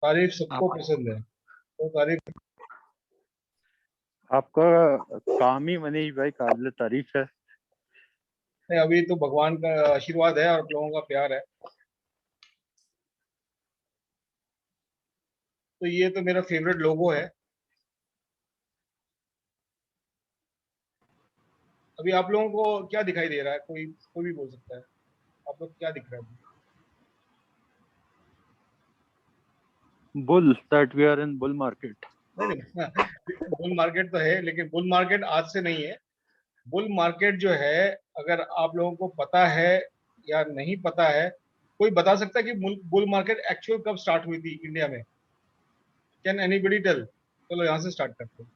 तारीफ सबको आप पसंद है, तो तारीफ। आपका काम ही मनीष भाई काबिल तारीफ है। नहीं, अभी तो भगवान का आशीर्वाद है और आप लोगों का प्यार है। तो ये तो मेरा फेवरेट लोगो है। अभी आप लोगों को क्या दिखाई दे रहा है? कोई कोई भी बोल सकता है। आप लोग क्या दिख रहा है? Bull that we are in bull market. नहीं नहीं, बुल मार्केट तो है लेकिन बुल मार्केट आज से नहीं है। बुल मार्केट जो है, अगर आप लोगों को पता है या नहीं पता है, कोई बता सकता है कि बुल मार्केट एक्चुअल कब स्टार्ट हुई थी इंडिया में? Can anybody tell? चलो यहाँ से स्टार्ट करते हैं।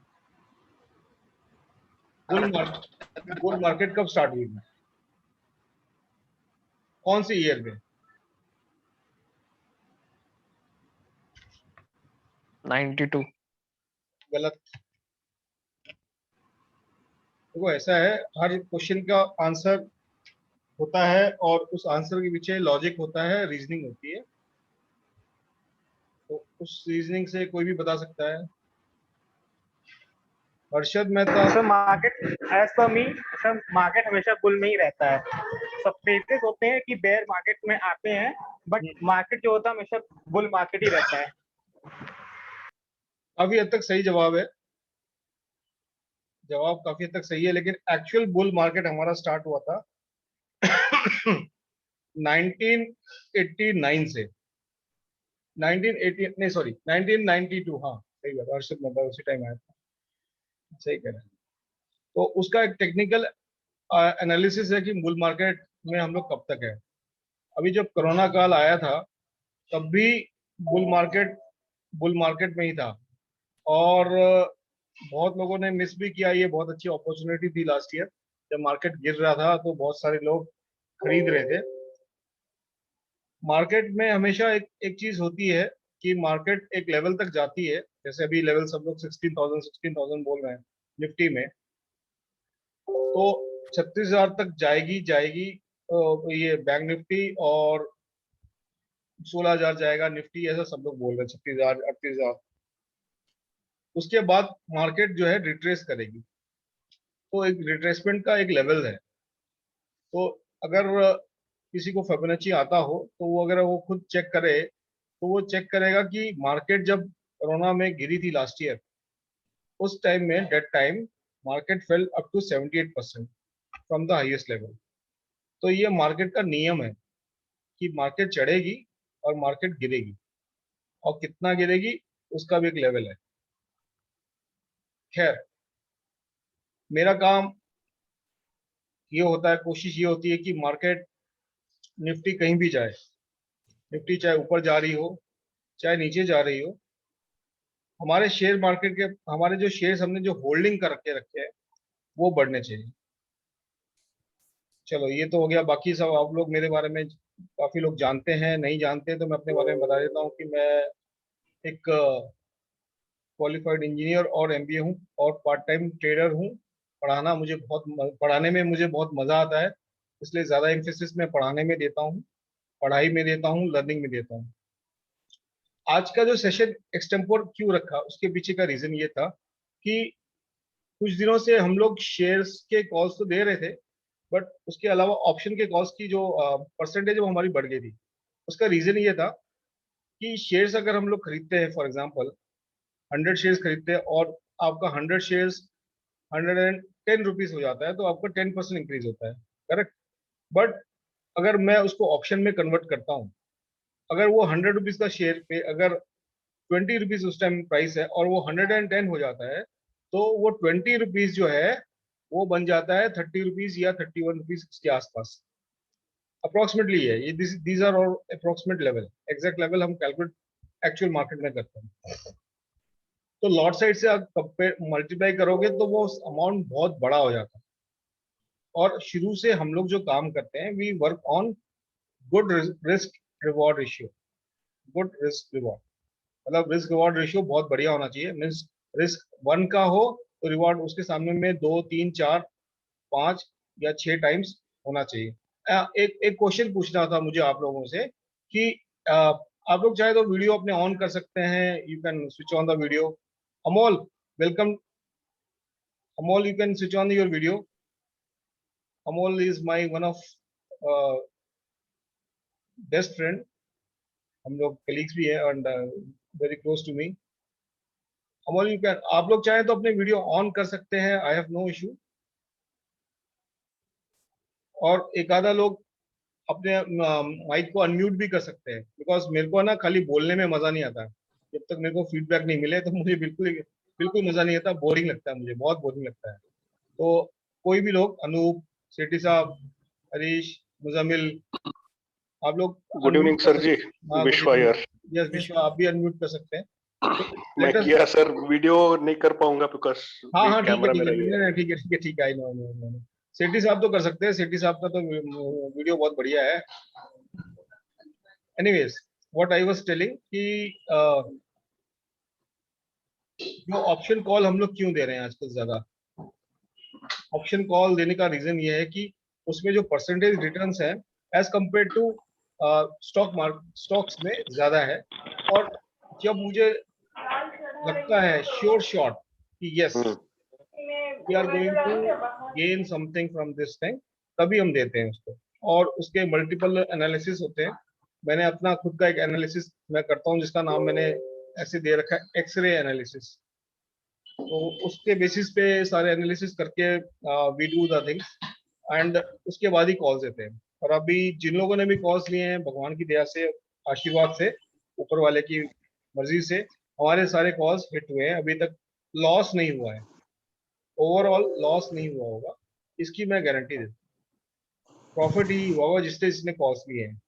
बुल मार्केट कब स्टार्ट हुई थी? कौन सी ईयर में? 92। गलत। देखो ऐसा है, हर क्वेश्चन का आंसर होता है और उस आंसर के पीछे लॉजिक होता है, रीजनिंग होती है। तो उस रीजनिंग से कोई भी बता सकता है। Harshad Mehta. Sir market, as per me sir, market हमेशा बुल में ही रहता है। सब फेजेस होते हैं कि बेयर मार्केट में आते हैं, बट मार्केट जो होता है हमेशा बुल मार्केट ही रहता है। काफी हद तक सही जवाब है। जवाब काफी हद तक सही है, लेकिन एक्चुअल बुल मार्केट हमारा स्टार्ट हुआ था 1989 से। 1980 नहीं, सॉरी 1992। हाँ सही बात, हर्षद मेहता उसी टाइम आया था। सही कह रहे हैं। तो उसका एक टेक्निकल एनालिसिस है कि बुल मार्केट में हम लोग कब तक है। अभी जब कोरोना काल आया था तब भी बुल मार्केट में ही था। और बहुत लोगों ने मिस भी किया। ये बहुत अच्छी अपॉर्चुनिटी थी लास्ट ईयर, जब मार्केट गिर रहा था तो बहुत सारे लोग खरीद रहे थे। मार्केट में हमेशा एक एक चीज होती है कि मार्केट एक लेवल तक जाती है। जैसे अभी लेवल सब लोग 16,000 बोल रहे हैं निफ्टी में, तो 36,000 तक जाएगी जाएगी। ये बैंक निफ्टी, और 16,000 जाएगा निफ्टी, ऐसा सब लोग बोल रहे हैं, 36,000 38,000। उसके बाद मार्केट जो है रिट्रेस करेगी। तो एक रिट्रेसमेंट का एक लेवल है। तो अगर किसी को फिबोनाची आता हो तो वो, अगर वो खुद चेक करे तो वो चेक करेगा कि मार्केट जब कोरोना में गिरी थी लास्ट ईयर, उस टाइम में that time market fell up to 78% from the highest level. तो ये मार्केट का नियम है कि मार्केट चढ़ेगी और मार्केट गिरेगी, और कितना गिरेगी उसका भी एक लेवल है। खैर, मेरा काम ये होता है, कोशिश ये होती है कि मार्केट, निफ्टी कहीं भी जाए, निफ्टी चाहे ऊपर जा रही हो चाहे नीचे जा रही हो, हमारे शेयर मार्केट के, हमारे जो शेयर्स हमने जो होल्डिंग करके रखे हैं वो बढ़ने चाहिए। चलो ये तो हो गया। बाकी सब आप लोग मेरे बारे में काफी लोग जानते हैं, नहीं जानते तो मैं अपने बारे में बता देता हूँ कि मैं एक क्वालिफाइड इंजीनियर और एमबीए हूँ, और पार्ट टाइम ट्रेडर हूँ। पढ़ाने में मुझे बहुत मजा आता है, इसलिए ज्यादा एम्फेसिस मैं पढ़ाने में देता हूँ, पढ़ाई में देता हूँ, लर्निंग में देता हूँ। आज का जो सेशन एक्सटेम्पोर क्यों रखा, उसके पीछे का रीजन ये था कि कुछ दिनों से हम लोग शेयर्स के कॉल्स तो दे रहे थे, बट उसके अलावा ऑप्शन के कॉल्स की जो परसेंटेज वो हमारी बढ़ गई थी। उसका रीजन ये था कि शेयर्स अगर हम लोग खरीदते हैं, फॉर एग्जांपल 100 शेयर्स खरीदते हैं, और आपका 100 शेयर्स 110 रुपीज हो जाता है, तो आपका 10% इंक्रीज होता है, करेक्ट। बट अगर मैं उसको ऑप्शन में कन्वर्ट करता हूँ, अगर वो 100 रुपीज का शेयर पे अगर 20 रुपीज उस टाइम प्राइस है और वो 110 हो जाता है, तो वो 20 रुपीज जो है वो बन जाता है 30 रुपीज या 31 रुपीज के आसपास। अप्रोक्सीमेटली है ये, दीज आर और अप्रोक्सीमेट लेवल। एग्जैक्ट लेवल हम कैलकुलेट एक्चुअल मार्केट में करते हैं। तो लॉट साइड से आप कंपेयर मल्टीप्लाई करोगे तो वो अमाउंट बहुत बड़ा हो जाता है। और शुरू से हम लोग जो काम करते हैं, we work on good risk reward ratio. Good risk reward मतलब रिस्क रिवॉर्ड रेशियो बहुत बढ़िया होना चाहिए। मीन्स रिस्क 1 का हो तो रिवॉर्ड उसके सामने में 2 3 4 5 या 6 टाइम्स होना चाहिए। एक एक क्वेश्चन पूछना था मुझे आप लोगों से कि आप लोग चाहे तो वीडियो अपने ऑन कर सकते हैं, you can switch on the video. Amol, welcome. Amol, you can switch on your video. Amol is my one of best friend, हम लोग कलीग्स भी है and very close to me. Amol, you can, आप लोग चाहे तो अपने वीडियो ऑन कर सकते हैं, आई हैव नो इशू। और एक आधा लोग अपने माइक को अनम्यूट भी कर सकते हैं, बिकॉज मेरे को ना खाली बोलने में मजा नहीं आता। जब तक मेरे को फीडबैक नहीं मिले तो मुझे बिल्कुल बिल्कुल मजा नहीं आता, बोरिंग लगता है, मुझे बहुत बोरिंग लगता है। तो कोई भी लोग, अनूप, सेठी साहब, हरीश, मुजमिल, आप लोग गुड इवनिंग unmute कर सर जी, सकते। हाँ, विश्वा यार। यस विश्वा, आप भी अनम्यूट कर सकते हैं। तो मैं लेट अस, किया सर, वीडियो नहीं कर पाऊंगा बिकॉज हाँ हाँ, ठीक है कैमरा ठीक है, मेरा ये नहीं है। नहीं, ठीक है ठीक है ठीक है, आई नो नो नो। सेठी साहब तो कर सकते हैं, सेठी साहब का तो वीडियो बहुत बढ़िया है। Anyways, what I was telling कि जो ऑप्शन कॉल हम लोग क्यों दे रहे हैं आजकल ज्यादा, ऑप्शन कॉल देने का रीजन ये है कि उसमें जो परसेंटेज रिटर्न्स है एज कंपेयर टू स्टॉक्स में ज्यादा है। और जब मुझे लगता है श्योर शॉट कि yes we are going to gain something from this thing, तभी हम देते हैं उसको। और उसके मल्टीपल एनालिसिस होते हैं। मैंने अपना खुद का एक एनालिसिस मैं करता हूँ, जिसका नाम मैंने ऐसे दे रखा है, एक्सरे एनालिसिस। तो उसके बेसिस पे सारे एनालिसिस करके we do the things and उसके बाद ही कॉल्स देते हैं। और अभी जिन लोगों ने भी कॉल्स लिए हैं, भगवान की दया से, आशीर्वाद से, ऊपर वाले की मर्जी से, हमारे सारे कॉल्स हिट हुए हैं। अभी तक लॉस नहीं हुआ है, ओवरऑल लॉस नहीं हुआ होगा, इसकी मैं गारंटी देता हूँ। प्रॉफिट ही हुआ होगा जिसने कॉल्स लिए हैं।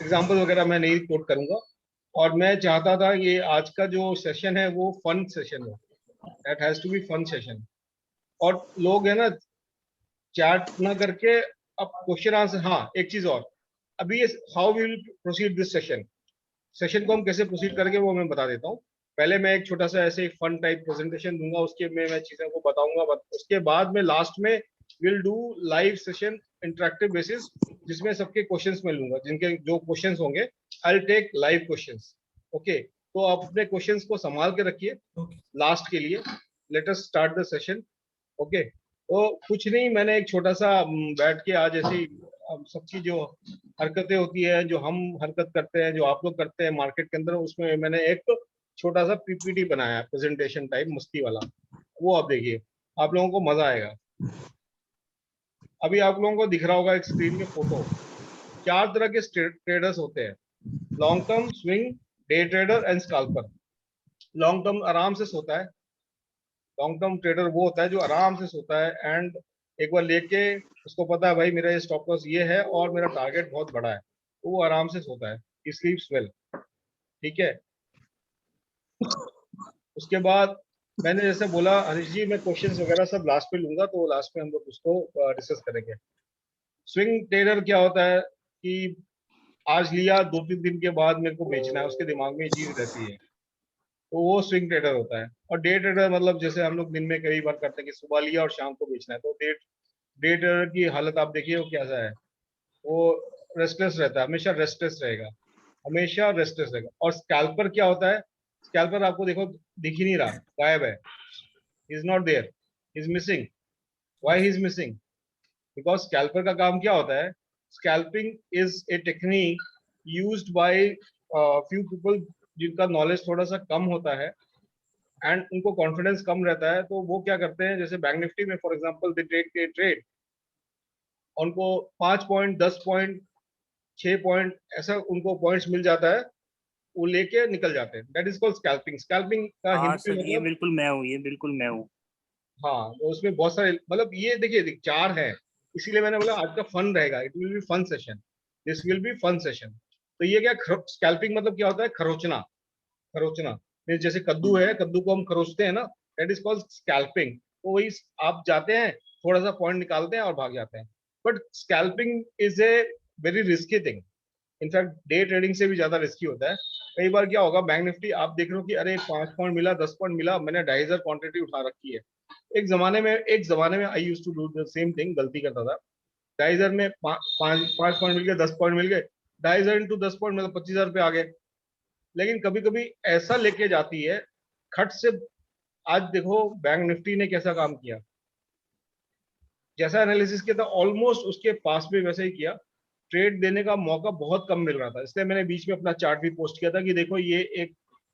एग्जाम्पल वगैरह मैं नहीं कोट करूंगा। और मैं चाहता था ये आज का जो सेशन है वो फन सेशन हो, that has to be fun session. और लोग है ना चैट ना करके अब क्वेश्चन आंसर। हाँ, एक चीज और, अभी ये how we will proceed this session, session को हम कैसे प्रोसीड करेंगे वो मैं बता देता हूँ। पहले मैं एक छोटा सा ऐसे फन टाइप प्रेजेंटेशन दूंगा, उसके में मैं चीजों को बताऊंगा, उसके बाद में लास्ट में will do live session interactive basis, जिसमें सबके क्वेश्चंस मैं लूंगा, जिनके जो क्वेश्चंस होंगे I will take live questions. Okay, तो आप अपने क्वेश्चंस को संभाल के रखिए लास्ट के लिए। Let us start the session. Okay, तो कुछ नहीं, मैंने एक छोटा सा बैठ के आज ऐसी सबकी जो हरकतें होती है, जो हम हरकत करते हैं, जो आप लोग करते हैं मार्केट के अंदर, उसमें मैंने एक छोटा सा पीपीटी बनाया, प्रेजेंटेशन टाइप मस्ती वाला। वो आप देखिए, आप लोगों को मजा आएगा। अभी आप लोगों को दिख रहा होगा एक स्क्रीन में फोटो। 4 तरह के ट्रेडर्स होते हैं, long term, swing, day trader and scalper. Long term आराम से सोता है, लॉन्ग टर्म ट्रेडर वो होता है जो आराम से सोता है एंड एक बार लेके उसको पता है भाई मेरा ये स्टॉप लॉस ये है और मेरा टारगेट बहुत बड़ा है, तो वो आराम से सोता है, ही स्लीप्स वेल। ठीक है, उसके बाद मैंने जैसे बोला हरीश जी, मैं क्वेश्चंस वगैरह सब लास्ट पे लूंगा, तो लास्ट में हम लोग उसको डिस्कस करेंगे। स्विंग ट्रेडर क्या होता है कि आज लिया, 2-3 दिन के बाद मेरे को बेचना है, उसके दिमाग में ये चीज रहती है, तो वो स्विंग ट्रेडर होता है। और डे ट्रेडर मतलब जैसे हम लोग दिन में कई बार करते हैं कि सुबह लिया और शाम को बेचना है, तो डे ट्रेडर की हालत आप देखिए वो कैसा है, वो रेस्टलेस रहता है, हमेशा रेस्टलेस रहेगा, हमेशा रेस्टलेस रहेगा। और स्कैल्पर क्या होता है, स्कैल्पर आपको देखो दिख ही नहीं रहा, गायब है, is not there, is missing. Why he is missing? Because scalper का काम क्या होता है, scalping is a technique used by few people जिनका नॉलेज थोड़ा सा कम होता है एंड उनको कॉन्फिडेंस कम रहता है। तो वो क्या करते हैं, जैसे बैंक निफ्टी में फॉर एग्जांपल दे ट्रेड, उनको 5 पॉइंट, 10 पॉइंट, 6 पॉइंट, ऐसा उनको पॉइंट्स मिल जाता है, वो लेके निकल जाते हैं, that is called scalping. Scalping का हाँ हिंदी सर, में ये मतलब, बिल्कुल मैं हूँ, ये बिल्कुल मैं हूँ। हाँ, तो उसमें बहुत सारे मतलब ये देखिए 4 है, इसीलिए मैंने बोला आज का फन रहेगा, it will be fun session, this will be fun session. तो ये क्या, स्कैल्पिंग मतलब क्या होता है, खरोचना। खरोचना मीन्स जैसे कद्दू है, कद्दू को हम खरोचते हैं ना, दैट इज कॉल्ड स्कैल्पिंग। तो वही, आप जाते हैं, थोड़ा सा पॉइंट निकालते हैं और भाग जाते हैं। But scalping is a very risky thing, in fact day trading से भी ज्यादा रिस्की होता है। कई बार क्या होगा, बैंक निफ्टी आप देख रहे हो कि अरे 5 पॉइंट मिला, 10 पॉइंट मिला, मैंने 2,500 क्वांटिटी उठा रखी है। एक जमाने में I used to do the same thing, गलती करता था। 2,500 में 5 पॉइंट मिल गए, 10 पॉइंट मिल गए, 2,500 इंटू 10 पॉइंट मतलब 25,000 पे आ गए। लेकिन कभी कभी ऐसा लेके जाती है खट से। आज देखो बैंक निफ्टी ने कैसा काम किया, जैसा एनालिसिस किया था ऑलमोस्ट उसके पास में वैसा ही किया। ट्रेड देने का मौका बहुत कम मिल रहा था, इसलिए मैंने बीच में अपना चार्ट भी पोस्ट किया था कि देखो ये एक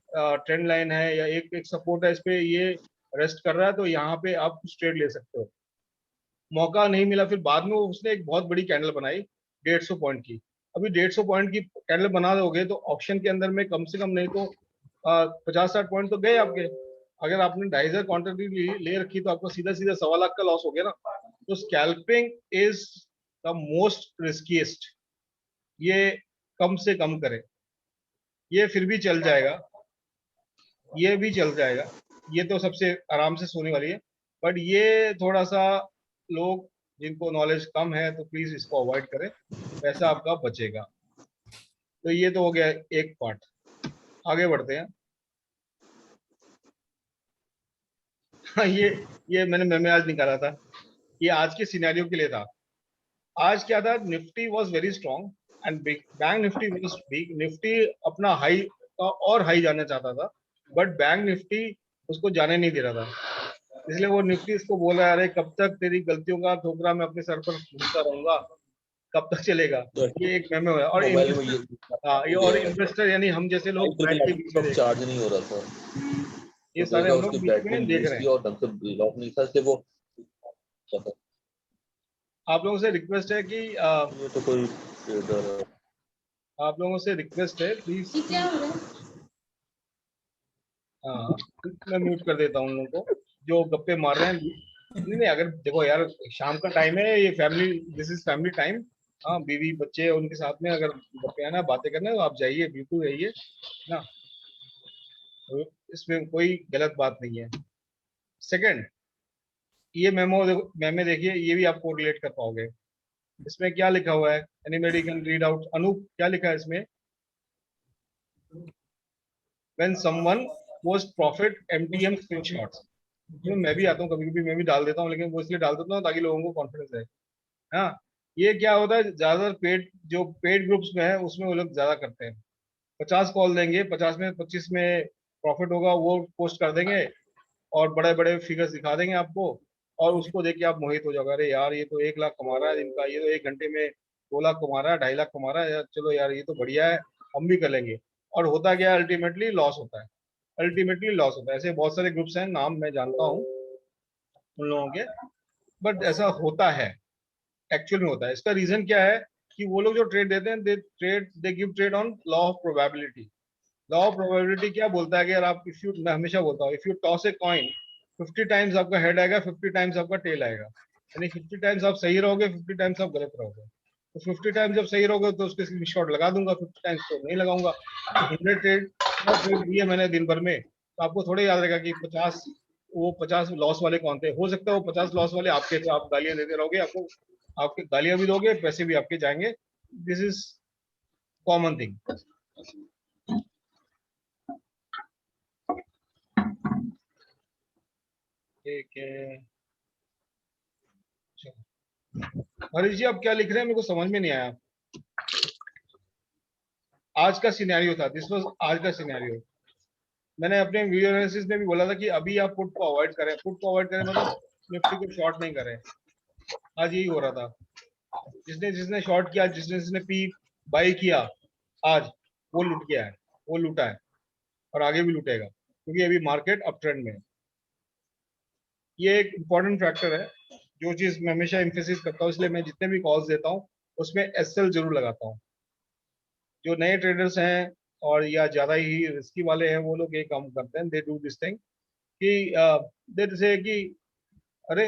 ट्रेंड लाइन है या एक सपोर्ट है, इस पे ये रेस्ट कर रहा है, तो यहाँ पे आप कुछ ट्रेड ले सकते हो। मौका नहीं मिला, फिर बाद में उसने एक बहुत बड़ी कैंडल बनाई 150 पॉइंट की। अभी 150 पॉइंट की कैंडल बना दोगे तो ऑप्शन के अंदर में कम से कम नहीं तो 50-60 पॉइंट तो गए आपके। अगर आपने 2,500 क्वांटिटी ले रखी तो आपको सीधा सीधा 1.25 लाख का लॉस हो गया ना। तो scalping is the most riskiest. ये कम से कम करें, ये फिर भी चल जाएगा, ये भी चल जाएगा, ये तो सबसे आराम से सोने वाली है। बट ये थोड़ा सा लोग जिनको नॉलेज कम है तो प्लीज इसको अवॉइड करें, पैसा आपका बचेगा। तो ये तो हो गया एक पार्ट। आगे बढ़ते हैं। हाँ, ये मैंने आज निकाला था, ये आज के सिनेरियो के लिए था। आज क्या था, Nifty was very strong and bank Nifty was weak. Nifty अपना हाई का और हाई जाना चाहता था, बट बैंक निफ्टी उसको जाने नहीं दे रहा था। इसलिए वो निफ्टी इसको बोल रहा है, अरे कब तक तेरी गलतियों का ठोकरा मैं अपने सर पर घूमता रहूंगा, कब तक चलेगा। ये एक मेमो है। और मोबाइल में ये हाँ, ये और इन्वेस्टर यानी हम जैसे लोग बैठ के बीच में देख, चार्ज नहीं हो रहा था, ये तो सारे देखा हम उसकी लोग बीच बैटरी में देख यूज रहे की हैं। और ढंग से लॉक नहीं था, इसलिए वो आप लोगों से रिक्वेस्ट है कि ये तो कोई ट्रेडर है। आप लोगों से रिक्वेस्ट है प्लीज। हाँ, मैं म्यूट कर देता हूँ उन लोगों को जो गप्पे मार रहे हैं। नहीं नहीं, अगर देखो यार शाम का टाइम है, ये family, this is family time. हाँ, बीवी बच्चे उनके साथ में अगर गप्पे आना बातें करना है तो आप जाइए, बिल्कुल जाइए ना, तो इसमें कोई गलत बात नहीं है। सेकंड, ये मेमो मेमे देखिए, ये भी आप कोरिलेट कर पाओगे। इसमें क्या लिखा हुआ है, anybody can read out. Anoop, क्या लिखा है इसमें? When someone post profit MTM screenshots. मैं भी आता हूँ कभी कभी, मैं भी डाल देता हूँ, लेकिन वो इसलिए डाल देता हूँ ताकि लोगों को कॉन्फिडेंस रहे। हाँ, ये क्या होता है, ज्यादातर पेड जो पेड ग्रुप्स में है उसमें वो लोग ज्यादा करते हैं। 50 कॉल देंगे, 50 में 25 में प्रॉफिट होगा, वो पोस्ट कर देंगे और बड़े बड़े फिगर्स दिखा देंगे आपको, और उसको देख के आप मोहित हो जाओगे, अरे यार ये तो 1 लाख कमा रहा है इनका, ये तो 1 घंटे में 2 लाख कमा रहा है, 2.5 लाख कमा रहा है यार, चलो यार ये तो बढ़िया है, हम भी कर लेंगे। और होता क्या है, अल्टीमेटली लॉस होता है। अल्टीमेटली लॉस होता है। ऐसे बहुत सारे ग्रुप्स हैं, नाम मैं जानता हूँ उन लोगों के, बट ऐसा होता है, एक्चुअल में होता है। इसका रीजन क्या है कि वो लोग जो ट्रेड देते हैं, they give trade on law of probability. Law of probability क्या बोलता है कि अगर आप, इफ यू, मैं हमेशा बोलता हूँ, if you toss a coin 50 times आपका हेड आएगा, 50 टाइम्स आपका टेल आएगा। यानी 50 टाइम्स आप सही रहोगे, 50 टाइम्स आप गलत रहोगे। तो 50 टाइम्स जब सही रहोगे तो उसके स्क्रीनशॉट लगा दूंगा, 50 टाइम्स तो नहीं लगाऊंगा। 100 ट्रेड दिए मैंने दिन भर में, तो आपको थोड़ा याद रहेगा कि 50, वो 50 लॉस वाले कौन थे। हो सकता है वो 50 लॉस वाले आपके थे, आप गालियां देते रहोगे, आपको आपके गालियां भी दोगे, पैसे भी आपके जाएंगे। This is common thing. ठीक है, हरीश जी आप क्या लिख रहे हैं, मेरे को समझ में नहीं आया। आज का सिनेरियो था, दिस वाज आज का सिनेरियो। मैंने अपने वीडियो एनालिसिस में भी बोला था कि अभी आप पुट को अवॉइड करें। पुट को अवॉइड करें मतलब निफ्टी को शॉर्ट नहीं करें। आज यही हो रहा था, जिसने जिसने शॉर्ट किया, जिसने जिसने पी बाई किया, आज वो लुट गया है, वो लूटा है और आगे भी लूटेगा, क्योंकि अभी मार्केट अप ट्रेंड में है। ये एक इंपॉर्टेंट फैक्टर है, जो चीज मैं हमेशा एम्फेसिस करता हूँ, इसलिए मैं जितने भी कॉल्स देता हूँ उसमें एसएल जरूर लगाता हूँ। जो नए ट्रेडर्स हैं और या ज्यादा ही रिस्की वाले हैं, वो लोग ये काम करते हैं, दे डू दिस थिंग कि दे से कि अरे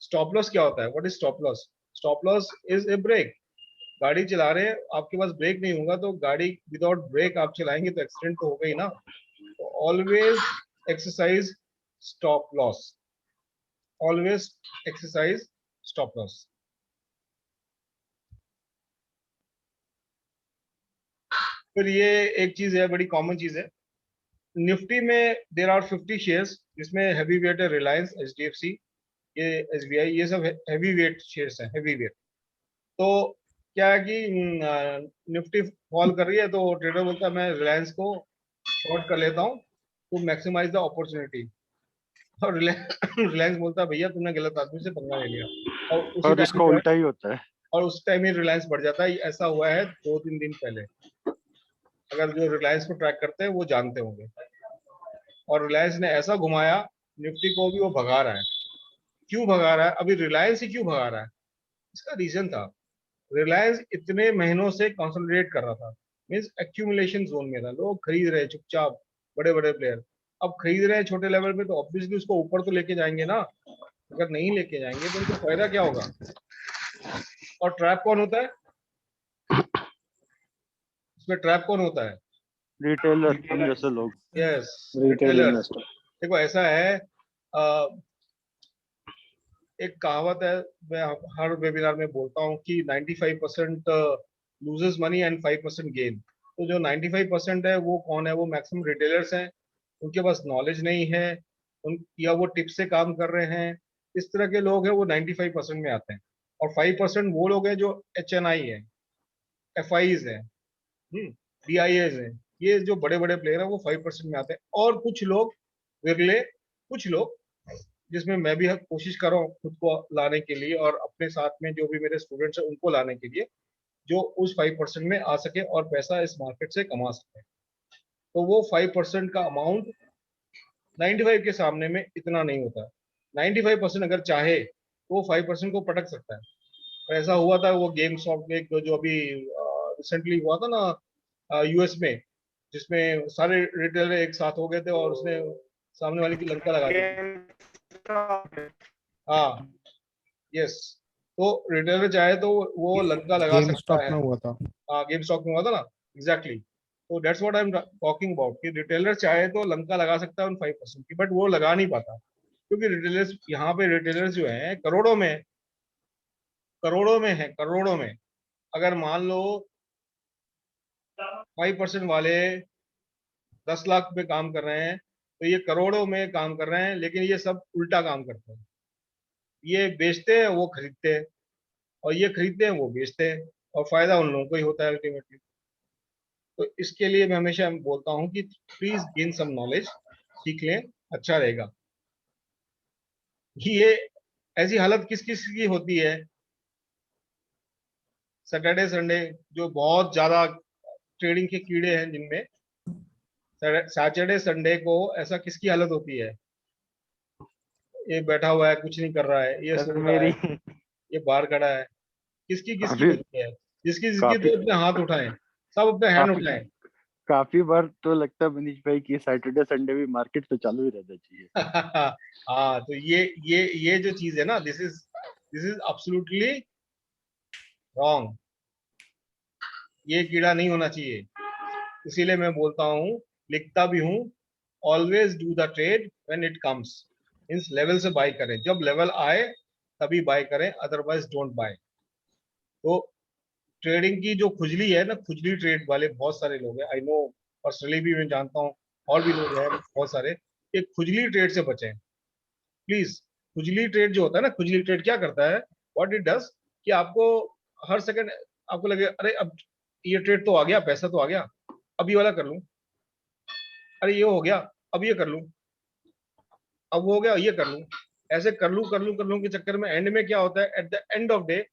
स्टॉप लॉस क्या होता है, what is stop loss? Stop loss is a brake. गाड़ी चला रहे हैं, आपके पास ब्रेक नहीं होगा तो गाड़ी विदाउट ब्रेक आप चलाएंगे तो एक्सीडेंट तो होगा ही ना। तो always exercise stop loss, always exercise stop loss. फिर ये एक चीज है, बड़ी कॉमन चीज है निफ्टी में, देर आर 50 शेयर्स, जिसमें हैवी वेट है रिलायंस, एचडीएफसी, ये एसबीआई, ये सब हैवी वेट शेयर्स हैं, हैवी वेट। तो क्या है कि निफ्टी फॉल कर रही है तो ट्रेडर बोलता है मैं रिलायंस को शॉर्ट कर लेता हूँ टू मैक्सिमाइज द अपॉर्चुनिटी, और रिलायंस बोलता है भैया तुमने गलत आदमी से पंगा ले लिया, और उसी और टाइम इसका उल्टा ही होता है। और उस टाइम ही रिलायंस बढ़ जाता है। ऐसा हुआ है 2-3 दिन पहले, अगर जो रिलायंस को ट्रैक करते हैं वो जानते होंगे। और रिलायंस ने ऐसा घुमाया निफ्टी को भी, वो भगा रहा है। क्यों भगा रहा है? अभी रिलायंस ही क्यों भगा रहा है? इसका रीजन था, रिलायंस इतने महीनों से कंसोलिडेट कर रहा था, मींस एक्यूमुलेशन जोन में था, लोग खरीद रहे चुपचाप, बड़े बड़े प्लेयर। अब खरीद रहे हैं छोटे लेवल पे तो ऑब्वियसली उसको ऊपर तो लेके जाएंगे ना, अगर नहीं लेके जाएंगे तो उनको फायदा क्या होगा? और ट्रैप कौन होता है इसमें? ट्रैप कौन होता है? रिटेलर, हम जैसे लोग, यस, रिटेल रिटेलर। इन्वेस्टर। देखो ऐसा है, एक कहावत है, मैं हर वेबिनार में बोलता हूँ कि 95% लूजेस मनी एंड 5% गेन। तो जो 95% है वो कौन है? वो मैक्सिमम रिटेलर्स हैं, उनके पास नॉलेज नहीं है, उन या वो टिप से काम कर रहे हैं, इस तरह के लोग हैं वो 95% में आते हैं। और 5% वो लोग हैं जो HNI है, FIs है, DIAs है, ये जो बड़े बड़े प्लेयर हैं वो 5% में आते हैं। और कुछ लोग विरले, कुछ लोग, जिसमें मैं भी कोशिश कर रहा हूँ खुद को लाने के लिए और अपने साथ में जो भी मेरे स्टूडेंट्स हैं उनको लाने के लिए, जो उस 5% में आ सके और पैसा इस मार्केट से कमा सके। तो वो 5% का अमाउंट 95 के सामने में इतना नहीं होता। 95% अगर चाहे तो वो 5% को पटक सकता है। और ऐसा हुआ था वो गेम स्टॉक में, जो अभी रिसेंटली हुआ था ना US में, जिसमें सारे रिटेलर एक साथ हो गए थे और उसने सामने वाले की लंका लगा दी थी। हाँ, यस। तो रिटेलर चाहे तो वो लंका लगा गेम सकता स्टॉक है। में हुआ था। हाँ, गेम स्टॉक में हुआ था ना, एग्जैक्टली। तो that's what I am talking about, कि रिटेलर चाहे तो लंका लगा सकता है उन 5% की, बट वो लगा नहीं पाता, क्योंकि रिटेलर्स, यहाँ पे रिटेलर्स जो हैं करोड़ों में, करोड़ों में है, करोड़ों में। अगर मान लो 5% वाले 10 लाख पे काम कर रहे हैं, तो ये करोड़ों में काम कर रहे हैं, लेकिन ये सब उल्टा काम करते हैं। ये बेचते हैं, वो खरीदते हैं, और ये खरीदते हैं, वो बेचते हैं, और फायदा उन लोगों को ही होता है अल्टीमेटली। तो इसके लिए मैं हमेशा बोलता हूँ कि प्लीज गेन सम नॉलेज, सीख लें, अच्छा रहेगा। ये ऐसी हालत किस किस की होती है? सैटरडे संडे जो बहुत ज्यादा ट्रेडिंग के कीड़े हैं जिनमें, सैटरडे संडे को ऐसा किसकी हालत होती है? ये बैठा हुआ है, कुछ नहीं कर रहा है, ये सर सो रहा है, मेरी ये बाहर खड़ा है। किसकी किसकी काफी होती है? जिसकी जिसकी काफी तो अपने हाथ उठाएं, सब अपने हैंड काफी उठाएं। काफी बार तो लगता है मनीष भाई कि सैटरडे संडे भी मार्केट तो चालू ही रहना चाहिए। हाँ, तो ये जो चीज है ना, दिस इज एब्सोल्युटली रॉन्ग। ये कीड़ा नहीं होना चाहिए। इसीलिए मैं बोलता हूँ, लिखता भी हूँ, always do the trade when it comes, means level से बाय करें, जब लेवल आए तभी बाय करें, अदरवाइज डोंट बाय। तो ट्रेडिंग की जो खुजली है ना, खुजली ट्रेड वाले बहुत सारे लोग हैं, आई नो, पर्सनली भी मैं जानता हूँ, और भी लोग हैं बहुत सारे, ये खुजली ट्रेड से बचें प्लीज। खुजली ट्रेड जो होता है ना, खुजली ट्रेड क्या करता है, व्हाट इट डज, कि आपको हर सेकंड आपको लगे अरे अब ये ट्रेड तो आ गया, पैसा तो आ गया, अब ये वाला कर लूं, अरे ये हो गया, अब ये कर लूं, अब वो हो गया, ये कर लूं, ऐसे कर लूं के चक्कर में एंड में क्या होता है, at the end of day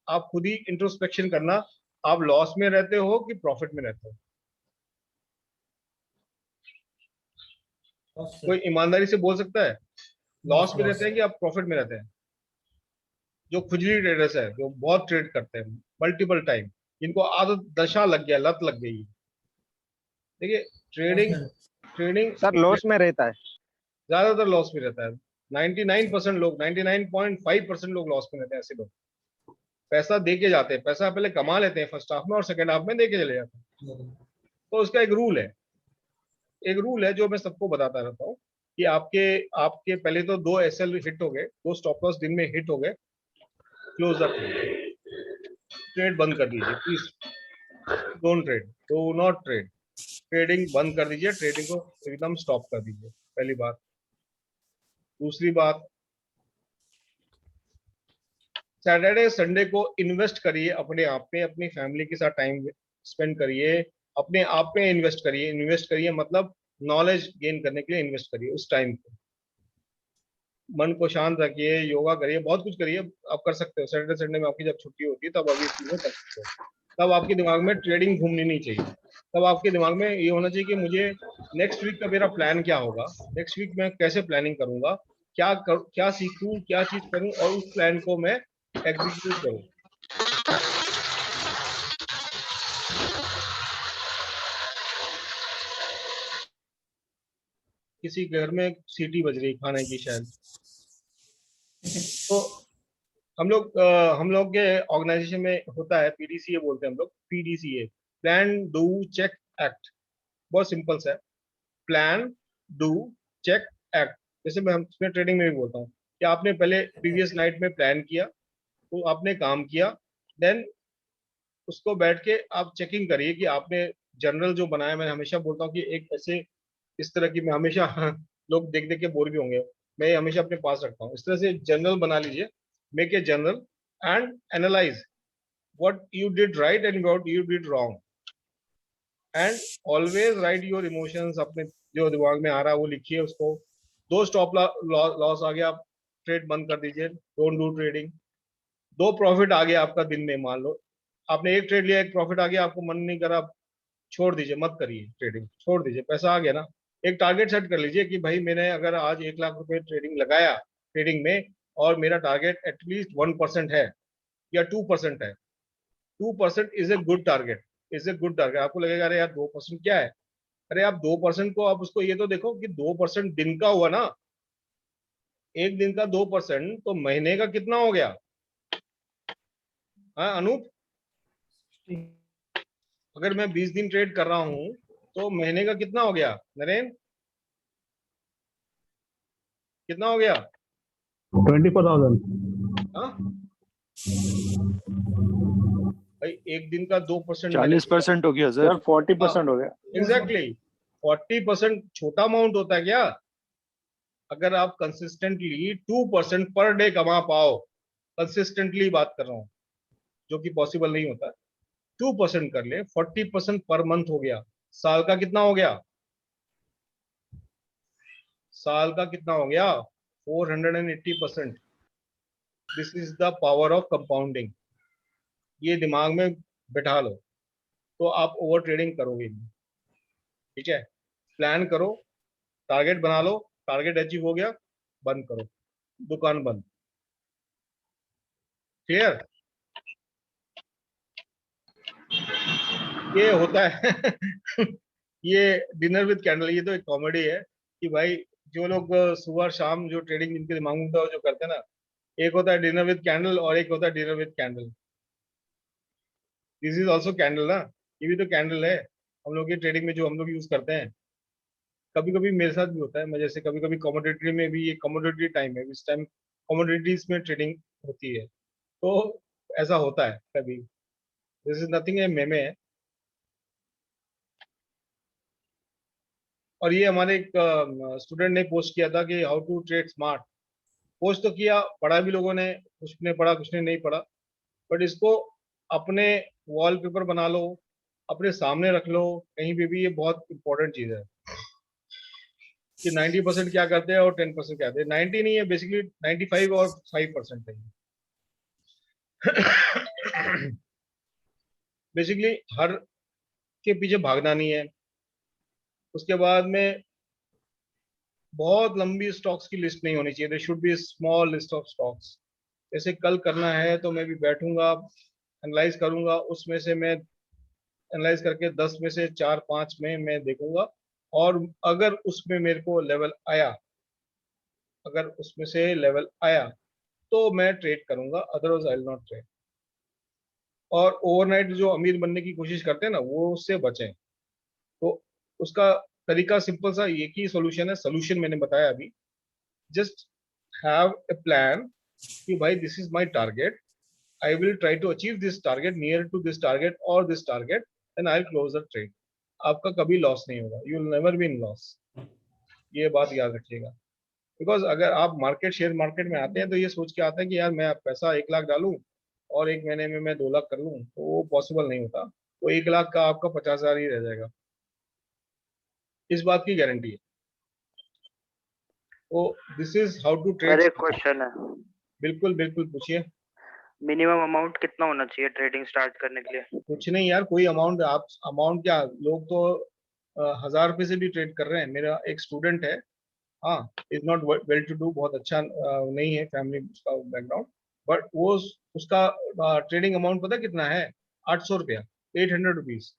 आप खुद ही इंट्रोस्पेक्शन करना, आप लॉस में रहते हो कि प्रॉफिट में रहते हो? कोई ईमानदारी से बोल सकता है लॉस में रहते हैं कि आप प्रॉफिट में रहते हैं? जो खुजली ट्रेडर्स है, जो बहुत ट्रेड करते हैं मल्टीपल टाइम, जिनको आदत, दशा लग गया, लत लग गई, देखिए, ट्रेडिंग ट्रेडिंग सर लॉस में रहता है। ज्यादातर लॉस में रहता है। 99% लोग, 99.5% लोग लॉस में रहते हैं। ऐसे लोग पैसा दे के जाते हैं, पैसा पहले कमा लेते हैं फर्स्ट हाफ में और सेकंड हाफ में दे के चले जाते हैं। तो उसका एक रूल है, एक रूल है जो मैं सबको बताता रहता हूँ, कि आपके आपके पहले तो 2 SL हिट हो गए, 2 स्टॉप लॉस दिन में हिट हो गए, क्लोज द ट्रेड, ट्रेड बंद कर दीजिए please, don't trade, do not trade, trading बंद कर दीजिए, ट्रेडिंग को एकदम स्टॉप कर दीजिए, पहली बात। दूसरी बात, सैटरडे संडे को इन्वेस्ट करिए अपने आप पे, अपनी फैमिली के साथ टाइम स्पेंड करिए, अपने आप पे इन्वेस्ट करिए मतलब नॉलेज गेन करने के लिए इन्वेस्ट करिए उस टाइम पे। मन को शांत रखिए, योगा करिए, बहुत कुछ करिए आप कर सकते हो। सैटरडे संडे में आपकी जब छुट्टी होती है तब अभी चीजें कर सकते हो। तब आपके दिमाग में ट्रेडिंग घूमनी नहीं चाहिए, तब आपके दिमाग में ये होना चाहिए कि मुझे नेक्स्ट वीक का मेरा प्लान क्या होगा, नेक्स्ट वीक मैं कैसे प्लानिंग करूंगा, क्या सीखूं, क्या चीज करूं और उस प्लान को मैं एग्जीक्यूट करूं। किसी घर में सीटी बज रही खाने की शायद। तो हम लोग के ऑर्गेनाइजेशन में होता है पीडीसीए बोलते हैं हम लोग, PDCA, plan do check act. बहुत सिंपल सा है, प्लान डू चेक एक्ट। जैसे मैं इसमें ट्रेडिंग में भी बोलता हूँ कि आपने पहले प्रीवियस नाइट में प्लान किया, तो आपने काम किया, देन उसको बैठ के आप चेकिंग करिए कि आपने जनरल जो बनाया। मैं हमेशा बोलता हूँ कि एक ऐसे इस तरह की, मैं हमेशा लोग देख देख के बोर भी होंगे, मैं ये हमेशा अपने पास रखता हूँ। इस तरह से जनरल बना लीजिए, make a general and analyse what you did right and what you did wrong, and always write your emotions। अपने जो दिमाग में आ रहा है वो लिखिए उसको। दो स्टॉप लॉस आ गया, आप ट्रेड बंद कर दीजिए, डोंट डू ट्रेडिंग। दो प्रॉफिट आ गया आपका दिन में, मान लो आपने एक ट्रेड लिया, एक प्रॉफिट आ गया, आपको मन नहीं करा, छोड़ दीजिए, मत करिए ट्रेडिंग, छोड़ दीजिए, पैसा आ गया ना। एक टारगेट सेट कर लीजिए कि भाई मैंने अगर आज 1 लाख रुपए ट्रेडिंग लगाया ट्रेडिंग में, और मेरा टारगेट एटलीस्ट 1% है या 2% है। 2% is a good target, is a good target. आपको लगेगा अरे यार 2% क्या है, अरे आप 2% को आप उसको ये तो देखो कि 2% दिन का हुआ ना, एक दिन का 2% तो महीने का कितना हो गया। हाँ अनूप, अगर मैं 20 दिन ट्रेड कर रहा हूं तो महीने का कितना हो गया। नरेन कितना हो गया। 24,000। हाँ भाई एक दिन का 2% 40% हो गया सर। सर 40% हो गया। एग्जैक्टली 40% छोटा अमाउंट होता है क्या। अगर आप कंसिस्टेंटली 2% पर डे कमा पाओ, कंसिस्टेंटली बात कर रहा हूं, जो कि पॉसिबल नहीं होता, 2% कर ले, 40% पर मंथ हो गया। साल का कितना हो गया, साल का कितना हो गया 480%। This is the power of compounding. ये दिमाग में बैठा लो तो आप ओवर ट्रेडिंग करोगे नहीं। ठीक है, प्लान करो, टारगेट बना लो, टारगेट अचीव हो गया, बंद करो, दुकान बंद। क्लियर। ये होता है ये डिनर विद कैंडल, ये तो एक कॉमेडी है कि भाई जो लोग सुबह शाम जो ट्रेडिंग जिनके दिमाग में होता है जो करते हैं ना, एक होता है डिनर विद कैंडल और एक होता है dinner with candle. This is also candle ना, ये भी तो कैंडल है हम लोग की ट्रेडिंग में जो हम लोग यूज करते हैं। कभी कभी मेरे साथ भी होता है, मैं जैसे कभी कभी कमोडिटी में भी, ये कमोडिटी टाइम है, इस टाइम कमोडिटीज में ट्रेडिंग होती है, तो ऐसा होता है कभी। दिस इज नथिंग ए मेमे है। और ये हमारे एक स्टूडेंट ने पोस्ट किया था कि how to trade smart. Post तो किया, पढ़ा भी लोगों ने, कुछ ने पढ़ा कुछ ने नहीं पढ़ा, बट इसको अपने वॉलपेपर बना लो, अपने सामने रख लो, कहीं पे भी। ये बहुत इंपॉर्टेंट चीज है कि 90% क्या करते हैं और 10% क्या करते हैं। 90 नहीं है, बेसिकली 95 और 5% है। बेसिकली हर के पीछे भागना नहीं है। उसके बाद में बहुत लंबी स्टॉक्स की लिस्ट नहीं होनी चाहिए, there should be small list of stocks. जैसे कल करना है तो मैं भी बैठूंगा, एनालाइज करूंगा, उसमें से मैं एनालाइज करके 10 में से 4-5 में मैं देखूंगा, और अगर उसमें मेरे को लेवल आया, अगर उसमें से लेवल आया तो मैं ट्रेड करूंगा, otherwise I will not trade. और ओवरनाइट जो अमीर बनने की कोशिश करते हैं ना, वो उससे बचें। तो उसका तरीका सिंपल सा एक ही सोल्यूशन है, सोल्यूशन मैंने बताया अभी। जस्ट हैव ए प्लान कि भाई this is my target, I will try to achieve this target, near to this target और this target, and I will close the trade. आपका कभी लॉस नहीं होगा, you will never be in loss. ये बात याद रखिएगा। बिकॉज अगर आप शेयर मार्केट में आते हैं तो ये सोच के आते हैं कि यार मैं पैसा 1 लाख डालूं और एक महीने में मैं 2 लाख कर लूं, तो वो पॉसिबल नहीं होता। वो 1 लाख का आपका 50,000 ही रह जाएगा, इस बात की गारंटी है। तो this is how to trade. Sir एक क्वेश्चन है, बिल्कुल बिल्कुल पूछिए। मिनिमम अमाउंट कितना होना चाहिए ट्रेडिंग स्टार्ट करने के लिए? कुछ नहीं यार, कोई अमाउंट, आप अमाउंट क्या, लोग तो 1,000 रुपए से भी ट्रेड कर रहे हैं। मेरा एक स्टूडेंट है, हाँ, is not well to do, बहुत अच्छा नहीं है फैमिली उसका बैकग्राउंड, बट वो उसका ट्रेडिंग अमाउंट पता है कितना है? 800 रुपया, 800 rupees.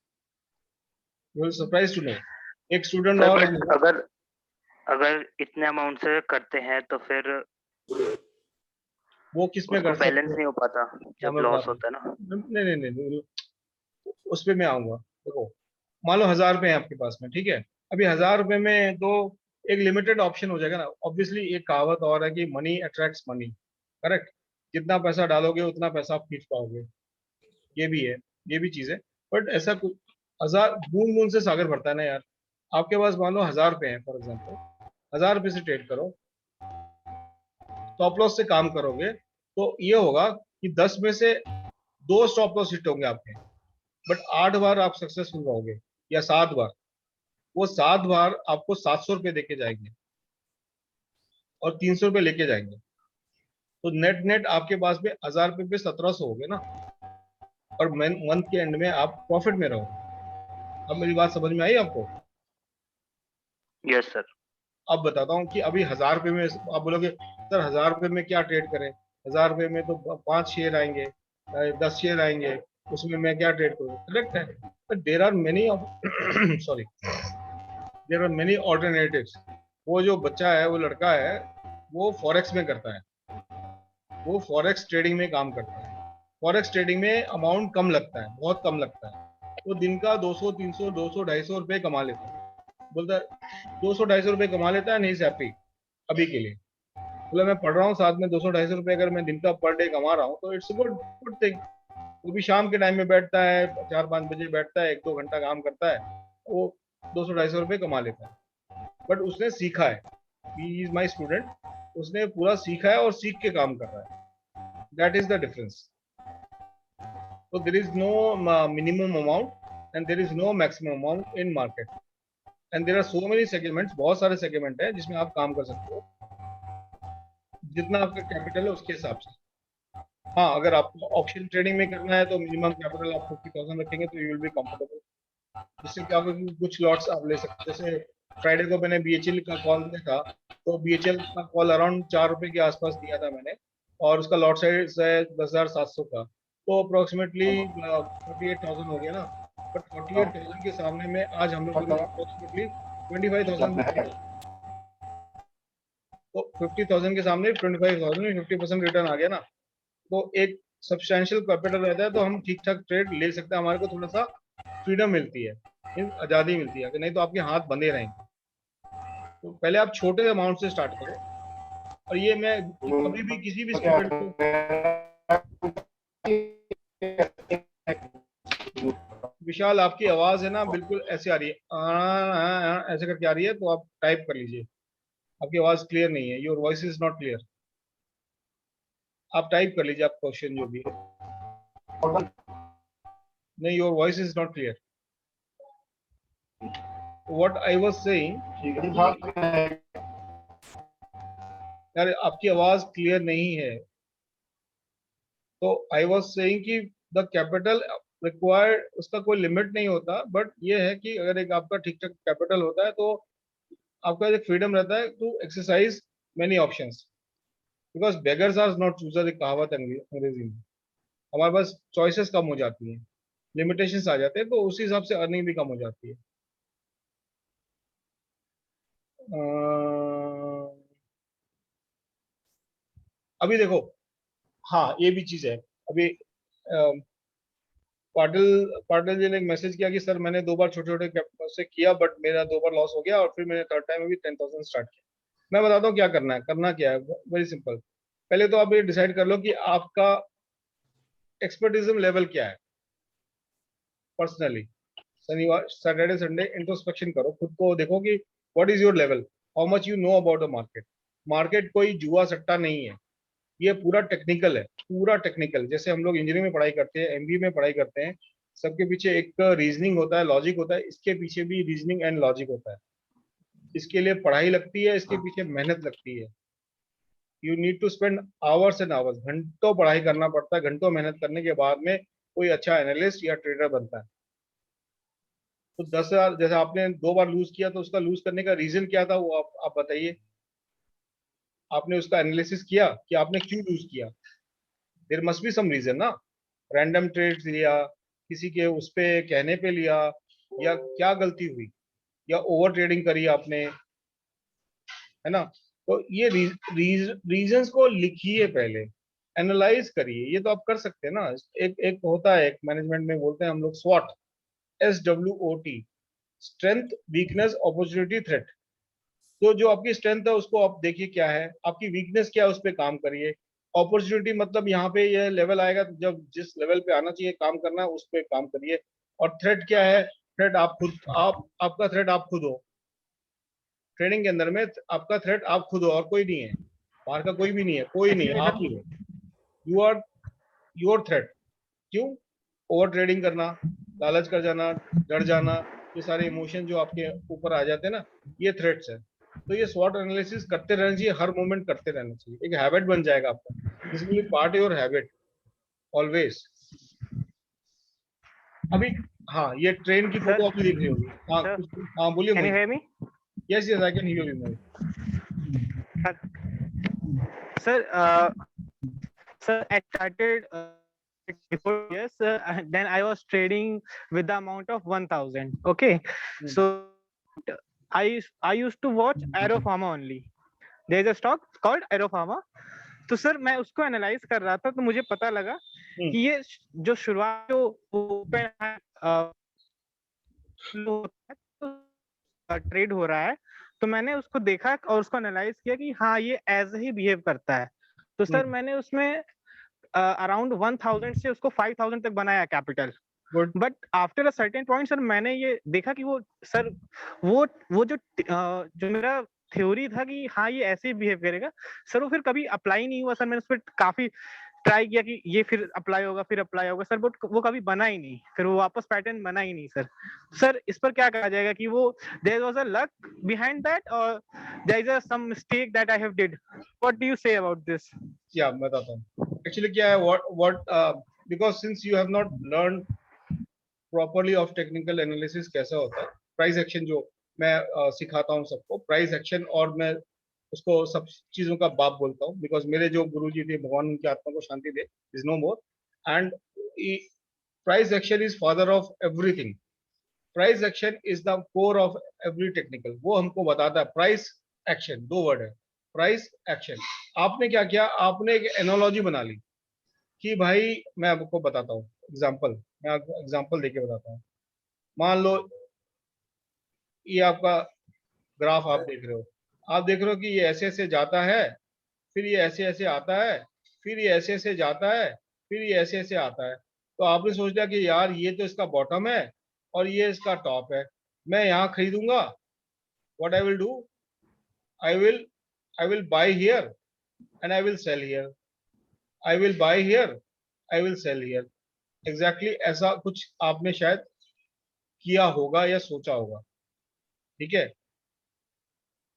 You will surprise to know. एक स्टूडेंट सर और बट अगर अगर इतने अमाउंट से करते हैं तो फिर वो किस में उसको कर सकते बैलेंस हो? नहीं हो पाता हाँ, जब मैं लॉस बता होता है ना। रहा हूँ। नहीं नहीं नहीं, उस पे मैं आऊंगा। देखो, मान लो 1,000 रुपए है आपके पास में, ठीक है। अभी 1,000 रुपए में तो एक लिमिटेड ऑप्शन हो जाएगा ना। ऑब्वियसली एक कहावत और है कि मनी अट्रैक्ट्स मनी, करेक्ट। जितना पैसा डालोगे उतना पैसा आप खींच पाओगे, ये भी है, ये भी चीज है। बट ऐसा कुछ, हजार बूंद बूंद से सागर भरता है ना यार। आपके पास मान लो 1,000 रुपए है फॉर एग्जाम्पल, 1,000 रुपए से ट्रेड करो, स्टॉप लॉस से काम करोगे, तो ये होगा कि 10 में से 2 स्टॉप लॉस हिट होंगे आपके, बट 8 बार आप सक्सेसफुल रहोगे, या 7 बार। वो 7 बार आपको 700 रुपये देके जाएंगे और 300 रुपये लेके जाएंगे, तो नेट नेट आपके पास में 1,000 रुपये पे 1,700 हो गए ना, और मंथ के एंड में आप प्रॉफिट में रहो। अब मेरी बात समझ में आई आपको? Yes sir. अब बताता हूँ कि अभी 1,000 रुपये में आप बोलोगे सर 1,000 रुपये में क्या ट्रेड करें, 1,000 रुपये में तो 5 शेयर आएंगे, 10 शेयर आएंगे, उसमें मैं क्या ट्रेड करूँ? करेक्ट है, but there are many sorry, there are many alternatives. वो जो बच्चा है, वो लड़का है, वो फॉरेक्स में करता है, वो फॉरेक्स ट्रेडिंग में काम करता है। फॉरेक्स ट्रेडिंग में अमाउंट कम लगता है, बहुत कम लगता है। वो दिन का 200 300 200 250 रुपये कमा लेता है। बोलता है 200 250 रुपये कमा लेता है, नहीं हैप्पी अभी के लिए। बोला मैं पढ़ रहा हूँ साथ में, 200 250 रुपये अगर मैं दिन का पर डे कमा रहा हूँ तो इट्स गुड गुड थिंग। वो भी शाम के टाइम में बैठता है, 4-5 बजे बैठता है, 1-2 घंटा काम करता है, वो 200 250 रुपये कमा लेता है। बट उसने सीखा है, ही इज माई स्टूडेंट, उसने पूरा सीखा है और सीख के काम कर रहा है। That is the difference. So there is no minimum amount and there is no maximum amount in market, and there are so many segments, बहुत सारे सेगमेंट है जिसमें आप काम कर सकते हो, जितना आपका कैपिटल है उसके हिसाब से। हाँ, अगर आपको ऑप्शन ट्रेडिंग में करना है तो मिनिमम कैपिटल आप 50,000 रखेंगे तो यू विल बी कंफर्टेबल। जिससे क्या होगा कि कुछ लॉट्स आप ले सकते हैं। जैसे फ्राइडे को मैंने बीएचएल का कॉल देखा, तो बीएचएल का कॉल अराउंड 4 रुपए के आसपास दिया था मैंने, और उसका लॉट साइज है 10,700 का, तो अप्रोक्सीमेटली 48,000 हो गया ना। बट 48,000 के सामने में आज हम लोग अप्रोक्सीमेटली 25,000, तो 50,000 के सामने 25,000 में 50% रिटर्न आ गया ना। तो एक सब्सटैंशियल कैपिटल रहता है तो हम ठीक ठाक ट्रेड ले सकते हैं, हमारे को थोड़ा सा फ्रीडम मिलती है, आज़ादी मिलती है, नहीं तो आपके हाथ बंधे रहेंगे। तो पहले आप छोटे अमाउंट से स्टार्ट करो। और ये मैं कभी भी किसी भी स्टूडेंट को, विशाल आपकी आवाज है ना बिल्कुल ऐसे आ रही है, ऐसे करके आ रही है, तो आप टाइप कर लीजिए, आपकी आवाज क्लियर नहीं है, your voice is not clear. आप टाइप कर लीजिए आप क्वेश्चन जो भी है। नहीं, your voice is not clear. What I was saying, यार आपकी आवाज क्लियर नहीं है। तो आई वाज सेइंग कि द कैपिटल रिक्वायर्ड, उसका कोई लिमिट नहीं होता, बट ये है कि अगर एक आपका ठीक ठाक कैपिटल होता है तो आपका एक फ्रीडम रहता है to exercise many options, because beggars are not chooser, एक कहावत है अंग्रेजी में। हमारे पास चॉइसेस कम हो जाती हैं, लिमिटेशंस आ जाते हैं, तो उसी हिसाब से अर्निंग भी कम हो जाती है। अभी देखो, हाँ ये भी चीज है। अभी पाटिल पाटिल जी ने एक मैसेज किया कि सर मैंने 2 बार छोटे छोटे से किया, बट मेरा 2 बार लॉस हो गया, और फिर मैंने थर्ड टाइम अभी 10,000 स्टार्ट किया। मैं बताता हूँ क्या करना है। करना क्या है, वेरी सिंपल। पहले तो आप ये डिसाइड कर लो कि आपका एक्सपर्टिज्म लेवल क्या है। पर्सनली शनिवार सैटरडे संडे इंट्रोस्पेक्शन करो, खुद को देखो कि what is your level, how much you know about the market. Market कोई जुआ सट्टा नहीं है, ये पूरा टेक्निकल है, पूरा टेक्निकल। जैसे हम लोग इंजीनियरिंग में पढ़ाई करते हैं, एमबीए में पढ़ाई करते हैं, सबके पीछे एक रीजनिंग होता है, लॉजिक होता है, इसके पीछे भी रीजनिंग एंड लॉजिक होता है। इसके लिए पढ़ाई लगती है, इसके पीछे मेहनत लगती है। You need to spend hours and hours, घंटों पढ़ाई करना पड़ता है, घंटों मेहनत करने के बाद में कोई अच्छा एनालिस्ट या ट्रेडर बनता है। तो 10,000 जैसे आपने 2 बार लूज किया, तो उसका लूज करने का रीजन क्या था, वो आप बताइए। आपने उसका एनालिसिस किया कि आपने क्यों लूज किया? There must be some reason ना। रैंडम ट्रेड्स लिया, किसी के उस पे कहने पे लिया, या क्या गलती हुई, या ओवर ट्रेडिंग करी आपने, है ना? तो ये रीजंस को लिखिए, पहले एनालाइज करिए। ये तो आप कर सकते हैं ना। एक होता है, एक मैनेजमेंट में बोलते हैं हम लोग SWOT, SWOT, strength, weakness, opportunity, threat. तो जो आपकी स्ट्रेंथ है उसको आप देखिए क्या है, आपकी वीकनेस क्या है उस पर काम करिए। अपॉर्चुनिटी मतलब यहाँ पे ये लेवल आएगा जब जिस लेवल पे आना चाहिए काम करना है, उस पर काम करिए। और थ्रेट क्या है? थ्रेट आप खुद, आपका थ्रेट आप खुद हो। ट्रेडिंग के अंदर में आपका थ्रेट आप खुद हो, और कोई नहीं है, बाहर का कोई भी नहीं है, कोई नहीं, आप ही हो। You are your threat. क्यों? ओवर ट्रेडिंग करना, लालच कर जाना, डर जाना, ये सारे इमोशन जो आपके ऊपर आ जाते हैं ना, ये थ्रेट्स है। तो ये स्वॉट एनालिसिस करते रहना चाहिए, हर मोमेंट करते रहना चाहिए, एक हैबिट बन जाएगा आपका। This will B part your habit always. अभी हाँ, ये ट्रेन की फोटो आपने देख रही होगी। हाँ हाँ, बोलिए। Can you hear me? Yes yes, I can hear you. Sir, sir, I started before years. Then I was trading with the amount of 1,000. Okay, so I used to watch Aero Pharma only. There is a stock called Aero Pharma. तो sir मैं उसको analyse कर रहा था, तो मुझे पता लगा कि ये जो शुरुआत जो ओपन ट्रेड हो रहा है, तो मैंने उसको देखा और उसको एनालाइज किया कि हाँ ये ऐसे ही बिहेव करता है। तो सर मैंने उसमें अराउंड 1,000 से उसको 5,000 तक बनाया capital. But after a certain point sir मैंने ये देखा कि वो सर वो जो मेरा थ्योरी था कि हाँ ये ऐसे ही बिहेव करेगा, सर वो फिर कभी अप्लाई नहीं हुआ। सर मैंने उस पर काफी ट्राई किया कि ये फिर अप्लाई होगा, फिर अप्लाई होगा सर, बट वो कभी बना ही नहीं, फिर वो वापस पैटर्न बना ही नहीं। सर इस पर क्या कहा जाएगा कि वो there was a luck behind that और there is a some mistake that I have did? What do you say about this? क्या बताता हूँ एक्चुअली क्या है, what because since you have not learn properly of technical analysis कैसा होता है। Price action जो मैं सिखाता हूँ सबको, प्राइस एक्शन, और मैं उसको सब चीजों का बाप बोलता हूँ, बिकॉज मेरे जो गुरुजी थे, भगवान उनकी आत्मा को शांति दे, is no more, and price action is father of everything. Price action is the core of every technical. वो हमको बताता है प्राइस एक्शन, 2 वर्ड है, प्राइस एक्शन। आपने क्या किया, आपने एक एनालॉजी बना ली कि भाई, मैं आपको बताता हूँ एग्जाम्पल, मैं आपको एग्जाम्पल देके बताता हूँ। मान लो ये आपका ग्राफ आप देख रहे हो, आप देख रहे हो कि ये ऐसे ऐसे जाता है, फिर ये ऐसे ऐसे आता है, फिर ये ऐसे ऐसे जाता है, फिर ये ऐसे ऐसे आता है। तो आपने सोच लिया कि यार ये तो इसका बॉटम है और ये इसका टॉप है, मैं यहाँ खरीदूंगा। What I will do, I will buy here and I will sell here, I will buy here, I will sell here. Exactly ऐसा कुछ आपने शायद किया होगा या सोचा होगा, ठीक है?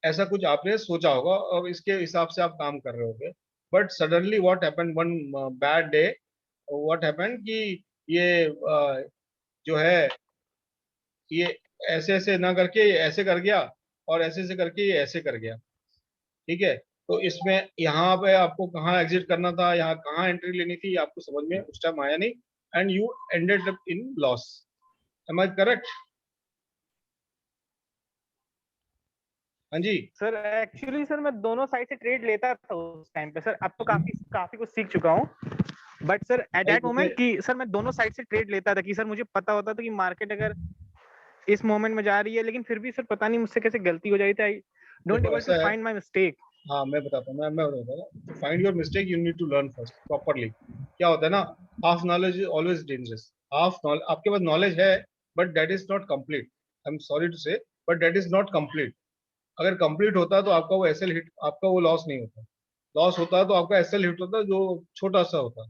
ऐसा कुछ आपने सोचा होगा और इसके हिसाब से आप काम कर रहे होगे। But suddenly what happened one bad day, what happened कि ये जो है, ये ऐसे ऐसे ना करके ये ऐसे कर गया, और ऐसे ऐसे करके ये ऐसे कर गया, ठीक है? तो इसमें यहाँ पे आपको कहाँ एग्जिट करना था, यहाँ कहाँ एंट्री लेनी थी, आपको समझ में उस टाइम आया नहीं, and you ended up in loss. Am I correct? हाँ जी सर एक्चुअली सर मैं दोनों साइड से ट्रेड लेता था उस टाइम पे। सर अब तो काफी कुछ सीख चुका हूँ, but sir at that moment कि सर मैं दोनों साइड से ट्रेड लेता था कि सर मुझे पता होता था कि मार्केट अगर इस मोमेंट में जा रही है, लेकिन फिर भी सर पता नहीं मुझसे कैसे गलती हो जाती थी। I don't able to find my mistake. हाँ मैं बताता हूँ, मैं बताता हूँ। To find your mistake you need to learn first properly. क्या होता है ना, half knowledge is always dangerous. Half knowledge, आपके पास नॉलेज है but that is not complete. I am sorry to say, but that is not complete. अगर complete होता तो आपका वो एसएल हिट, आपका वो लॉस नहीं होता। लॉस होता तो आपका एसएल हिट होता जो छोटा सा होता।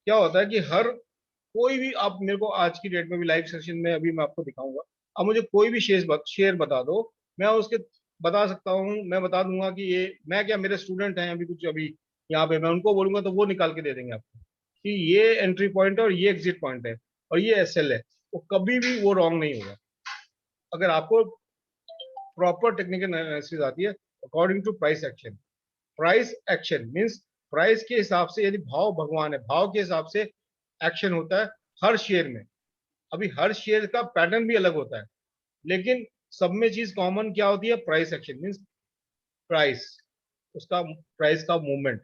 क्या होता है कि हर कोई भी, आप मेरे को आज की डेट में भी लाइव सेशन में अभी मैं आपको दिखाऊंगा, आप मुझे कोई भी शेयर बता दो, मैं उसके बता सकता हूँ, मैं बता दूंगा कि ये, मैं क्या, मेरे स्टूडेंट हैं अभी कुछ अभी यहाँ पे, मैं उनको बोलूंगा तो वो निकाल के दे देंगे आपको कि ये एंट्री पॉइंट है और ये एग्जिट पॉइंट है और ये एसएल है। वो कभी भी वो रॉन्ग नहीं होगा अगर आपको प्रॉपर टेक्निकल एनालिसिस आती है according to price action. Price action means price के हिसाब से, यदि भाव भगवान है, भाव के हिसाब से एक्शन होता है हर शेयर में। अभी हर शेयर का पैटर्न भी अलग होता है, लेकिन सब में चीज कॉमन क्या होती है, प्राइस एक्शन मीन्स प्राइस, उसका प्राइस का मूवमेंट,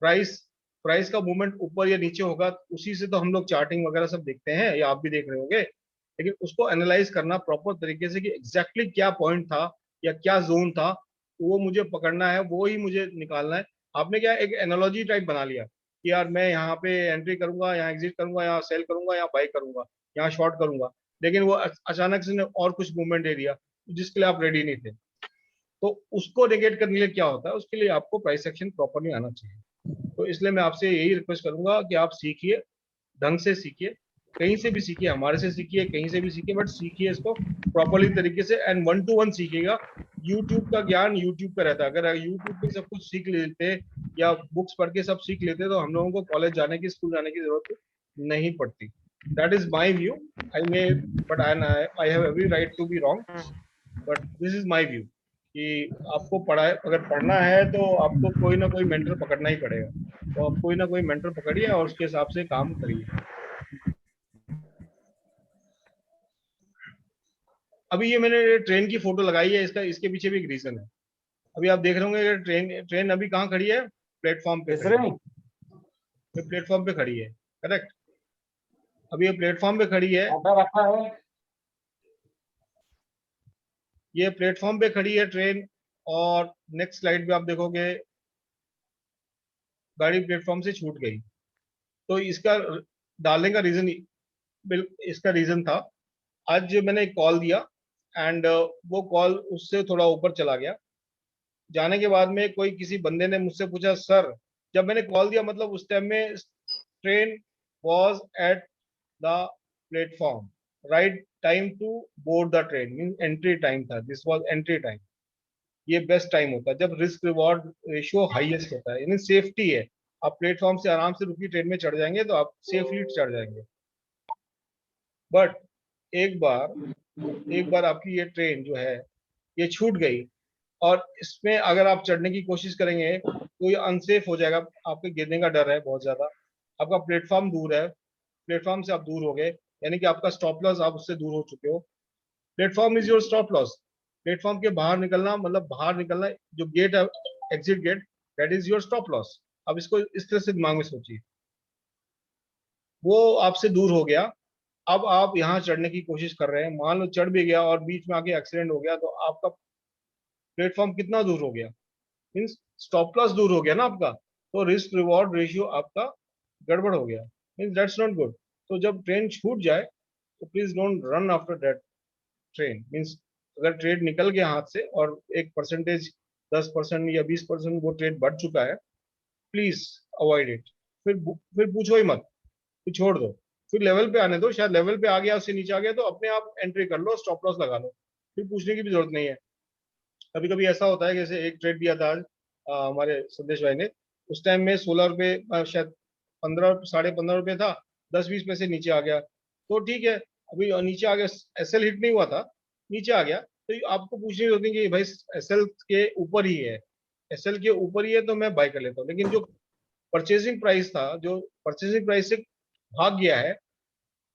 प्राइस प्राइस का मूवमेंट ऊपर या नीचे होगा, उसी से तो हम लोग चार्टिंग वगैरह सब देखते हैं, या आप भी देख रहे होंगे। लेकिन उसको एनालाइज करना प्रॉपर तरीके से कि एग्जैक्टली क्या पॉइंट था या क्या जोन था, वो मुझे पकड़ना है, वो ही मुझे निकालना है। आपने क्या एक एनालॉजी टाइप बना लिया कि यार मैं यहाँ पे एंट्री करूंगा, यहाँ एग्जिट करूंगा, यहाँ सेल करूंगा, यहाँ बाई करूंगा, यहाँ शॉर्ट करूंगा, लेकिन वो अचानक से और कुछ मूवमेंट दे दिया जिसके लिए आप रेडी नहीं थे। तो उसको नेगेट करने के लिए क्या होता है, उसके लिए आपको प्राइस एक्शन प्रॉपरली आना चाहिए। तो इसलिए मैं आपसे यही रिक्वेस्ट करूंगा कि आप सीखिए, ढंग से सीखिए, कहीं से भी सीखिए, हमारे से सीखिए, कहीं से भी सीखिए, बट सीखिए इसको प्रॉपरली तरीके से एंड 1 to 1 सीखिएगा। यूट्यूब का ज्ञान यूट्यूब पे रहता है, अगर यूट्यूब पे सब कुछ सीख लेते या बुक्स पढ़ के सब सीख लेते तो हम लोगों को कॉलेज जाने की, स्कूल जाने की जरूरत नहीं पड़ती। That is my view. I may but I have every right to be wrong, but this is my view कि आपको पढ़ाए, अगर पढ़ना है तो आपको कोई ना कोई मेंटर पकड़ना ही पड़ेगा। तो आप कोई ना कोई मेंटर पकड़िए और उसके हिसाब से काम करिए। अभी ये मैंने ट्रेन की फोटो लगाई है, इसका इसके पीछे भी एक रीजन है। अभी आप देख रहे होंगे ट्रेन ट्रेन अभी कहाँ खड़ी है, प्लेटफॉर्म पे खड़ी है। ये प्लेटफॉर्म पे खड़ी है, करेक्ट। अभी ये प्लेटफॉर्म पे खड़ी है, ये प्लेटफॉर्म पे खड़ी है ट्रेन। और नेक्स्ट स्लाइड पे आप देखोगे गाड़ी प्लेटफॉर्म से छूट गई। तो इसका डालने का रीजन, इसका रीजन था, आज मैंने एक कॉल दिया एंड वो कॉल उससे थोड़ा ऊपर चला गया। जाने के बाद में कोई किसी बंदे ने मुझसे पूछा, सर जब मैंने कॉल दिया मतलब उस टाइम में train was at the platform, right time to board the train mean entry time था, दिस वॉज एंट्री टाइम। ये बेस्ट टाइम होता है जब रिस्क रिवॉर्ड रेशियो हाईएस्ट होता है, यानी सेफ्टी है। आप प्लेटफॉर्म से आराम से रुकी ट्रेन में चढ़ जाएंगे तो आप सेफली चढ़ जाएंगे। बट एक बार आपकी ये ट्रेन जो है ये छूट गई और इसमें अगर आप चढ़ने की कोशिश करेंगे तो ये अनसेफ हो जाएगा, आपके गिरने का डर है बहुत ज्यादा। आपका प्लेटफॉर्म दूर है, प्लेटफॉर्म से आप दूर हो गए, यानी कि आपका स्टॉप लॉस, आप उससे दूर हो चुके हो। Platform is your stop loss. Platform के बाहर निकलना मतलब बाहर निकलना, जो गेट है exit gate, that is your stop loss. अब इसको इस तरह से दिमाग में सोचिए, वो आपसे दूर हो गया, अब आप यहाँ चढ़ने की कोशिश कर रहे हैं, मान लो चढ़ भी गया और बीच में आके एक्सीडेंट हो गया तो आपका प्लेटफॉर्म कितना दूर हो गया, मीन्स स्टॉप लॉस दूर हो गया ना आपका, तो रिस्क रिवॉर्ड रेशियो आपका गड़बड़ हो गया, मीन्स दैट्स नॉट गुड। तो जब ट्रेन छूट जाए तो please don't run after that train. Means अगर ट्रेड निकल गया हाथ से और एक परसेंटेज 10% या 20% वो ट्रेड बढ़ चुका है, प्लीज अवॉइड इट। फिर पूछो ही मत, फिर छोड़ दो, फिर लेवल पे आने दो, शायद लेवल पे आ गया, उससे नीचे आ गया तो अपने आप एंट्री कर लो, स्टॉप लॉस लगा लो, फिर पूछने की भी जरूरत नहीं है। कभी कभी ऐसा होता है, जैसे एक ट्रेड दिया था आज हमारे संदेश भाई ने, उस टाइम में 16 रुपये, शायद 15 साढ़े 15 रुपये था, 10-20 पैसे नीचे आ गया तो ठीक है, अभी नीचे आ गया, एसएल हिट नहीं हुआ था, नीचे आ गया तो आपको पूछनी होती है कि भाई एसएल के ऊपर ही है, एसएल के ऊपर ही है तो मैं बाय कर लेता हूँ। लेकिन जो परचेसिंग प्राइस था, जो परचेसिंग प्राइस से भाग गया है,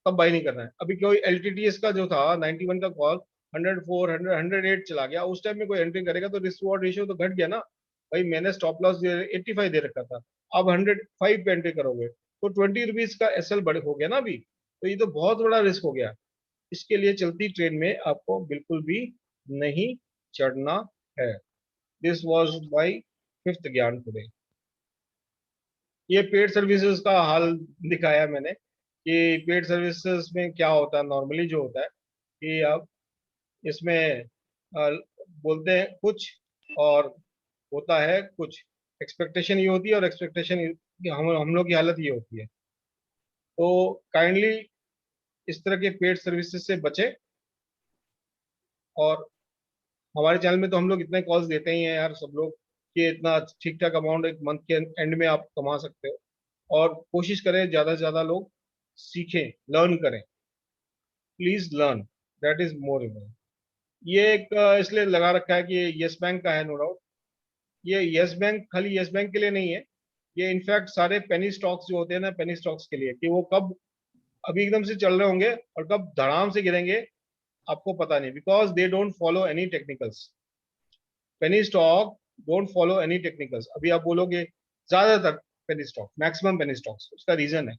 तब बाय नहीं करना है। अभी कोई एलटीटीएस का जो था 91 का कॉल 104 108 चला गया, उस टाइम में कोई एंट्री करेगा तो रिस्क रिवॉर्ड रेशियो तो घट गया ना भाई। मैंने स्टॉप लॉस 85 दे रखा था, अब 105 पे एंट्री करोगे तो 20 रुपीज का एसएल बढ़ हो गया ना अभी, तो ये तो बहुत बड़ा रिस्क हो गया। इसके लिए चलती ट्रेन में आपको बिल्कुल भी नहीं चढ़ना है। दिस वॉज माई 5th ज्ञान टुडे। ये पेड सर्विसेज का हाल दिखाया मैंने कि पेड सर्विसेज में क्या होता है। नॉर्मली जो होता है कि आप इसमें बोलते हैं कुछ और होता है कुछ। एक्सपेक्टेशन ये होती है और एक्सपेक्टेशन हम लोग की हालत ये होती है। तो काइंडली इस तरह के पेड सर्विसेज से बचें। और हमारे चैनल में तो हम लोग इतने कॉल्स देते ही हैं यार सब लोग, कि इतना ठीक ठाक अमाउंट एक मंथ के एंड में आप कमा सकते हो। और कोशिश करें ज़्यादा से ज़्यादा लोग सीखें, लर्न करें। Please learn, that is more important. ये एक इसलिए लगा रखा है कि ये यस बैंक का है, नो डाउट। ये यस बैंक खाली यस बैंक के लिए नहीं है, ये इनफैक्ट सारे पेनी स्टॉक्स जो होते हैं ना, पेनी स्टॉक्स के लिए, कि वो कब अभी एकदम से चल रहे होंगे और कब धड़ाम से गिरेंगे आपको पता नहीं, because they don't follow any technicals. Penny stock don't follow any technicals. अभी आप बोलोगे ज्यादातर penny stock, maximum penny stocks, उसका रीजन है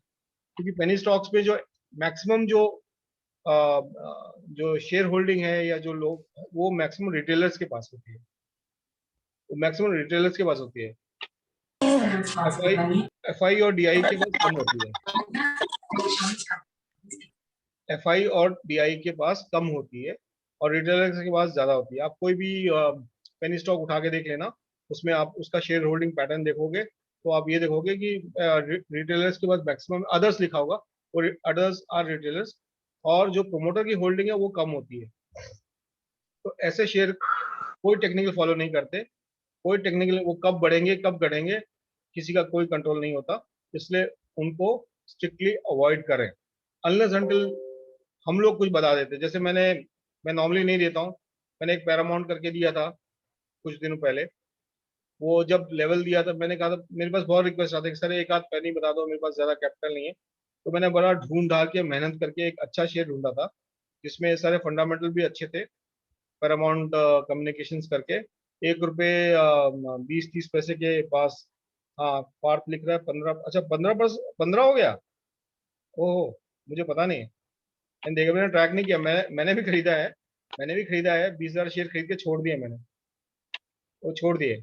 क्योंकि पेनी स्टॉक्स पे जो मैक्सिमम जो शेयर होल्डिंग है या जो लोग, वो मैक्सिमम रिटेलर्स के पास होती है, वो मैक्सिमम रिटेलर्स के पास होती है। एफआई और डीआई के पास कम होती है, एफआई और डीआई के पास कम होती है और रिटेलर्स के पास ज्यादा होती है। आप कोई भी पेनी स्टॉक उठा के देख लेना, उसमें आप उसका शेयर होल्डिंग पैटर्न देखोगे तो आप ये देखोगे कि रिटेलर्स के पास मैक्सिमम, अदर्स लिखा होगा, और अदर्स आर रिटेलर्स, और जो प्रोमोटर की होल्डिंग है वो कम होती है। तो ऐसे शेयर कोई टेक्निकल फॉलो नहीं करते, कोई टेक्निकल, वो कब बढ़ेंगे कब घटेंगे किसी का कोई कंट्रोल नहीं होता, इसलिए उनको स्ट्रिक्टली अवॉइड करें। अनलेस अनटिल हम लोग कुछ बता देते, जैसे मैं नॉर्मली नहीं देता हूँ, मैंने एक पैरामाउंट करके दिया था कुछ दिनों पहले। वो जब लेवल दिया था मैंने कहा था, मेरे पास बहुत रिक्वेस्ट आते कि सर एक आध पैनी बता दो, मेरे पास ज्यादा कैपिटल नहीं है। तो मैंने बड़ा ढूंढ ढाल के मेहनत करके एक अच्छा शेयर ढूंढा था जिसमें सारे फंडामेंटल भी अच्छे थे, पैरामाउंट कम्युनिकेशंस करके। 1 रुपये 20-30 पैसे के पास, हाँ पार्थ लिख रहा है 15, अच्छा 15 हो गया। ओहो, मुझे पता नहीं है, मैंने देखा, मैंने ट्रैक नहीं किया। मैंने भी खरीदा है, 20,000 शेयर खरीद के छोड़ दिए मैंने, वो छोड़ दिए।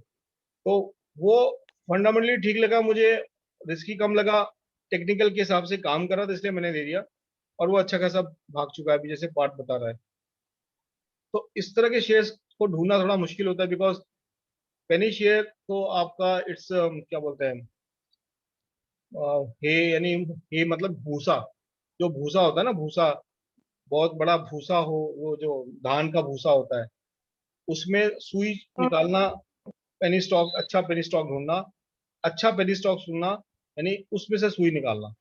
तो वो फंडामेंटली ठीक लगा मुझे, रिस्की कम लगा, टेक्निकल के हिसाब से काम कर रहा था, इसलिए मैंने दे दिया। और वो अच्छा खासा भाग चुका है अभी, जैसे पार्ट बता रहा है। तो इस तरह के शेयर्स को ढूंढना थोड़ा मुश्किल होता है, बिकॉज पेनी शेयर तो आपका इट्स क्या बोलते हैं, हे यानी हे मतलब भूसा, जो भूसा होता है ना, भूसा, बहुत बड़ा भूसा हो, वो जो धान का भूसा होता है, उसमें सुई निकालना। पेनी स्टॉक, अच्छा पेनी स्टॉक ढूंढना, अच्छा पेनी स्टॉक सुनना, यानी उसमें से सुई निकालना,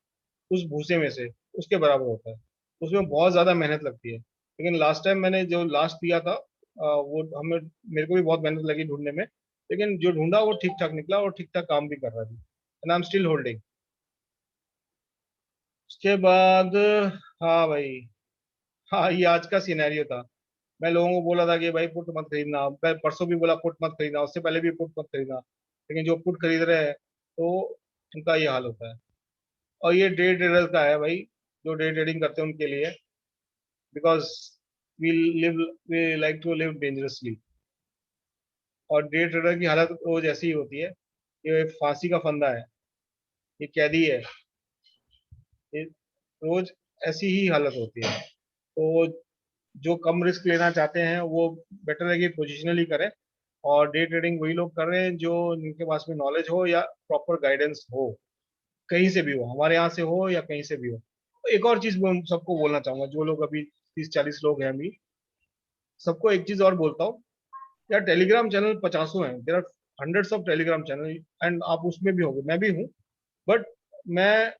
उस भूसे में से, उसके बराबर होता है। उसमें बहुत ज्यादा मेहनत लगती है। लेकिन लास्ट टाइम मैंने जो लास्ट दिया था, वो हमें, मेरे को भी बहुत मेहनत लगी ढूंढने में, लेकिन जो ढूंढा वो ठीक ठाक निकला और ठीक ठाक काम भी कर रहा था, and I am still holding. उसके बाद, हाँ भाई, हाँ ये आज का सिनेरियो था। मैं लोगों को बोला था कि भाई पुट मत खरीदना, मैं परसों भी बोला पुट मत खरीदना, उससे पहले भी पुट मत खरीदना, लेकिन जो पुट खरीद रहे हैं तो उनका ये हाल होता है। और ये डे ट्रेडर का है भाई, जो डे ट्रेडिंग करते हैं उनके लिए, because we live, we like to live dangerously. और डे ट्रेडर की हालत रोज ऐसी ही होती है, ये फांसी का फंदा है, ये कैदी है, ये रोज ऐसी ही हालत होती है। तो जो कम रिस्क लेना चाहते हैं वो बेटर है कि पोजिशनली करें। और डे ट्रेडिंग वही लोग कर रहे हैं जो, जिनके पास में नॉलेज हो या प्रॉपर गाइडेंस हो, कहीं से भी हो, हमारे यहाँ से हो या कहीं से भी हो। एक और चीज मैं सबको बोलना चाहूंगा, जो लोग अभी 30-40 लोग हैं अभी, सबको एक चीज और बोलता हूँ यार, टेलीग्राम चैनल 50 हैं, there are hundreds of Telegram channel, and आप उसमें भी होंगे, मैं भी हूँ। बट मैं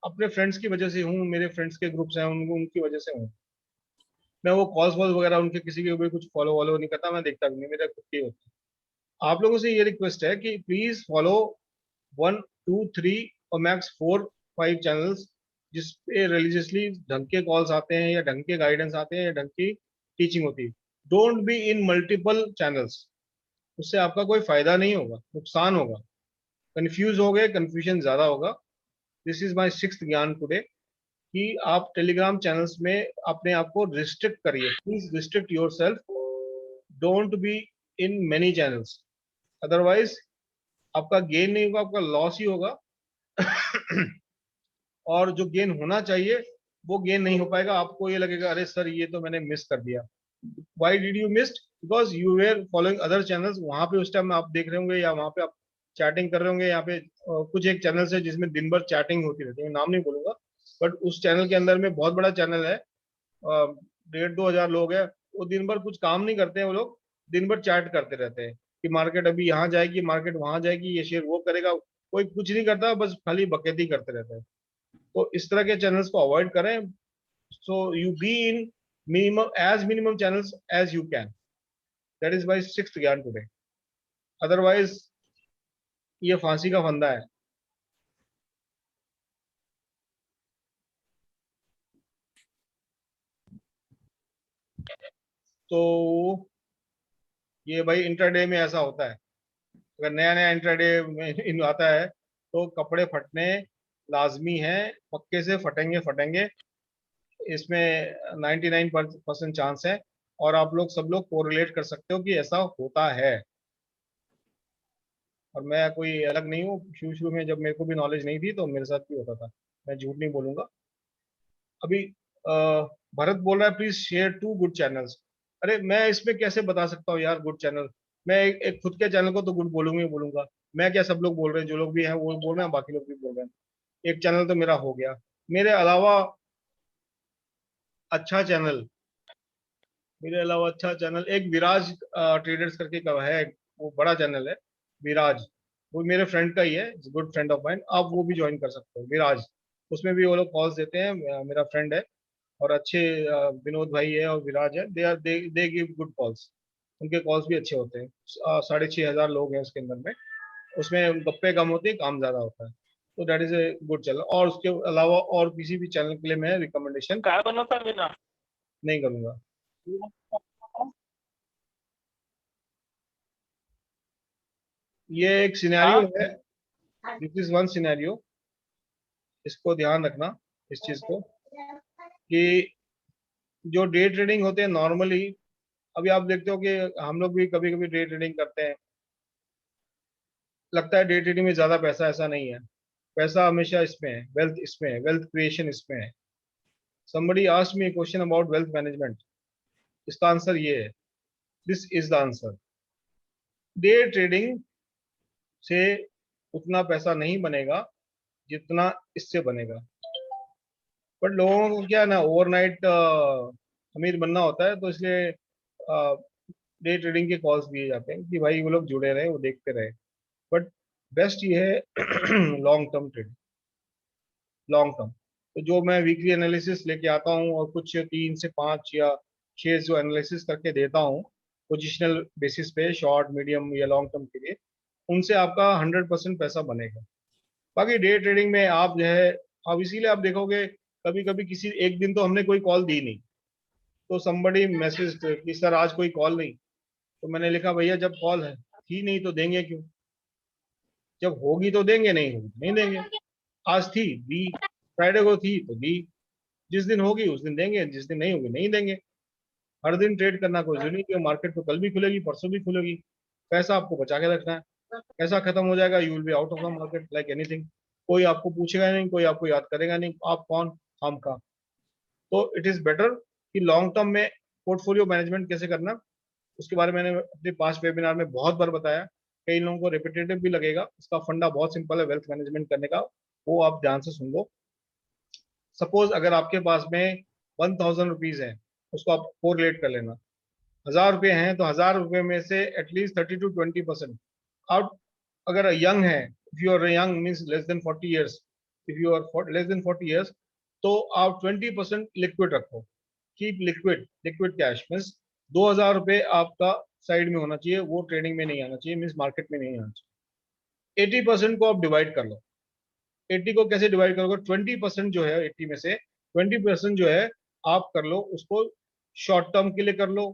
अपने फ्रेंड्स की वजह से हूँ, मेरे फ्रेंड्स के ग्रुप्स हैं, उनकी वजह से हूँ। मैं वो कॉल्स वॉल्स वगैरह उनके किसी के भी कुछ फॉलो वॉलो नहीं करता, मैं देखता भी नहीं, मेरा खुद के होता है। आप लोगों से ये रिक्वेस्ट है कि प्लीज फॉलो 1, 2, 3 और मैक्स 4-5 चैनल्स, जिस पे रिलीजियसली ढंग के कॉल्स आते हैं या ढंग के गाइडेंस आते हैं या ढंग की टीचिंग होती है। Don't be in multiple channels, उससे आपका कोई फायदा नहीं होगा, नुकसान होगा। कंफ्यूज हो गए, कंफ्यूजन ज्यादा होगा। दिस इज माई 6th ज्ञान टुडे, कि आप टेलीग्राम चैनल्स में अपने आप को रिस्ट्रिक्ट करिए, please restrict your self, don't be in many channels, otherwise आपका गेन नहीं होगा, आपका लॉस ही होगा। और जो गेन होना चाहिए वो गेन नहीं हो पाएगा, आपको ये लगेगा अरे सर ये तो मैंने मिस कर दिया। Why did you missed? Because you were following other channels, वहां पे उस टाइम आप देख रहे होंगे या वहां पे आप चैटिंग कर रहे होंगे। यहाँ पे कुछ एक चैनल है जिसमें दिन भर चैटिंग होती रहती है, नाम नहीं बोलूंगा, बट उस चैनल के अंदर में बहुत बड़ा चैनल है, 1,500-2,000 लोग हैं। वो दिन भर कुछ काम नहीं करते हैं, वो लोग दिन भर चैट करते रहते हैं कि मार्केट अभी यहाँ जाएगी, मार्केट वहां जाएगी, ये शेयर वो करेगा। कोई कुछ नहीं करता, बस खाली बकैती करते रहते हैं। तो इस तरह के चैनल्स को अवॉइड करें। So you be in minimum channels as you can. That is my 6th ज्ञान टुडे। अदरवाइज ये फांसी का फंदा है। तो ये भाई इंट्राडे में ऐसा होता है, अगर नया नया इंट्राडे में इन आता है तो कपड़े फटने लाजमी है, पक्के से फटेंगे फटेंगे, इसमें 99% चांस है। और आप लोग सब लोग कोरिलेट कर सकते हो कि ऐसा होता है। और मैं कोई अलग नहीं हूँ, शुरू शुरू में जब मेरे को भी नॉलेज नहीं थी तो मेरे साथ भी होता था, मैं झूठ नहीं बोलूंगा। अभी अ, भरत बोल रहा है प्लीज शेयर 2 गुड चैनल्स। अरे मैं इसमें कैसे बता सकता हूँ यार गुड चैनल? मैं एक खुद के चैनल को तो गुड बोलूंगा ही बोलूंगा। मैं क्या, सब लोग बोल रहे हैं, जो लोग भी हैं वो बोल रहे हैं, बाकी लोग भी बोल रहे हैं। एक चैनल तो मेरा हो गया। मेरे अलावा अच्छा चैनल मेरे अलावा अच्छा चैनल एक विराज ट्रेडर्स करके का है, वो बड़ा चैनल है विराज। वो मेरे फ्रेंड का ही है, गुड फ्रेंड ऑफ माइन। आप वो भी ज्वाइन कर सकते हो विराज। उसमें भी वो लोग कॉल्स देते हैं, मेरा फ्रेंड है और अच्छे विनोद भाई है और विराज है, दे गिव गुड कॉल्स। उनके कॉल्स भी अच्छे होते हैं। 6,500 लोग हैं उसके अंदर में। उसमें गप्पे कम होती है, काम ज्यादा होता है। तो that is a good channel. और उसके अलावा और किसी भी चैनल के लिए मैं रिकमेंडेशन काय बनवता मी ना नहीं करूंगा। ये एक सिनेरियो है, दिस इज वन सिनेरियो। इसको ध्यान रखना इस चीज को कि जो डे ट्रेडिंग होते हैं नॉर्मली, अभी आप देखते हो कि हम लोग भी कभी कभी डे ट्रेडिंग करते हैं, लगता है डे ट्रेडिंग में ज्यादा पैसा, ऐसा नहीं है। पैसा हमेशा इसमें है, वेल्थ इसमें है, वेल्थ क्रिएशन इसमें है। somebody asked me a question about wealth management, इसका आंसर ये है, this is the answer. Day trading से उतना पैसा नहीं बनेगा जितना इससे बनेगा। बट लोगों को क्या है ना, ओवरनाइट अमीर बनना होता है, तो इसलिए डे ट्रेडिंग के कॉल्स दिए जाते हैं कि भाई वो लोग जुड़े रहे, वो देखते रहे। बट बेस्ट ये है long term trading, long term. तो जो मैं वीकली एनालिसिस लेके आता हूँ और कुछ 3 से 5 या 6 जो एनालिसिस करके देता हूँ पोजिशनल बेसिस पे, शॉर्ट मीडियम या लॉन्ग टर्म के लिए, उनसे आपका 100% पैसा बनेगा। बाकी डे ट्रेडिंग में आप जो है, अब इसीलिए आप देखोगे कभी कभी किसी एक दिन तो हमने कोई कॉल दी नहीं, तो somebody मैसेज कि सर आज कोई कॉल नहीं। तो मैंने लिखा भैया जब कॉल है थी नहीं तो देंगे क्यों? जब होगी तो देंगे, नहीं होगी तो नहीं देंगे। आज थी दी, फ्राइडे को थी तो दी, जिस दिन होगी उस दिन देंगे, जिस दिन नहीं होगी नहीं देंगे। हर दिन ट्रेड करना कोई जरूरी नहीं है, मार्केट तो कल भी खुलेगी परसों भी खुलेगी। पैसा आपको बचा के रखना है, पैसा खत्म हो जाएगा you will be out of the market like anything. कोई आपको पूछेगा नहीं, कोई आपको याद करेगा नहीं, आप कौन, हम का। तो इट इज बेटर कि लॉन्ग टर्म में पोर्टफोलियो मैनेजमेंट कैसे करना, उसके बारे में मैंने अपने पांच वेबिनार में बहुत बार बताया। कई लोगों को रिपीटेटिव भी लगेगा, उसका फंडा बहुत सिंपल है वेल्थ मैनेजमेंट करने का, वो आप ध्यान से सुन लो। सपोज अगर आपके पास में 1,000 रुपीज है, उसको आप कोरिलेट कर लेना। 1,000 रुपये हैं तो 1,000 रुपये में से एटलीस्ट 30 to 20% आप, अगर यंग है, if you are young means less than 40 years, if you are less than 40 years, तो आप 20% लिक्विड रखो। Keep liquid, liquid cash means 2,000 रुपये आपका साइड में होना चाहिए, वो ट्रेडिंग में नहीं आना चाहिए, मीन्स मार्केट में नहीं आना चाहिए। 80% को आप डिवाइड कर लो। 80 को कैसे डिवाइड करोगे? 20% जो है 80 में से 20% जो है आप कर लो उसको शॉर्ट टर्म के लिए कर लो,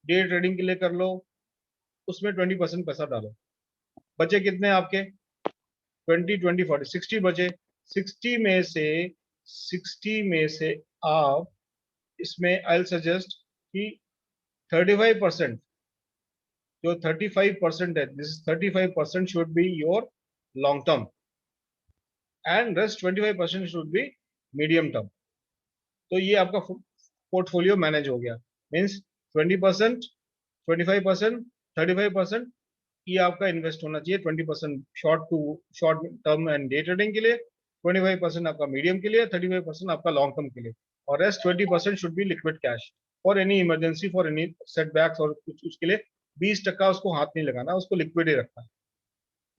डे ट्रेडिंग के लिए कर लो, उसमें 20% पैसा डालो। बचे कितने आपके? 20, 20, 40, 60 बचे। 60 में से 60 में से आप इसमें आई सजेस्ट कि 35%, जो 35% है, this 35% should be your long term and rest 25% should be medium term. तो ये आपका पोर्टफोलियो मैनेज हो गया। मीन्स 20% 25%, 35% ये आपका इन्वेस्ट होना चाहिए। 20% short term and day trading के लिए, 25% आपका मीडियम के लिए, 35% आपका लॉन्ग टर्म के लिए, और rest 20% should be liquid cash for any emergency, for any setbacks, और कुछ उसके लिए 20% उसको हाथ नहीं लगाना, उसको लिक्विड ही रखना है।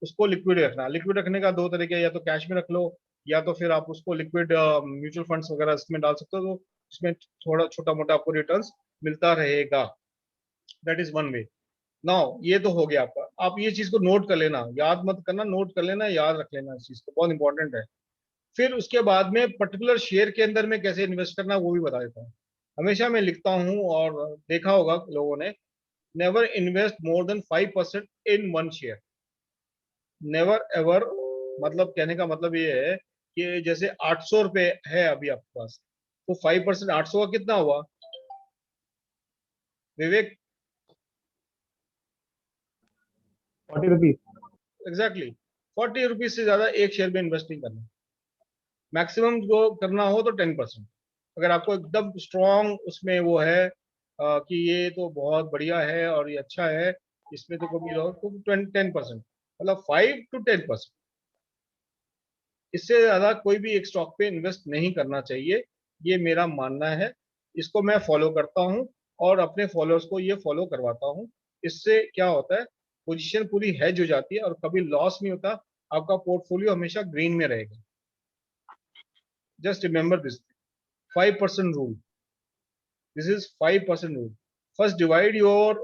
उसको लिक्विड रखना, लिक्विड रखने का दो तरीके, या तो कैश में रख लो, या तो फिर आप उसको लिक्विड म्यूचुअल फंड्स वगैरह इसमें डाल सकते हो, तो इसमें थोड़ा छोटा मोटा आपको रिटर्न्स मिलता रहेगा। That is one way. Now ये तो हो गया आपका, आप ये चीज को नोट कर लेना, याद मत करना, नोट कर लेना, याद रख लेना, इस चीज को बहुत इंपॉर्टेंट है। फिर उसके बाद में पर्टिकुलर शेयर के अंदर में कैसे इन्वेस्ट करना वो भी बता देता हूँ। हमेशा मैं लिखता हूँ, और देखा होगा लोगों ने, never invest more than 5% in one share. Never ever, मतलब कहने का मतलब ये है कि जैसे 800 रुपए है अभी आपके पास, तो 5% 800 का कितना हुआ विवेक? 40 रुपीज। एग्जैक्टली 40 रुपीज से ज्यादा एक शेयर में इन्वेस्ट नहीं करना। मैक्सिमम जो करना हो तो 10%। अगर आपको एकदम स्ट्रॉन्ग उसमें वो है कि ये तो बहुत बढ़िया है और ये अच्छा है, इसमें तो कभी रहो, तो 10%, मतलब 5 to 10%। इससे ज्यादा कोई भी एक स्टॉक पे इन्वेस्ट नहीं करना चाहिए, ये मेरा मानना है। इसको मैं फॉलो करता हूँ और अपने फॉलोअर्स को ये फॉलो करवाता हूँ। इससे क्या होता है, पोजीशन पूरी हेज हो जाती है और कभी लॉस नहीं होता, आपका पोर्टफोलियो हमेशा ग्रीन में रहेगा। Just remember this 5% rule. This is 5% rule. First divide your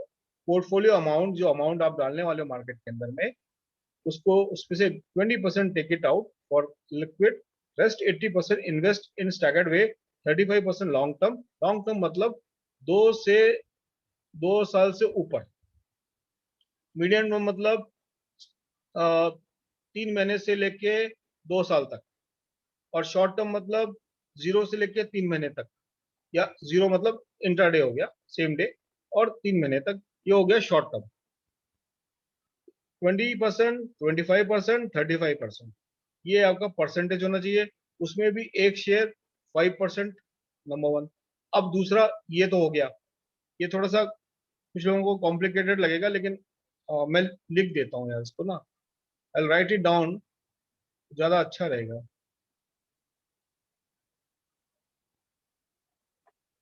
portfolio amount, जो अमाउंट आप डालने वाले हो मार्केट के अंदर में, उसको उसमें से 20% take it out for liquid, rest 80% invest in staggered way, 35% long term. Long term मतलब 2 साल से ऊपर। मीडियम टर्म मतलब 3 महीने से लेके 2 साल तक, और शॉर्ट टर्म मतलब 0 से लेके 3 महीने तक, या 0 मतलब इंट्राडे हो गया, सेम डे, और 3 महीने तक, ये हो गया शॉर्ट टर्म। 20%, 25%, 35%, ये आपका परसेंटेज होना चाहिए। उसमें भी एक शेयर 5%, नंबर वन। अब दूसरा, ये तो हो गया, ये थोड़ा सा कुछ लोगों को कॉम्प्लिकेटेड लगेगा, लेकिन मैं लिख देता हूँ यार इसको ना, आई राइट इट डाउन, ज्यादा अच्छा रहेगा।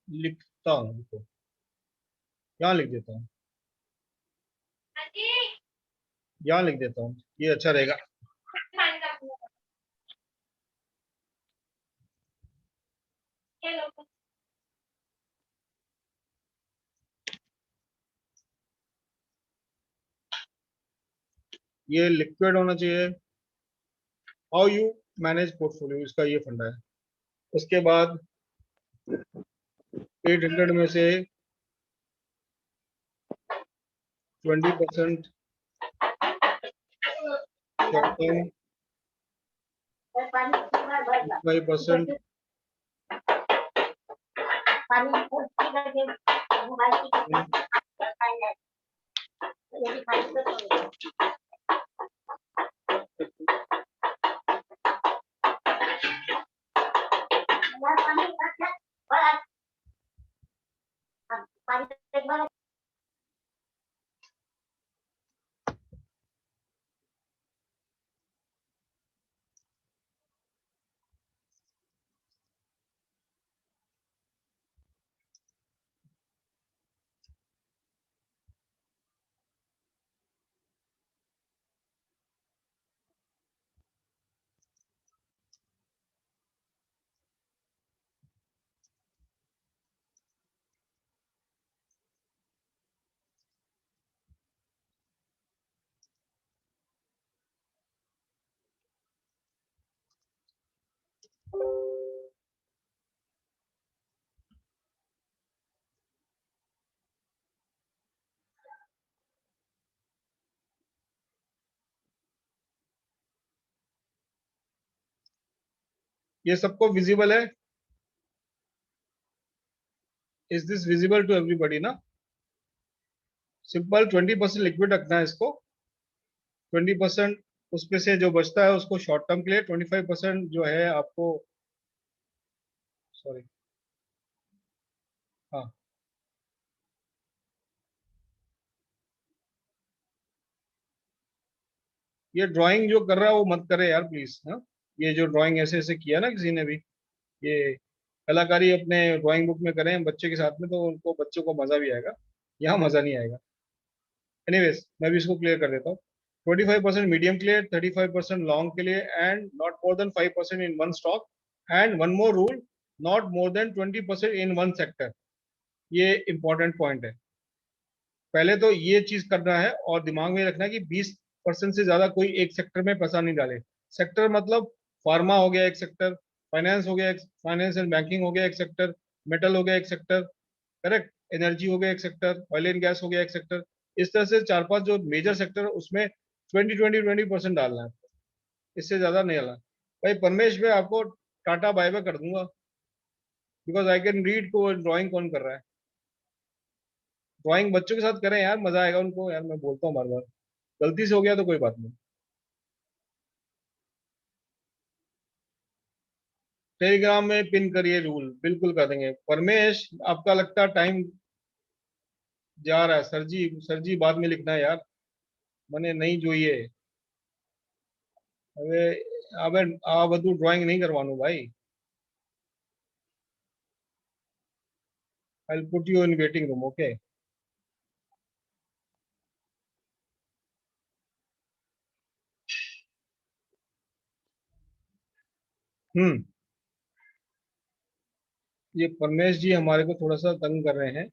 लिखता हूँ इसको, यहाँ लिख देता हूँ, यहाँ लिख देता हूँ, ये अच्छा रहेगा। ये लिक्विड होना चाहिए। हाउ यू मैनेज पोर्टफोलियो, इसका ये फंडा है। उसके बाद 800 में से 20% शॉर्ट टर्म, 5% ये सबको विजिबल है? Is this visible to everybody ना? सिंपल 20% लिक्विड रखना है इसको, 20% उसमें से जो बचता है उसको शॉर्ट टर्म के लिए, 25% जो है आपको, सॉरी, हाँ, ये ड्राइंग जो कर रहा है वो मत करे यार प्लीज। हाँ, ये जो ड्राइंग ऐसे ऐसे किया ना किसी ने भी, ये कलाकारी अपने ड्राइंग बुक में करें बच्चे के साथ में तो उनको बच्चों को मजा भी आएगा, यहाँ मजा नहीं आएगा। एनीवेज मैं भी इसको क्लियर कर देता हूँ। 25% मीडियम के लिए, 35% लॉन्ग के लिए, and not more than 5% in one stock, and one more rule, not more than 20% in one sector. ये इंपॉर्टेंट पॉइंट है। पहले तो ये चीज करना है और दिमाग में रखना है कि 20% से ज्यादा कोई एक सेक्टर में पैसा नहीं डाले। सेक्टर मतलब फार्मा हो गया एक सेक्टर, फाइनेंस हो गया एक, फाइनेंस एंड बैंकिंग हो गया एक सेक्टर, मेटल हो गया एक सेक्टर, करेक्ट, एनर्जी हो गया एक सेक्टर, ऑयल एंड गैस हो गया एक सेक्टर। इस तरह से 4-5 जो मेजर सेक्टर उसमें 20-20-20% डालना है, इससे ज्यादा नहीं डालना। भाई परमेश में आपको टाटा बाय बाय कर दूंगा, बिकॉज आई कैन रीड को ड्राइंग कौन कर रहा है। ड्राइंग बच्चों के साथ करें यार, मजा आएगा उनको यार, मैं बोलता हूँ बार बार। गलती से हो गया तो कोई बात नहीं। टेलीग्राम में पिन करिए रूल, बिल्कुल कर देंगे। परमेश आपका लगता टाइम जा रहा है। सर जी बाद में लिखना है यार, मैंने नहीं જોઈએ। હવે હવે આ બધું ડ્રોઈંગ નહીં કરવાનું ભાઈ। I'll put you in waiting room, okay? ये परमेश जी हमारे को थोड़ा सा तंग कर रहे हैं,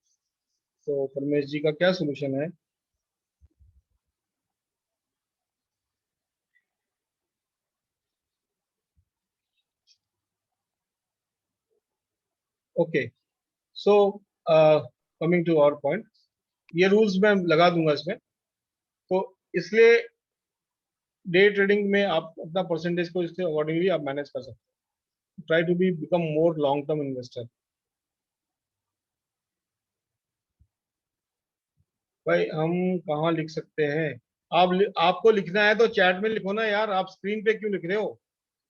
तो परमेश जी का क्या सोल्यूशन है? Okay, so coming to our point, ये रूल्स मैं लगा दूंगा इसमें, तो इसलिए डे ट्रेडिंग में आप अपना परसेंटेज को इसके अकॉर्डिंगली आप मैनेज कर सकते हैं। Try to be become more long term investor. भाई हम कहाँ लिख सकते हैं? आपको लिखना है तो चैट में लिखो ना यार, आप स्क्रीन पे क्यों लिख रहे हो?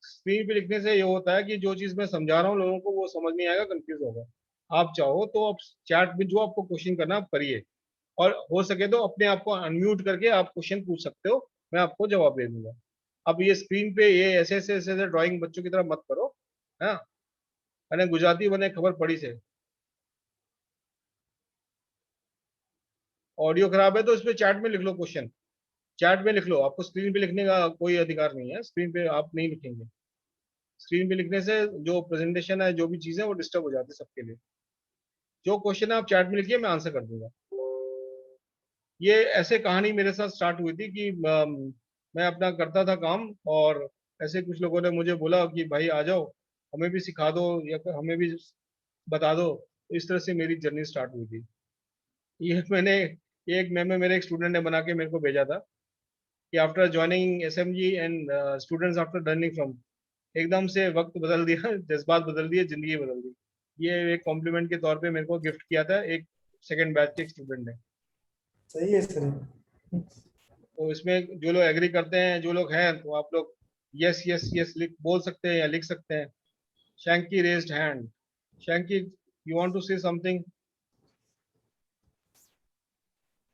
स्क्रीन पे लिखने से ये होता है कि जो चीज मैं समझा रहा हूँ लोगों को वो समझ नहीं आएगा, कंफ्यूज होगा। आप चाहो तो आप चैट में जो आपको क्वेश्चन करना आप करिए, और हो सके तो अपने आप को अनम्यूट करके आप क्वेश्चन पूछ सकते हो, मैं आपको जवाब दे दूंगा। अब ये स्क्रीन पे ये ऐसे ऐसे ऐसे ऐसे ड्राइंग बच्चों की तरह मत करो। हाँ, अरे गुजराती बने खबर पड़ी से। ऑडियो खराब है तो इस पे चैट में लिख लो क्वेश्चन, चैट में लिख लो। आपको स्क्रीन पे लिखने का कोई अधिकार नहीं है, स्क्रीन पे आप नहीं लिखेंगे। स्क्रीन पे लिखने से जो प्रेजेंटेशन है, जो भी चीजें वो डिस्टर्ब हो जाती है सबके लिए। जो क्वेश्चन है आप चैट में लिखिए, मैं आंसर कर दूंगा। ये ऐसे कहानी मेरे साथ स्टार्ट हुई थी कि मैं अपना करता था काम, और ऐसे कुछ लोगों ने मुझे बोला कि भाई आ जाओ, हमें भी सिखा दो या फिर हमें भी बता दो। इस तरह से मेरी जर्नी स्टार्ट हुई थी। ये मैंने एक मेमे मेरे एक स्टूडेंट ने बना के मेरे को भेजा था कि after joining SMG and students after learning from, एकदम से वक्त बदल दिया, जज्बात बदल दिए, जिंदगी बदल दी। ये एक कॉम्प्लीमेंट के तौर पे मेरे को गिफ्ट किया था एक सेकंड बैच के स्टूडेंट ने। सही है सर। तो इसमें जो लोग एग्री करते हैं, जो लोग हैं, तो आप लोग यस यस यस लिख बोल सकते हैं या लिख सकते हैं। Shanky raised hand. Shanky, you want to say something?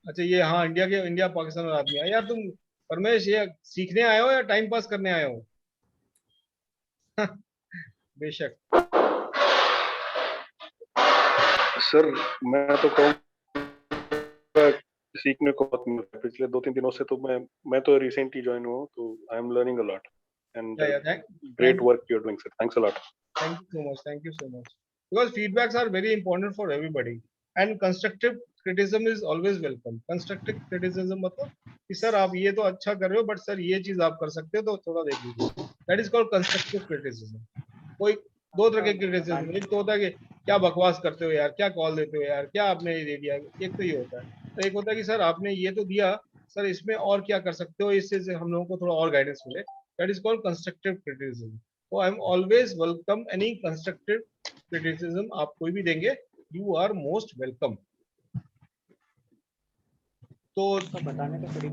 अच्छा, ये हाँ, इंडिया पाकिस्तान वाला आदमी है यार। तुम परमेश ये सीखने आए हो या टाइम पास करने आए हो? बेशक। सर मैं तो कहूँगा सीखने को बहुत मिल रहा है पिछले 2-3 दिनों से। तो मैं तो रिसेंटली ज्वाइन हुआ हूँ, तो I am learning a lot and great work you are doing sir. Thanks a lot. Thank you so much. Thank you so much. Because feedbacks are very important for everybody, and constructive criticism is always welcome. Constructive criticism मतलब कि sir आप ये तो अच्छा कर रहे हो, but sir ये चीज आप कर सकते हो तो थोड़ा देख लीजिए। That is called constructive criticism. कोई दो तरह के क्रिटिसिज्म, एक तो होता है कि क्या बकवास करते हो यार, क्या कॉल देते हो यार, क्या आपने ये दे दिया, एक तो ये होता है। तो एक होता है कि सर आपने ये तो दिया, सर इसमें और क्या कर सकते हो, इससे हम लोगों को थोड़ा और गाइडेंस मिले। That is called constructive criticism. तो I am always welcome any constructive criticism. आप कोई भी देंगे, यू आर मोस्ट वेलकम। तो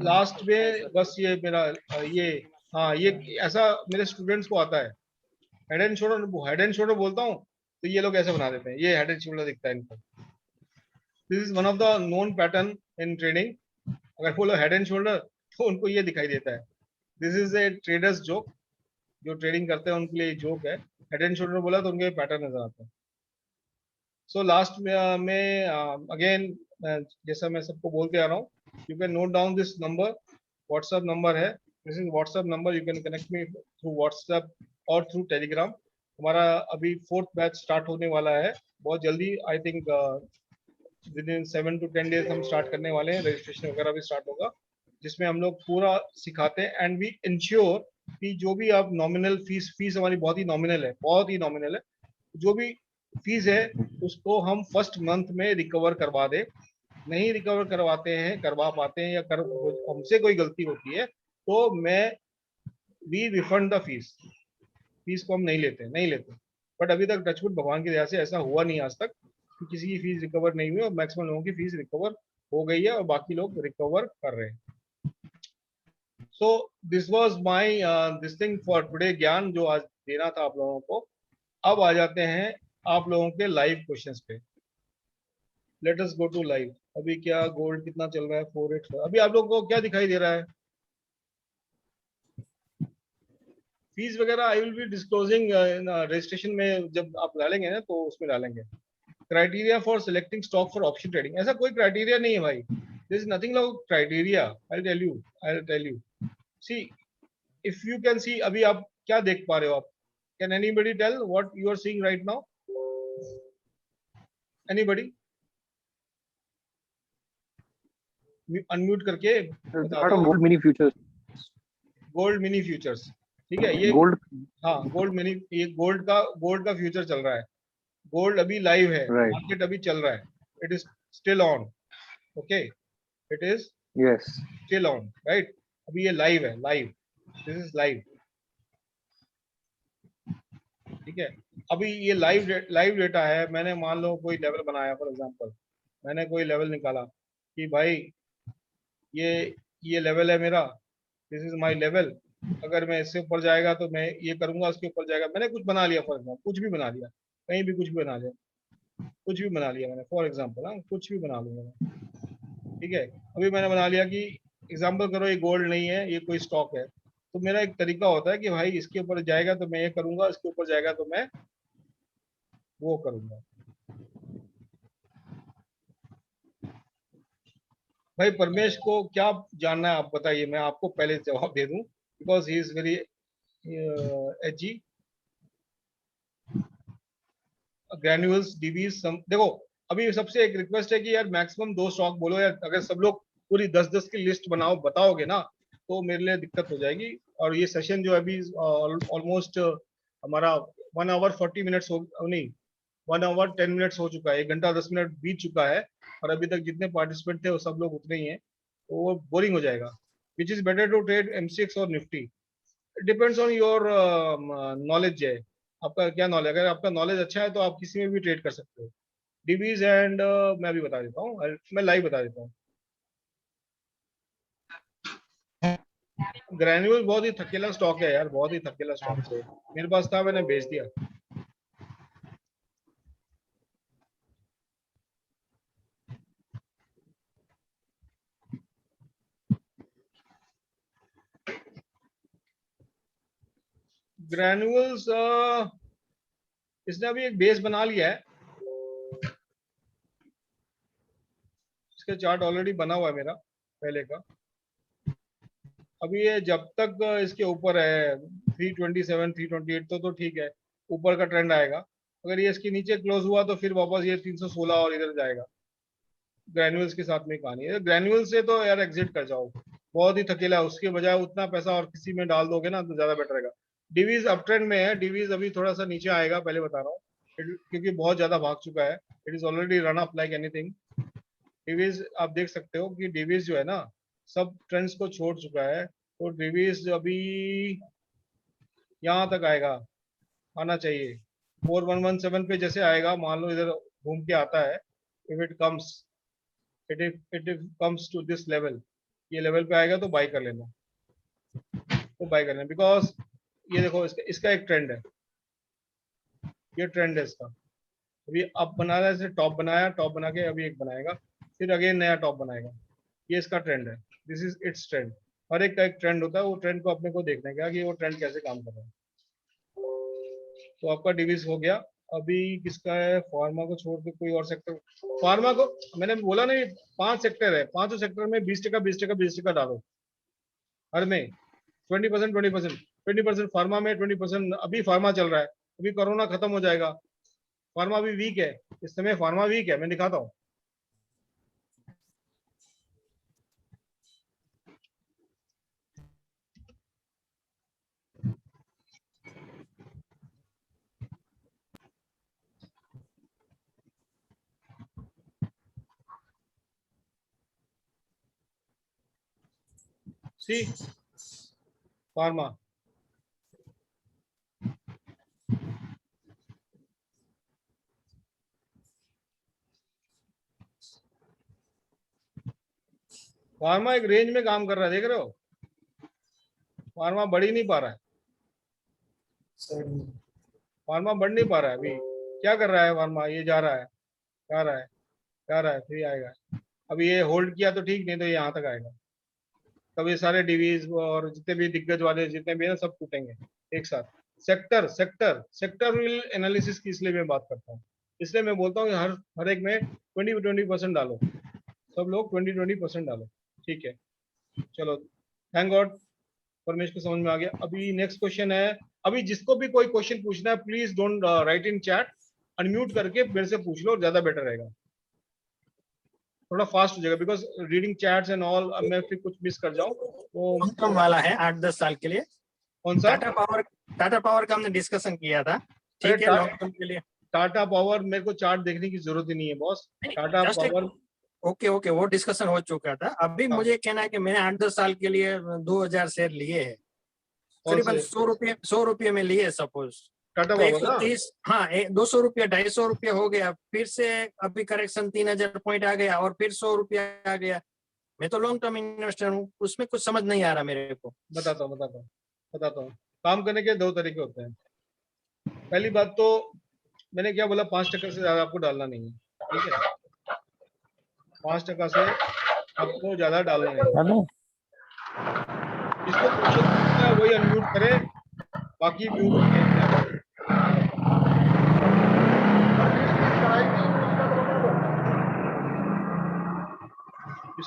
लास्ट में बस ये मेरा ये, हाँ, ये ऐसा मेरे स्टूडेंट्स को आता है। हेड एंड शोल्डर बोलता हूँ तो ये लोग ऐसे बना देते हैं, ये हेड एंड शोल्डर दिखता है इनको। This is one of the known pattern in trading. अगर बोलो हेड एंड शोल्डर तो उनको ये दिखाई देता है। This is a traders joke, जो ट्रेडिंग करते हैं उनके लिए जोक है। हेड एंड शोल्डर बोला तो उनके पैटर्न नजर आता है। सो लास्ट में अगेन जैसा मैं सबको बोलते आ रहा हूँ, you can note down this number, WhatsApp number है, this is WhatsApp number, you can connect me through WhatsApp और थ्रू टेलीग्राम। हमारा अभी 4th बैच स्टार्ट होने वाला है बहुत जल्दी, I think with in 7 to 10 days हम स्टार्ट करने वाले हैं, रजिस्ट्रेशन वगैरह भी स्टार्ट होगा, जिसमें हम लोग पूरा सिखाते हैं एंड वी इंश्योर कि जो भी आप नॉमिनल फीस हमारी बहुत ही नॉमिनल है, बहुत ही नॉमिनल है, जो भी फीस है उसको हम फर्स्ट मंथ में रिकवर करवा दे। नहीं रिकवर करवाते हैं, करवा पाते हैं या हमसे कोई गलती होती है तो मैं वी रिफंड द फीस को हम नहीं लेते। बट अभी तक टचवुड भगवान की दया से ऐसा हुआ नहीं आज तक कि किसी की फीस रिकवर नहीं हुई, और मैक्सिमम लोगों की फीस रिकवर हो गई है और बाकी लोग रिकवर कर रहे हैं। So this was my this thing for today, ज्ञान जो आज देना था आप लोगों को। अब आ जाते हैं आप लोगों के लाइव क्वेश्चंस पे। Let us go to live. अभी क्या गोल्ड कितना चल रहा है? 484। अभी आप लोगों को क्या दिखाई दे रहा है? फीस वगैरह I will be disclosing registration में, जब आप डालेंगे ना तो उसमें डालेंगे। Criteria for selecting stock for option trading, ऐसा कोई क्राइटेरिया नहीं है भाई, there is nothing like criteria. I tell you see, if you can see, अभी आप क्या देख पा रहे हो? आप can anybody tell what you are seeing right now? Anybody unmute करके बता दो। Gold mini futures, gold mini futures, ठीक है, ये गोल्ड, हाँ गोल्ड मिनी, ये गोल्ड का फ्यूचर चल रहा है। गोल्ड अभी लाइव है, Right. मार्केट अभी चल रहा है, it is still on, okay, it is yes, still on, right. अभी ये लाइव है, लाइव, दिस इज लाइव, ठीक है। अभी ये लाइव डेटा है। मैंने मान लो कोई लेवल बनाया, फॉर एग्जांपल मैंने कोई लेवल निकाला कि भाई ये लेवल है मेरा, दिस इज माय लेवल, अगर मैं इससे ऊपर जाएगा तो मैं ये करूंगा, उसके ऊपर जाएगा, मैंने कुछ बना लिया, फॉर एग्जांपल कुछ भी बना लिया, कहीं भी कुछ भी बना लिया, कुछ भी बना लिया मैंने, फॉर एग्जांपल हाँ कुछ भी बना लूंगा मैं, ठीक है। अभी मैंने बना लिया कि एग्जांपल करो ये गोल्ड नहीं है, ये कोई स्टॉक है, तो मेरा एक तरीका होता है कि भाई इसके ऊपर जाएगा तो मैं ये करूंगा, इसके ऊपर जाएगा तो मैं वो करूंगा। भाई परमेश को क्या जानना है आप बताइए, मैं आपको पहले जवाब दे दूं, because he is very aged. Granules, डीबीज, देखो अभी सबसे एक रिक्वेस्ट है कि यार मैक्सिमम 2 स्टॉक बोलो यार, अगर सब लोग पूरी 10-10 की लिस्ट बताओगे ना तो मेरे लिए दिक्कत हो जाएगी। और ये सेशन जो अभी ऑलमोस्ट हमारा 1 hour 40 minutes हो, नहीं 1 hour 10 minutes हो चुका है, 1 घंटा 10 मिनट बीत चुका है, और अभी तक जितने पार्टिसिपेंट थे वो सब लोग उतने ही हैं, तो वो बोरिंग हो जाएगा। Which is better to trade MCX और Nifty, depends on your knowledge है, आपका क्या नॉलेज। अगर आपका नॉलेज अच्छा है तो आप किसी में भी ट्रेड कर सकते हो। डीबीज एंड मैं अभी बता देता हूँ, मैं लाइव बता देता हूँ। ग्रैन्यूल बहुत ही थकेला स्टॉक है यार, बहुत ही थकेला स्टॉक है, मेरे पास था मैंने बेच दिया। ग्रैन्यूल्स इसने अभी एक बेस बना लिया है, इसका चार्ट ऑलरेडी बना हुआ है मेरा पहले का। अभी ये जब तक इसके ऊपर है 327 328 तो ठीक है, ऊपर का ट्रेंड आएगा। अगर ये इसके नीचे क्लोज हुआ तो फिर वापस ये 316 और इधर जाएगा। ग्रैन्यूल्स के साथ में कहानी है, ग्रैन्यूल से तो यार एग्जिट कर जाओ, बहुत ही थकेला है, उसके बजाय उतना पैसा और किसी में डाल दोगे ना तो ज्यादा बेटर रहेगा। डिवीज अप ट्रेंड में है, डिवीज अभी थोड़ा सा नीचे आएगा, पहले बता रहा हूँ, क्योंकि बहुत ज्यादा भाग चुका है, it is already run up like anything. डिवीज आप देख सकते हो कि डिवीज जो है ना सब ट्रेंड्स को छोड़ चुका है, तो डिवीज अभी यहाँ तक आएगा, आना चाहिए 4117 पे जैसे आएगा, मान लो इधर घूम के आता है, if it comes to this level, ये लेवल पे आएगा तो बाय कर लेना, तो बाय कर लेना, बिकॉज ये देखो इसका एक ट्रेंड है, ये ट्रेंड है इसका। अभी अब बना रहा है, जैसे टॉप बनाया, टॉप बना के अभी एक बनाएगा, फिर अगेन नया टॉप बनाएगा, ये इसका ट्रेंड है, दिस इज इट्स ट्रेंड। हर एक का एक ट्रेंड होता है, वो ट्रेंड को अपने को देखने का कि वो ट्रेंड कैसे काम कर रहा है। तो आपका डिवीज हो गया। अभी किसका है? फार्मा को छोड़ के कोई और सेक्टर? फार्मा को मैंने बोला नहीं, 5 सेक्टर है, 5 सेक्टर में 20% 20% 20% डालो हर में। 20% 20%, 20% फार्मा में, 20%। अभी फार्मा चल रहा है, अभी कोरोना खत्म हो जाएगा, फार्मा भी वीक है इस समय, फार्मा वीक है, मैं दिखाता हूँ। सी फार्मा, फार्मा एक रेंज में काम कर रहा है, देख रहे हो? फार्मा बढ़ ही नहीं पा रहा है, साइड में फार्मा बढ़ नहीं पा रहा है। अभी क्या कर रहा है फार्मा? ये जा रहा है, जा रहा है, जा रहा है, फिर आएगा। अभी ये होल्ड किया तो ठीक, नहीं तो ये यहाँ तक आएगा। तब ये सारे डिवीज और जितने भी दिग्गज वाले जितने भी हैं सब टूटेंगे एक साथ। सेक्टर सेक्टर सेक्टरल एनालिसिस की इसलिए मैं बात करता हूँ, इसलिए मैं बोलता हूँ कि हर एक में 20% डालो, सब लोग 20% डालो, ठीक है? चलो, थैंक गॉड, परमेश को समझ में आ गया। अभी नेक्स्ट क्वेश्चन है। अभी जिसको भी कोई क्वेश्चन पूछना है please don't write in chat, unmute करके मेरे से पूछ लो, ज्यादा बेटर रहेगा, थोड़ा फास्ट हो जाएगा, because reading chats and all, अब मैं फिर कुछ मिस कर जाऊं तो। लॉन्ग टर्म वाला है 8-10 साल के लिए। कौन सा? टाटा पावर का हमने डिस्कशन किया था, ठीक है, लॉन्ग टर्म के लिए। टाटा पावर मेरे को चार्ट देखने की जरूरत ही नहीं है boss, Tata power. Okay okay, वो डिस्कशन हो चुका था। अभी मुझे कहना है कि मैंने 8-10 साल के लिए 2000 शेयर लिए हैं, करीबन 100 रुपये में लिए, सपोज टाटा तो पावर ना? 130, हाँ 200 रुपया 250 रुपया हो गया, फिर से अभी करेक्शन 3000 पॉइंट आ गया और फिर 100 रुपया आ गया। मैं तो लॉन्ग टर्म इन्वेस्टर हूँ, उसमें कुछ समझ नहीं आ रहा मेरे को। बताता हूँ। काम करने के 2 तरीके होते हैं। पहली बात तो मैंने क्या बोला, 5% से ज्यादा आपको डालना नहीं है, ठीक है? 5% से आपको ज्यादा डालना नहीं है। जिसको क्वेश्चन पूछना है वही अनम्यूट करे, बाकी म्यूट होके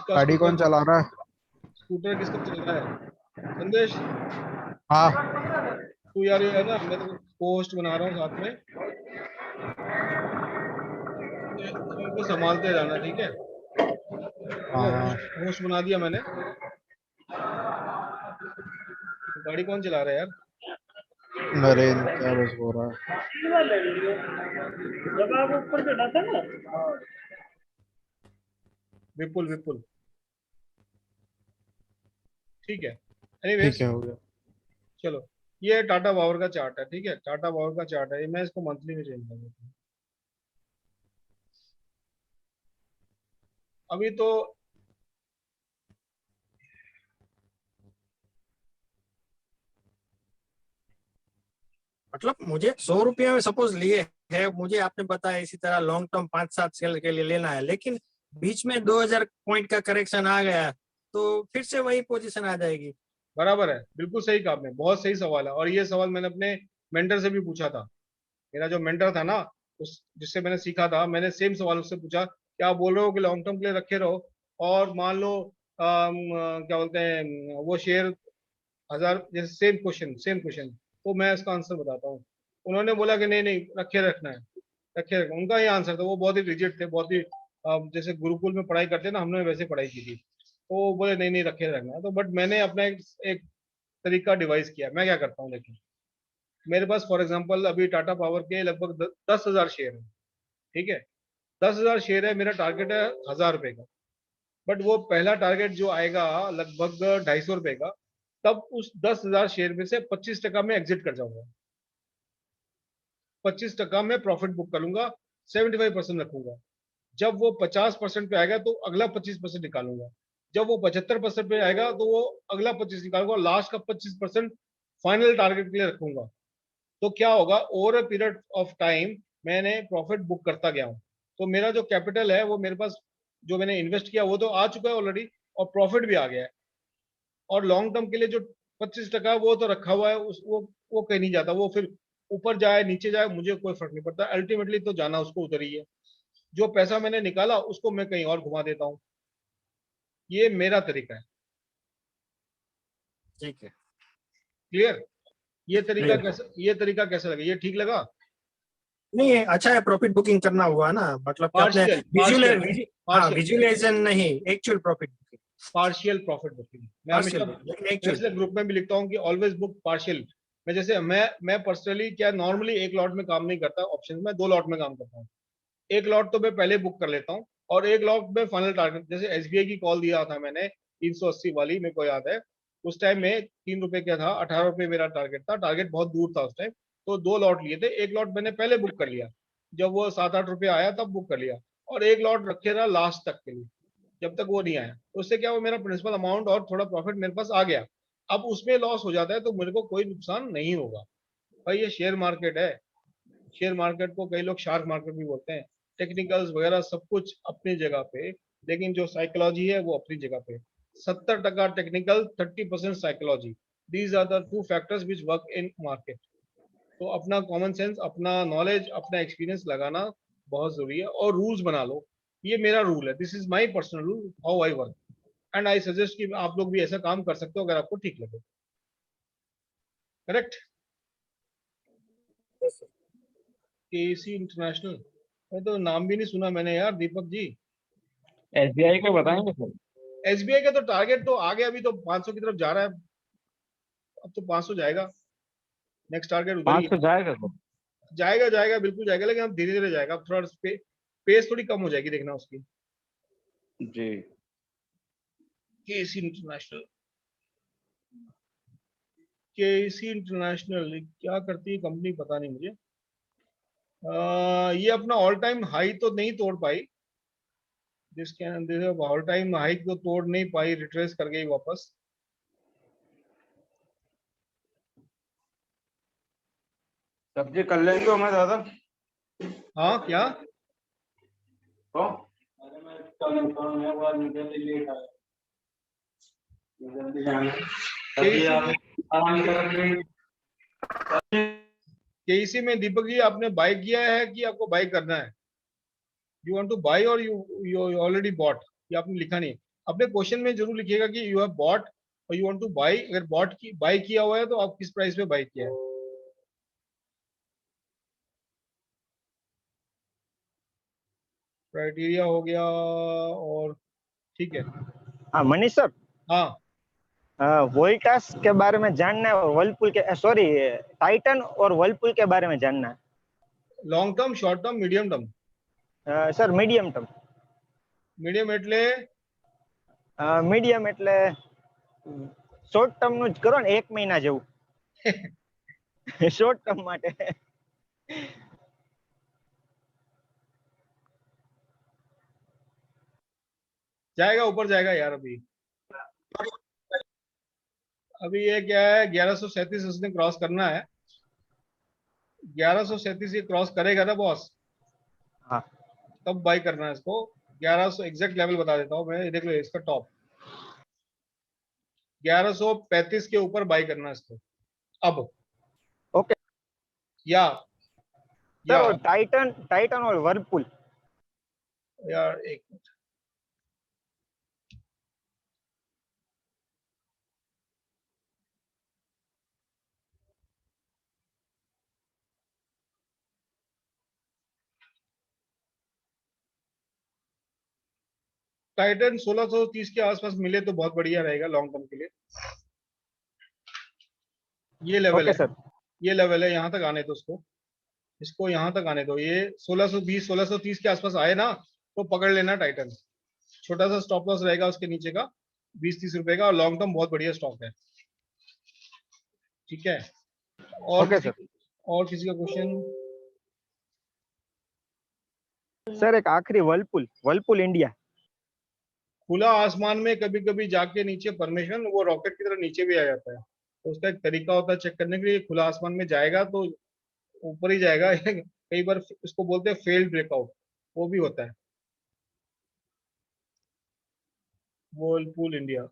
गाड़ी कौन चला रहा है? स्कूटर किसका चल रहा है? संदेश, हाँ तू यार ये है ना, मैं तो पोस्ट बना रहा हूँ साथ में, इनको संभालते जाना, ठीक है? हाँ। होस्ट बना दिया मैंने। गाड़ी कौन चला रहा है यार? नरेंद्र क्या बस हो रहा है? जब आप ऊपर चढ़ा था ना, विपुल विपुल, ठीक है। ठीक एनीवेज, है, हो गया। चलो, ये टाटा पावर का चार्ट है, ठीक है? टाटा पावर का चार्ट है, मैं इसको मंथली में चेंज कर देता हूँ। अभी तो मतलब मुझे 100 रुपये में सपोज लिए है, मुझे आपने बताया इसी तरह लॉन्ग टर्म 5-7 साल के लिए लेना है, लेकिन बीच में 2000 पॉइंट का करेक्शन आ गया तो फिर से वही पोजीशन आ जाएगी। बराबर है, बिल्कुल सही कहा आपने, बहुत सही सवाल है। और ये सवाल मैंने अपने मेंटर से भी पूछा था। मेरा जो मेंटर था ना, उस जिससे मैंने सीखा था, मैंने सेम सवाल उससे पूछा, क्या आप बोल रहे हो कि लॉन्ग टर्म के लिए रखे रहो, और मान लो क्या बोलते हैं वो शेयर 1000, जैसे सेम क्वेश्चन, तो मैं इसका आंसर बताता हूँ। उन्होंने बोला कि नहीं नहीं, रखे रखना है, रखे रखना। उनका ये आंसर था, वो बहुत ही रिजिड थे, बहुत ही जैसे गुरुकुल में पढ़ाई करते ना, हमने वैसे पढ़ाई की थी। तो वो बोले नहीं नहीं, रखे रखना है। तो बट मैंने अपना एक तरीका डिवाइस किया। मैं क्या करता हूँ, देखिए, मेरे पास फॉर एग्जांपल अभी टाटा पावर के लगभग 10,000 शेयर है, ठीक है? 10,000 शेयर है, मेरा टारगेट है 1,000 रुपए का। बट वो पहला टारगेट जो आएगा लगभग 250 रुपए का, तब उस 10,000 शेयर में से 25% में एग्जिट कर जाऊंगा, 25% में प्रॉफिट बुक कर लूंगा, 75% रखूंगा। जब वो 50% पे आएगा तो अगला 25% निकालूंगा। जब वो 75% पे आएगा तो वो अगला 25 निकालूंगा, लास्ट का 25% फाइनल टारगेट के लिए रखूंगा। तो क्या होगा, over a period of time मैंने प्रॉफिट बुक करता गया हूँ। तो मेरा जो कैपिटल है वो मेरे पास, जो मैंने इन्वेस्ट किया वो तो आ चुका है ऑलरेडी, और प्रॉफिट भी आ गया है। और लॉन्ग टर्म के लिए जो 25% वो तो रखा हुआ है, उस वो कहीं नहीं जाता, वो फिर ऊपर जाए नीचे जाए मुझे कोई फर्क नहीं पड़ता, अल्टीमेटली तो जाना उसको उधर ही है। जो पैसा मैंने निकाला उसको मैं कहीं और घुमा देता हूँ, ये मेरा तरीका है। ठीक है, क्लियर? ये तरीका Clear. कैसा लगा? ये ठीक लगा? नहीं ये अच्छा है, प्रॉफिट बुकिंग करना हुआ ना, मतलब कि आपने विजुअलाइजेशन नहीं, actual profit booking, partial profit booking. मैं हमेशा इसलिए ग्रुप में भी लिखता हूँ कि ऑलवेज बुक पार्शियल। मैं जैसे मैं पर्सनली क्या नॉर्मली एक लॉट में काम नहीं करता ऑप्शन में, 2 लॉट में काम करता हूँ। एक लॉट तो मैं पहले बुक कर लेता हूँ और एक लॉट में फाइनल टारगेट, जैसे एसबीआई की कॉल दिया था मैंने 380 वाली, मेरे को याद है उस टाइम में 3 रुपए क्या था, 18 रुपए मेरा टारगेट था, टारगेट बहुत दूर था उस टाइम, तो 2 लॉट लिए थे। एक लॉट मैंने पहले बुक कर लिया, जब वो 7-8 रुपए आया तब बुक कर लिया, और एक लॉट रखे रहा लास्ट तक के लिए जब तक वो नहीं आया। तो उससे क्या हुआ, मेरा प्रिंसिपल अमाउंट और थोड़ा प्रॉफिट मेरे पास आ गया। अब उसमें लॉस हो जाता है तो मेरे को कोई नुकसान नहीं होगा। भाई ये शेयर मार्केट है, शेयर मार्केट को कई लोग शार्क मार्केट भी बोलते हैं, टेक्निकल्स वगैरह सब कुछ अपनी जगह पे, लेकिन जो साइकोलॉजी है वो अपनी जगह पे। 70% technical, 30% psychology, these are the 2 factors which work in market. तो अपना कॉमन सेंस, अपना नॉलेज, अपना एक्सपीरियंस लगाना बहुत जरूरी है, और रूल्स बना लो। ये मेरा रूल है, this is my personal rule how I work, and I suggest कि आप लोग भी ऐसा काम कर सकते हो अगर आपको ठीक लगे। करेक्ट? केसी इंटरनेशनल, मैं तो नाम भी नहीं सुना मैंने यार, दीपक जी। एसबीआई का बताएंगे सर? एसबीआई का तो टारगेट तो आगे, अभी तो 500 की तरफ जा रहा है, अब तो 500 जाएगा, नेक्स्ट टारगेट उधर ही 500 जाएगा सर? जाएगा, जाएगा बिल्कुल जाएगा, लेकिन अब धीरे धीरे जाएगा, अब थोड़ा पेस थोड़ी कम हो जाएगी, देखना उसकी। जी। केसी इंटरनेशनल, केसी इंटरनेशनल क्या करती है कंपनी पता नहीं मुझे। ये अपना ऑल टाइम हाई तो नहीं तोड़ पाई, जिसके ऑल टाइम हाई को तोड़ नहीं पाई, रिट्रेस कर गई वापस। सब्जी कर लेंगे हमें दादा? हाँ क्या? तो केसी में दीपक जी आपने बाय किया है कि आपको बाय करना है? यू वांट टू बाय और यू ऑलरेडी बॉट? ये आपने लिखा नहीं, अपने क्वेश्चन में जरूर लिखिएगा कि यू हैव बॉट और यू वांट टू बाय। अगर बॉट की बाय किया हुआ है तो आप किस प्राइस पे बाय किया है? क्राइटेरिया हो गया, और ठीक है। हाँ मनीष सर, हाँ वोल्टास के बारे में जानना है और वर्लपुल के, सॉरी टाइटन और वर्लपुल के बारे में जानना है। Long term, short term, medium term? Sir medium term. Medium એટલે? મીડિયમ એટલે શોર્ટ ટર્મ નું જ કરો ને, 1 મહિના જેવું. શોર્ટ ટર્મ માટે. जाएगा, ऊपर जाएगा यार। अभी ये क्या है, 1137 उसने क्रॉस करना है, 1137 ये क्रॉस करेगा ना बॉस, हाँ तब बाई करना है इसको। 1100 एग्जैक्ट लेवल बता देता हूँ मैं, देख लो इसका टॉप 1135 के ऊपर बाई करना है इसको अब। ओके या सर, टाइटन और वर्लपुल यार एक मिनट, टाइटन 1630 के आसपास मिले तो बहुत बढ़िया रहेगा लॉन्ग टर्म के लिए। ये लेवल ओके है सर, ये लेवल है, यहाँ तक आने दो इसको यहाँ तक आने दो। ये 1620 1630 के आसपास आए ना तो पकड़ लेना टाइटन। छोटा सा स्टॉप लॉस रहेगा उसके नीचे का, 20-30 रुपए का, और लॉन्ग टर्म बहुत बढ़िया स्टॉक है। ठीक है, और ओके और किसी का क्वेश्चन? सर एक आखिरी, वर्लपुल इंडिया। खुला आसमान में कभी कभी जाके नीचे परमिशन, वो रॉकेट की तरह नीचे भी आ जाता है, तो उसका एक तरीका होता है चेक करने के लिए। खुला आसमान में जाएगा तो ऊपर ही जाएगा। कई बार उसको बोलते हैं फेल्ड ब्रेकआउट, वो भी होता है। वर्लपूल इंडिया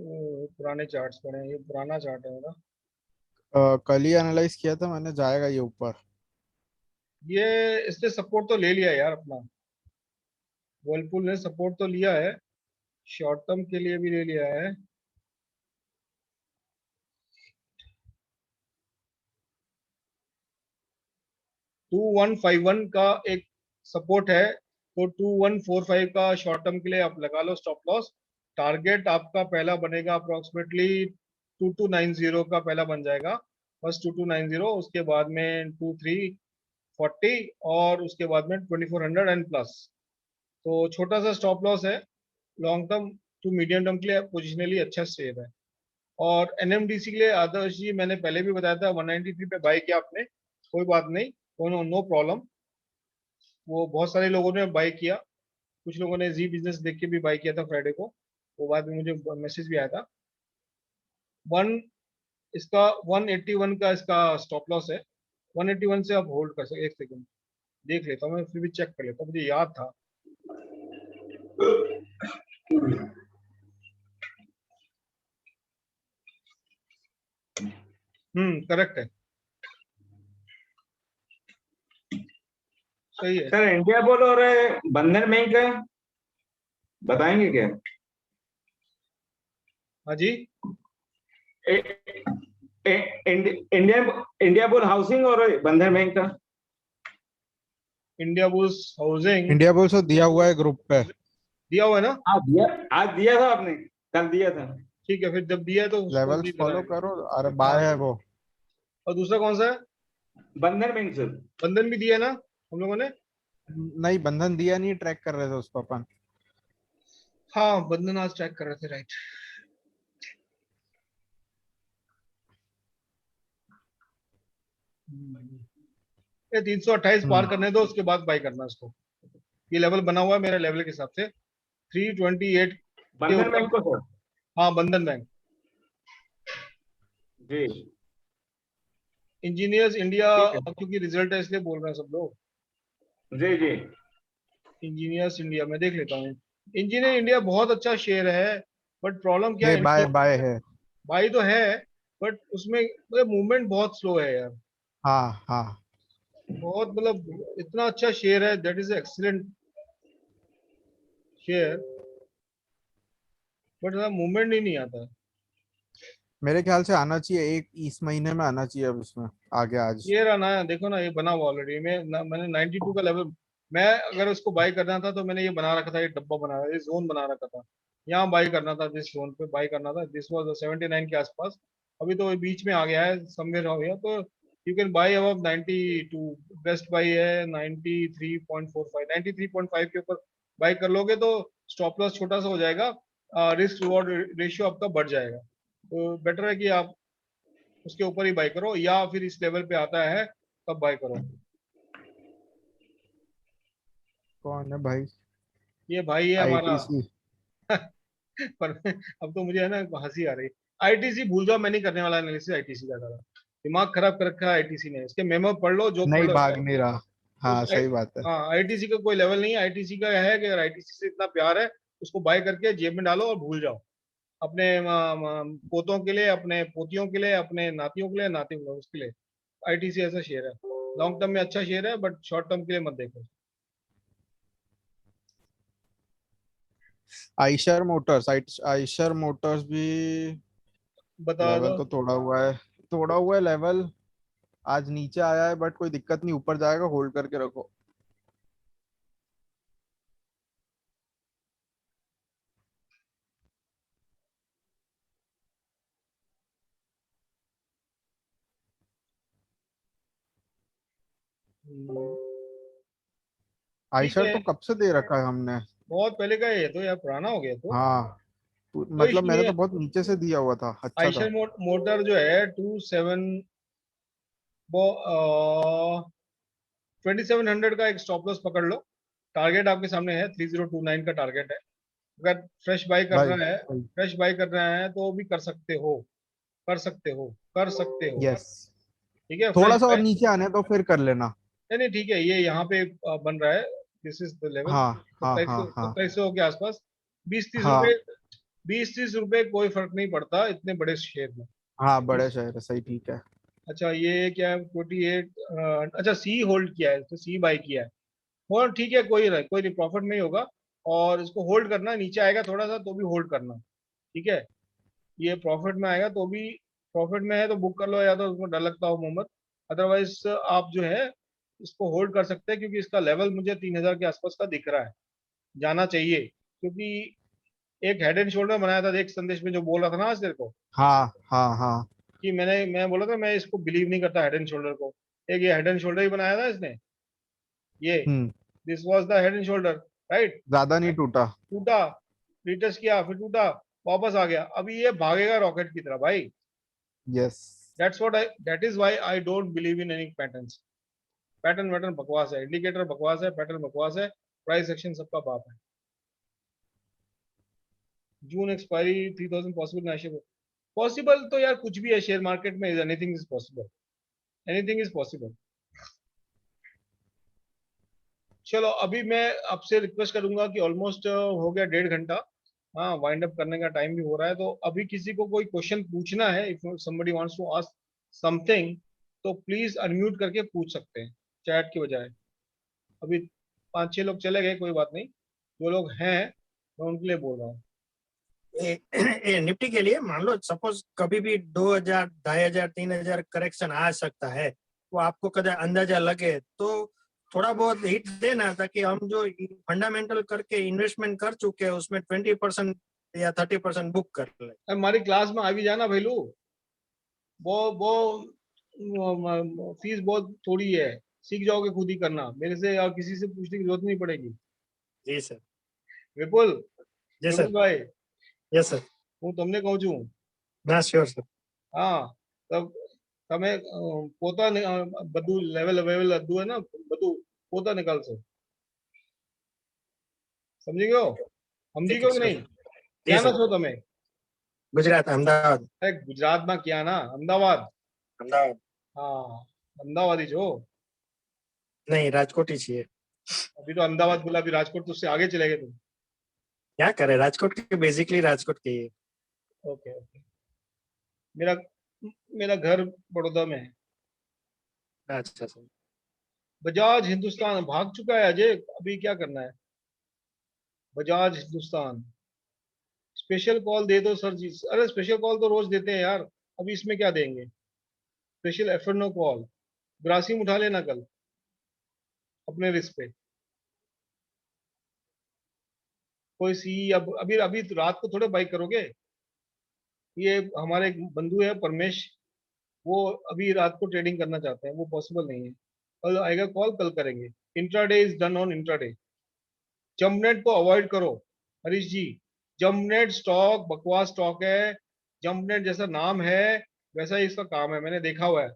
पुराने चार्ट्स पड़े हैं, ये पुराना चार्ट है मेरा। कल ही एनालाइज किया था मैंने, जाएगा ये ऊपर। ये इसने सपोर्ट तो ले लिया यार अपना, वर्लपूल ने सपोर्ट तो लिया है, शॉर्ट टर्म के लिए भी ले लिया है। टू 2151 का एक सपोर्ट है, तो 2145 का शॉर्ट टर्म के लिए आप लगा लो स्टॉप लॉस। टारगेट आपका पहला बनेगा अप्रोक्सीमेटली 2290 का पहला बन जाएगा, बस 2290, उसके बाद में 2340 और उसके बाद में 2400 एंड प्लस। तो छोटा सा स्टॉप लॉस है, long term to medium term के लिए पोजिशनली अच्छा शेयर है। और एनएमडीसी के लिए आदर्श जी मैंने पहले भी बताया था 193 पे बाय किया आपने, कोई बात नहीं, नो प्रॉब्लम। वो बहुत सारे लोगों ने बाय किया, कुछ लोगों ने जी बिजनेस देख के भी बाय किया था फ्राइडे को, वो बाद में मुझे मैसेज भी आया था। इसका 181 का इसका स्टॉप लॉस है, 181 से आप होल्ड कर सकते। एक सेकंड देख लेता हूँ मैं, फिर भी चेक कर लेता हूँ, मुझे याद था। करेक्ट है, सही है सर। इंडिया बुल और बंधन बैंक का बताएंगे क्या? हाँ जी, इंडिया बुल हाउसिंग और बंधन बैंक का। India bulls housing, India bulls तो दिया हुआ है ग्रुप पे, दिया हुआ है ना? आज दिया था आपने, कल दिया था। ठीक है, फिर जब दिया है तो उसको लेवल्स भी फॉलो कराएंगे। करो। अरे बाय है वो। और दूसरा कौन सा है? बंधन बैंक सर। बंधन भी दिया है ना हम लोगों ने? नहीं, बंधन दिया नहीं, ट्रैक कर रहे थे उसको अपन। हाँ, बंधन आज चेक कर रहे थे, राइट। ये 328 पार करने दो, उसके बाद बाय करना इसको। ये लेवल बना हुआ है मेरे लेवल के हिसाब से 328 बंधन बैंक को सर। हाँ, बंधन बैंक। जी इंजीनियर्स इंडिया, क्योंकि रिजल्ट है इसलिए बोल रहे हैं सब लोग। जी जी। इंजीनियर्स इंडिया में देख लेता हूँ। इंजीनियर इंडिया बहुत अच्छा शेयर है, बट प्रॉब्लम क्या ये है, बाय बाय है। बाई तो है बट उसमें मूवमेंट बहुत स्लो है यार। हाँ हाँ, बहुत मतलब इतना अच्छा शेयर है, that is excellent share, but movement ही नहीं आता। मेरे ख्याल से आना चाहिए, एक इस महीने में आना चाहिए अब इसमें आगे आज। ये रहा ना, देखो ना, ये बना हुआ ऑलरेडी। मैंने 92 का लेवल, मैं अगर उसको बाय करना था तो मैंने ये बना रखा था, ये डब्बा बना रखा था, ये जोन बना रखा था, यहाँ बाय करना था, जिस जोन पे बाय करना था, दिस वाज 79 के आसपास। अभी तो बीच में आ गया है, समवेयर हो गया, तो you can buy above 92। Best buy है 93.45, 93.5 के ऊपर बाय कर लोगे तो स्टॉप लॉस छोटा सा हो जाएगा, रिस्क रिवॉर्ड रेशियो आपका बढ़ जाएगा। तो बेटर है कि आप उसके ऊपर ही बाय करो, या फिर इस लेवल पे आता है तब बाय करो। कौन है भाई? ये भाई है हमारा। आईटीसी। पर अब तो मुझे है ना हंसी आ रही। आईटीसी भूल जाओ, मैं नहीं करने वाला एनालिसिस आईटीसी का सारा। दिमाग खराब कर रखा है आईटीसी ने, इसके मेमो पढ़ लो जो नहीं, पढ़ो। भाग नहीं रहा। हाँ, सही बात है। हाँ, आईटीसी का कोई लेवल नहीं है। आईटीसी का है कि अगर आईटीसी से इतना प्यार है, उसको बाय करके जेब में डालो और भूल जाओ। अपने पोतों के लिए, अपने पोतियों के लिए, अपने नातियों के लिए, नातियों के लिए, उसके लिए आईटीसी ऐसा शेयर है। लॉन्ग टर्म में अच्छा शेयर है, बट शॉर्ट टर्म के लिए मत देखो। आइशर मोटर्स भी बता लेवल दो। तो तोड़ा हुआ है लेवल। आज नीचे आया है बट कोई दिक्कत नहीं, ऊपर जाएगा, होल्ड करके रखो। ठीक आइशर है, तो कब से दे रखा है हमने। बहुत पहले का है ये तो यार, पुराना हो गया तो। हाँ, कोई मतलब इशू मैंने नहीं तो है। बहुत नीचे से दिया हुआ था, अच्छा था। आइशर मोटर जो है 2700 का एक स्टॉप लॉस पकड़ लो। टारगेट आपके सामने है, 3029 का टारगेट है। अगर फ्रेश बाय भाई करना है, फ्रेश बाय करना है तो भी कर सकते हो, कर सकते हो, कर सकते हो। यस, ठीक है, फ्रेश थोड़ा सा और बाय। नीचे आने तो फिर कर लेना। नहीं नहीं, ठीक है, ये यहाँ पे बन रहा है, दिस इज द लेवल हाँ हाँ हाँ 2700, हाँ 2700 के आसपास, 20-30 रुपए। हाँ 20-30 रुपए कोई फर्क नहीं पड़ता इतने बड़े शेयर में। हाँ बड़े शेयर है, सही, ठीक है। अच्छा ये क्या है 48, अच्छा सी होल्ड किया है तो सी बाई किया है, और ठीक है कोई नहीं, प्रॉफिट में ही होगा। और इसको होल्ड करना, नीचे आएगा थोड़ा सा तो भी होल्ड करना, ठीक है। ये प्रॉफिट में आएगा तो भी, प्रॉफिट में है तो बुक कर लो, या तो उसको डर लगता हो मोहम्मद, अदरवाइज आप जो है इसको होल्ड कर सकते हैं, क्योंकि इसका लेवल मुझे 3000 के आसपास का दिख रहा है, जाना चाहिए। क्योंकि एक हेड एंड शोल्डर बनाया था, देख संदेश में जो बोल रहा था ना आज तेरे को, हाँ हाँ हाँ। कि मैं बोला था मैं इसको बिलीव नहीं करता हेड एंड शोल्डर को। एक ये हेड एंड शोल्डर ही बनाया था इसने, ये this was the head and shoulder, right. ज्यादा नहीं टूटा। टूटा, रिटेस्ट किया, फिर टूटा, वापस आ गया, अभी ये भागेगा रॉकेट की तरह भाई। Yes. That is why I don't believe in any patterns. Pattern वैटर्न बकवास है, इंडिकेटर बकवास है, पैटर्न बकवास है, प्राइस एक्शन सबका बाप है। जून एक्सपायरी 3000 पॉसिबल ना शेयर, पॉसिबल तो यार कुछ भी है शेयर मार्केट में, anything is possible, anything is possible. चलो अभी मैं आपसे रिक्वेस्ट करूंगा कि ऑलमोस्ट हो गया 1.5 घंटा, हाँ वाइंड अप करने का टाइम भी हो रहा है, तो अभी किसी को कोई क्वेश्चन पूछना है, if somebody wants to ask something तो प्लीज अनम्यूट करके पूछ सकते हैं चैट के बजाय। अभी 5-6 लोग चले गए, कोई बात नहीं, जो लोग हैं मैं उनके लिए बोल रहा हूँ। निफ्टी के लिए मान लो सपोज कभी भी 2000, 2500, 3000 करेक्शन आ सकता है, वो आपको कदर अंदाजा लगे तो थोड़ा बहुत हिट देना, ताकि हम जो फंडामेंटल करके इन्वेस्टमेंट कर चुके हैं उसमें 20% या 30% बुक कर ले। हमारी क्लास में आ भी जाना भैलू, वो फीस बहुत थोड़ी है, सीख जाओगे खुद ही करना, मेरे से और किसी से पूछने की जरूरत नहीं पड़ेगी। जी सर। विपुल, जी सर। भाई यस सर। હું તમને કહું છું, ના શ્યોર સર। હા તમે પોતા બધું લેવલ અવેલેબલ હતું है ना, બધું પોતા निकालશો, સમજી ગયો? સમજી ગયો કે નહીં? ક્યાંના છો તમે? ગુજરાત, અમદાવાદ। ગુજરાતમાં ક્યાં ના? અમદાવાદ। અમદાવાદ। હા અમદાવાદી છો? नहीं, राजकोटी છીએ। अभी तो अहमदाबाद बोला, अभी राजकोट तो उससे आगे चले गए तुम। क्या करे, राजकोट के बेसिकली राजकोट के। ओके ओके, मेरा मेरा घर बड़ौदा में है। अच्छा सर। बजाज हिंदुस्तान भाग चुका है अजय, अभी क्या करना है? बजाज हिंदुस्तान स्पेशल कॉल दे दो सर जी। अरे स्पेशल कॉल तो रोज देते हैं यार, अभी इसमें क्या देंगे? स्पेशल एफएनओ कॉल, ग्रासिम उठा लेना कल अपने रिस्क पे। कोई सी अब अभी अभी तो रात को थोड़े बाइक करोगे, ये हमारे एक बंधु है परमेश, वो अभी रात को ट्रेडिंग करना चाहते हैं, वो पॉसिबल नहीं है। कल आएगा कॉल, कल करेंगे। Intraday is done on intraday. जंपनेट को अवॉइड करो हरीश जी, जंपनेट स्टॉक बकवास स्टॉक है। जंपनेट जैसा नाम है वैसा ही इसका काम है, मैंने देखा हुआ है।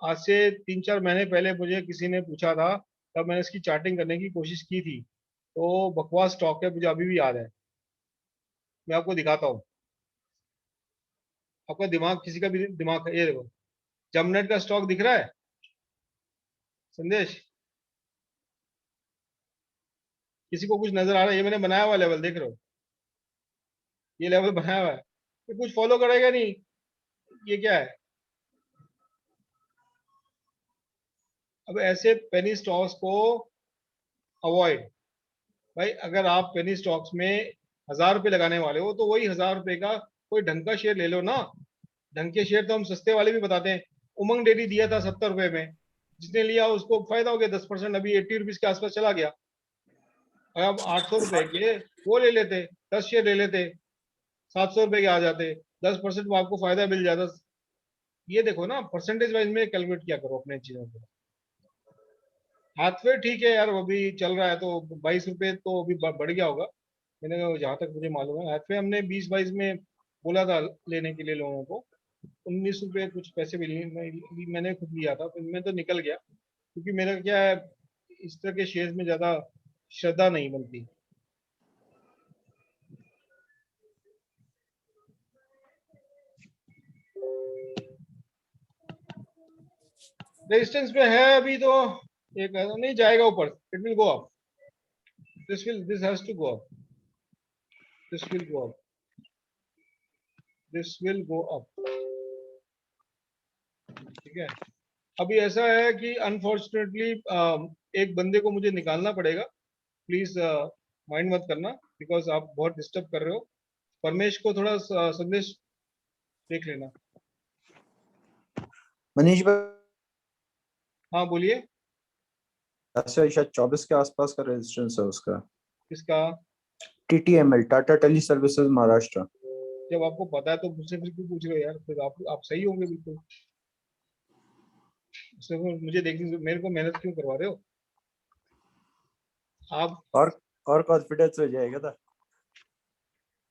आज से 3-4 महीने पहले मुझे किसी ने पूछा था, तब मैंने इसकी चार्टिंग करने की कोशिश की थी, तो बकवास स्टॉक है, मुझे अभी भी याद है। मैं आपको दिखाता हूँ, आपका दिमाग, किसी का भी दिमाग, ये देखो जमनेट का स्टॉक दिख रहा है संदेश, किसी को कुछ नजर आ रहा है? ये मैंने बनाया हुआ लेवल देख रहे हो, ये लेवल बनाया हुआ है, ये कुछ फॉलो करेगा नहीं, ये क्या है? अब ऐसे पेनी स्टॉक्स को अवॉइड, भाई अगर आप पेनी स्टॉक्स में 1000 रुपए लगाने वाले हो तो वही 1000 रुपए का कोई ढंग का शेयर ले लो ना। ढंग के शेयर तो हम सस्ते वाले भी बताते हैं। उमंग डेयरी दिया था 70 रुपए में, जिसने लिया उसको फायदा हो गया 10%, अभी 80 रुपीज के आसपास चला गया। अब 800 रुपए के वो ले लेते, 10 शेयर ले लेते, 700 रुपए के आ जाते, 10% में आपको फायदा मिल जाता। ये देखो ना, परसेंटेज वाइज में कैलकुलेट किया करो अपने चीजों को। हाथवे ठीक है यार, अभी चल रहा है तो 22 रुपए तो अभी बढ़ गया होगा, मैंने जहां तक मुझे मालूम है। हाथवे हमने 20-22 में बोला था लेने के लिए लोगों को, 19 रुपए कुछ पैसे भी मैंने खुद लिया था, फिर मैं तो निकल गया, क्योंकि मेरा क्या है, इस तरह के शेयर्स में ज्यादा श्रद्धा नहीं बनती। रेजिस्टेंस पे है अभी तो, एक नहीं जाएगा ऊपर, it will go up, this has to go up, this will go up. This will go up. ठीक है, अभी ऐसा है कि अनफॉर्चुनेटली एक बंदे को मुझे निकालना पड़ेगा, प्लीज माइंड मत करना, बिकॉज आप बहुत डिस्टर्ब कर रहे हो। परमेश को थोड़ा संदेश देख लेना। मनीष भाई, हाँ बोलिए। ऐसा शायद 24 के आसपास का रेजिस्टेंस है उसका। किसका? TTML, Tata tele services Maharashtra. जब आपको पता है तो मुझसे फिर क्यों पूछ रहे हो यार? फिर आप सही होंगे बिल्कुल। मुझे देखने, मेरे को मेहनत क्यों करवा रहे हो आप? और कॉन्फिडेंस हो जाएगा था।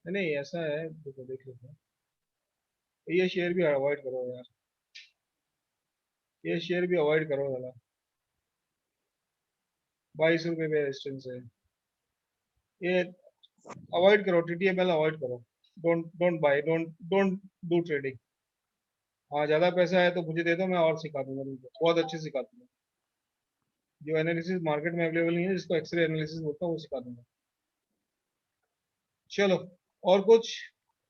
नहीं ऐसा है, देखो देख लेते हैं। ये शेयर भी अवॉइड करो यार, ये शेयर भी अवॉइड करो वाला। 22 रुपये पे रेजिस्टेंस है, ये अवॉइड करो। TTML अवॉइड करो। Don't don't buy, don't don't do trading. हाँ ज्यादा पैसा है तो मुझे दे दो, मैं और सिखा दूंगा तुमको, बहुत अच्छे सिखा दूंगा। जो एनालिसिस मार्केट में अवेलेबल नहीं है, जिसको एक्सरे एनालिसिस बोलता है, वो सिखा दूंगा। चलो, और कुछ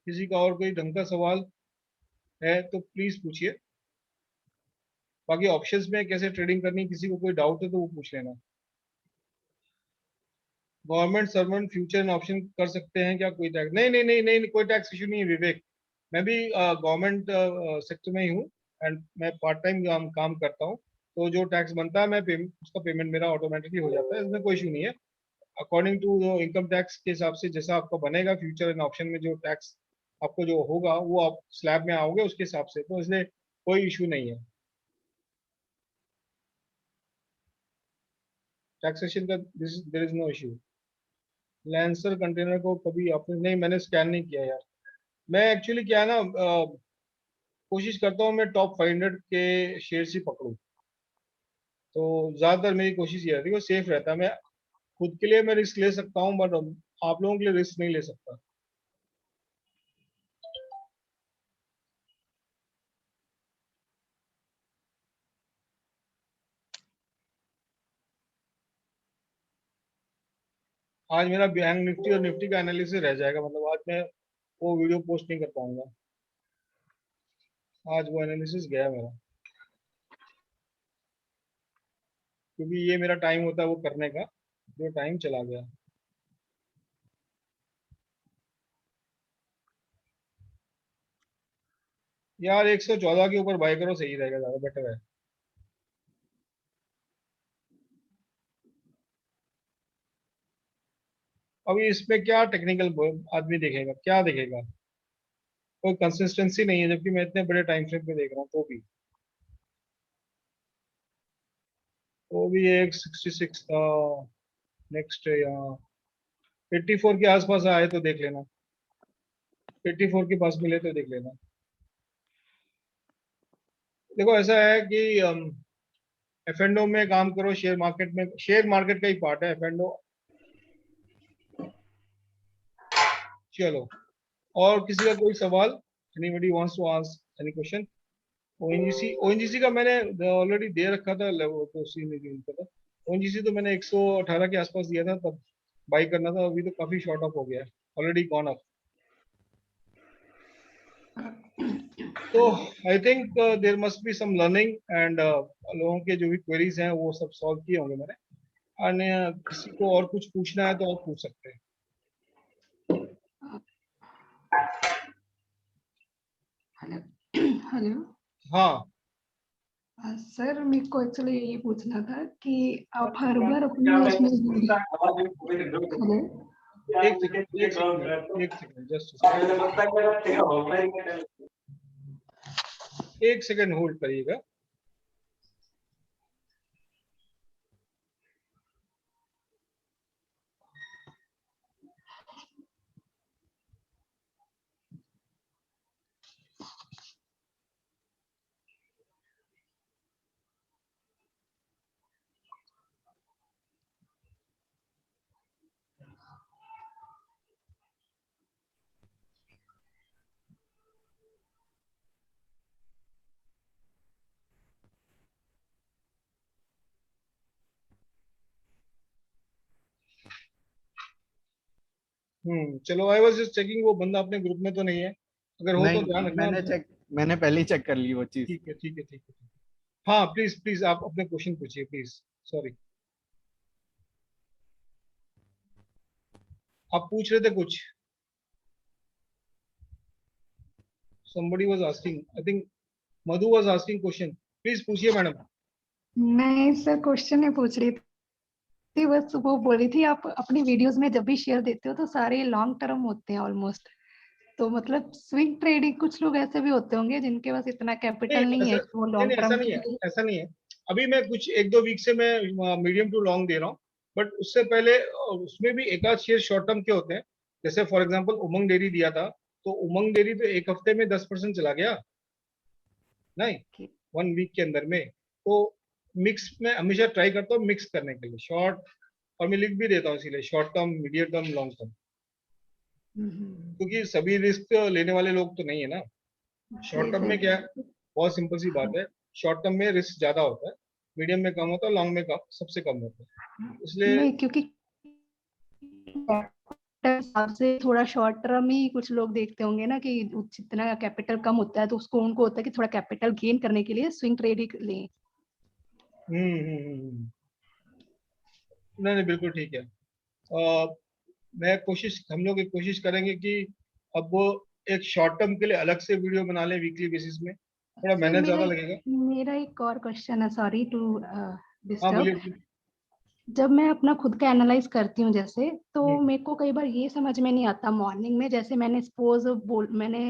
किसी का और कोई ढंग का सवाल है तो प्लीज पूछिए। बाकी ऑप्शंस में कैसे ट्रेडिंग करनी, किसी को कोई डाउट है तो वो पूछ लेना। Government servant future and option कर सकते हैं क्या? कोई टैक्स नहीं नहीं नहीं नहीं, कोई टैक्स इशू नहीं है विवेक। मैं भी गवर्नमेंट सेक्टर में ही हूँ, एंड मैं पार्ट टाइम काम करता हूँ। तो जो टैक्स बनता है मैं उसका पेमेंट मेरा ऑटोमेटिकली हो जाता है, इसमें कोई इशू नहीं है। अकॉर्डिंग टू इनकम टैक्स के हिसाब से जैसा आपका बनेगा फ्यूचर एंड ऑप्शन में, जो टैक्स आपको जो होगा वो आप स्लैब में आओगे उसके हिसाब से, तो इसलिए कोई इशू नहीं है टैक्सेशन का। There is no issue. Lancer container को कभी आपने? नहीं, मैंने स्कैन नहीं किया यार। मैं एक्चुअली क्या है ना, कोशिश करता हूँ मैं टॉप 500 के शेयर ही पकड़ूं। तो ज्यादातर मेरी कोशिश ये रहती है, वो सेफ रहता है। मैं खुद के लिए मैं रिस्क ले सकता हूँ, बट आप लोगों के लिए रिस्क नहीं ले सकता। आज मेरा बैंक निफ्टी और निफ्टी का एनालिसिस रह जाएगा, मतलब आज मैं वो वीडियो पोस्ट नहीं कर पाऊंगा। आज वो एनालिसिस गया मेरा, क्योंकि ये मेरा टाइम होता है वो करने का, जो टाइम चला गया। यार 114 के ऊपर बाय करो, सही रहेगा, ज्यादा बेटर है। अभी इसमें क्या टेक्निकल आदमी देखेगा, क्या देखेगा? कोई कंसिस्टेंसी नहीं है, जबकि मैं इतने बड़े टाइम फ्रेम पे देख रहा हूँ तो भी एक 66 था। नेक्स्ट या 84 के आसपास आए तो देख लेना, 84 के पास मिले तो देख लेना। देखो ऐसा है कि F&O में काम करो, शेयर मार्केट में, शेयर मार्केट का ही पार्ट है F&O। चलो, और किसी का कोई सवाल? Anybody wants to ask any question? ONGC का मैंने ऑलरेडी दे रखा था, तो उसी में भी था। ओएनजीसी तो मैंने 118 के आसपास दिया था, तब बाई करना था। अभी तो काफी शॉर्ट ऑफ हो गया है, ऑलरेडी गॉन अप। तो I think there must be some learning, and लोगों के जो भी क्वेरीज हैं वो सब सॉल्व किए होंगे मैंने। अन्य किसी को और कुछ पूछना है तो आप पूछ सकते हैं। हेलो। हाँ सर मेरे को एक्चुअली ये पूछना था कि आप हर बार अपने उसमें हेलो, एक सेकंड जस्ट एक सेकंड होल्ड करिएगा। चलो, आई वाज जस्ट चेकिंग वो बंदा अपने ग्रुप में तो नहीं है। अगर हो तो नहीं, ध्यान रखना। मैंने पहले ही चेक कर ली वो चीज। ठीक है ठीक है ठीक है। हाँ प्लीज प्लीज आप अपने क्वेश्चन पूछिए प्लीज। सॉरी, आप पूछ रहे थे कुछ। somebody was asking, I think Madhu was asking question. Please पूछिए मैडम। नहीं सर, क्वेश्चन नहीं पूछ रही थी, बस वो बोल रही थी आप अपनी वीडियोस में जब भी शेयर देते हो तो सारे लॉन्ग टर्म होते हैं ऑलमोस्ट, तो मतलब स्विंग ट्रेडिंग कुछ लोग ऐसे भी होते होंगे जिनके पास इतना कैपिटल नहीं है कि वो लॉन्ग ऐसा टर्म नहीं के है, लिए। ऐसा नहीं है। अभी मैं कुछ 1-2 वीक से मैं मीडियम टू लॉन्ग दे रहा हूँ, बट उससे पहले उसमें भी एक आध शेयर शॉर्ट टर्म के होते हैं। जैसे फॉर एग्जांपल उमंग डेयरी दिया था, तो उमंग डेयरी तो एक हफ्ते में 10% चला गया, नहीं 1 वीक के अंदर में। तो मिक्स में हमेशा ट्राई करता हूँ मिक्स करने के लिए शॉर्ट, और मैं लिख भी देता हूँ इसीलिए short term, medium term, long term, क्योंकि सभी रिस्क लेने वाले लोग तो नहीं है ना। शॉर्ट टर्म में क्या है, बहुत सिंपल सी बात है, शॉर्ट टर्म में रिस्क ज्यादा होता है, मीडियम में कम होता है, लॉन्ग में कम, सबसे कम होता है, इसलिए नहीं, क्योंकि हिसाब से थोड़ा शॉर्ट टर्म ही कुछ लोग देखते होंगे ना कि जितना कैपिटल कम होता है तो उसको उनको होता है कि थोड़ा कैपिटल गेन करने के लिए स्विंग ट्रेडिंग लें। नहीं बिल्कुल ठीक है। हम लोग एक कोशिश करेंगे कि अब वो एक शॉर्ट टर्म के लिए अलग से वीडियो बना लें वीकली बेसिस में, थोड़ा मेहनत ज्यादा लगेगा। मेरा एक और क्वेश्चन है, सॉरी टू हाँ डिस्टर्ब। बोलिए। जब मैं अपना खुद का एनालाइज करती हूँ जैसे, तो मेरे को कई बार ये समझ में नहीं आता मॉर्निंग में, जैसे मैंने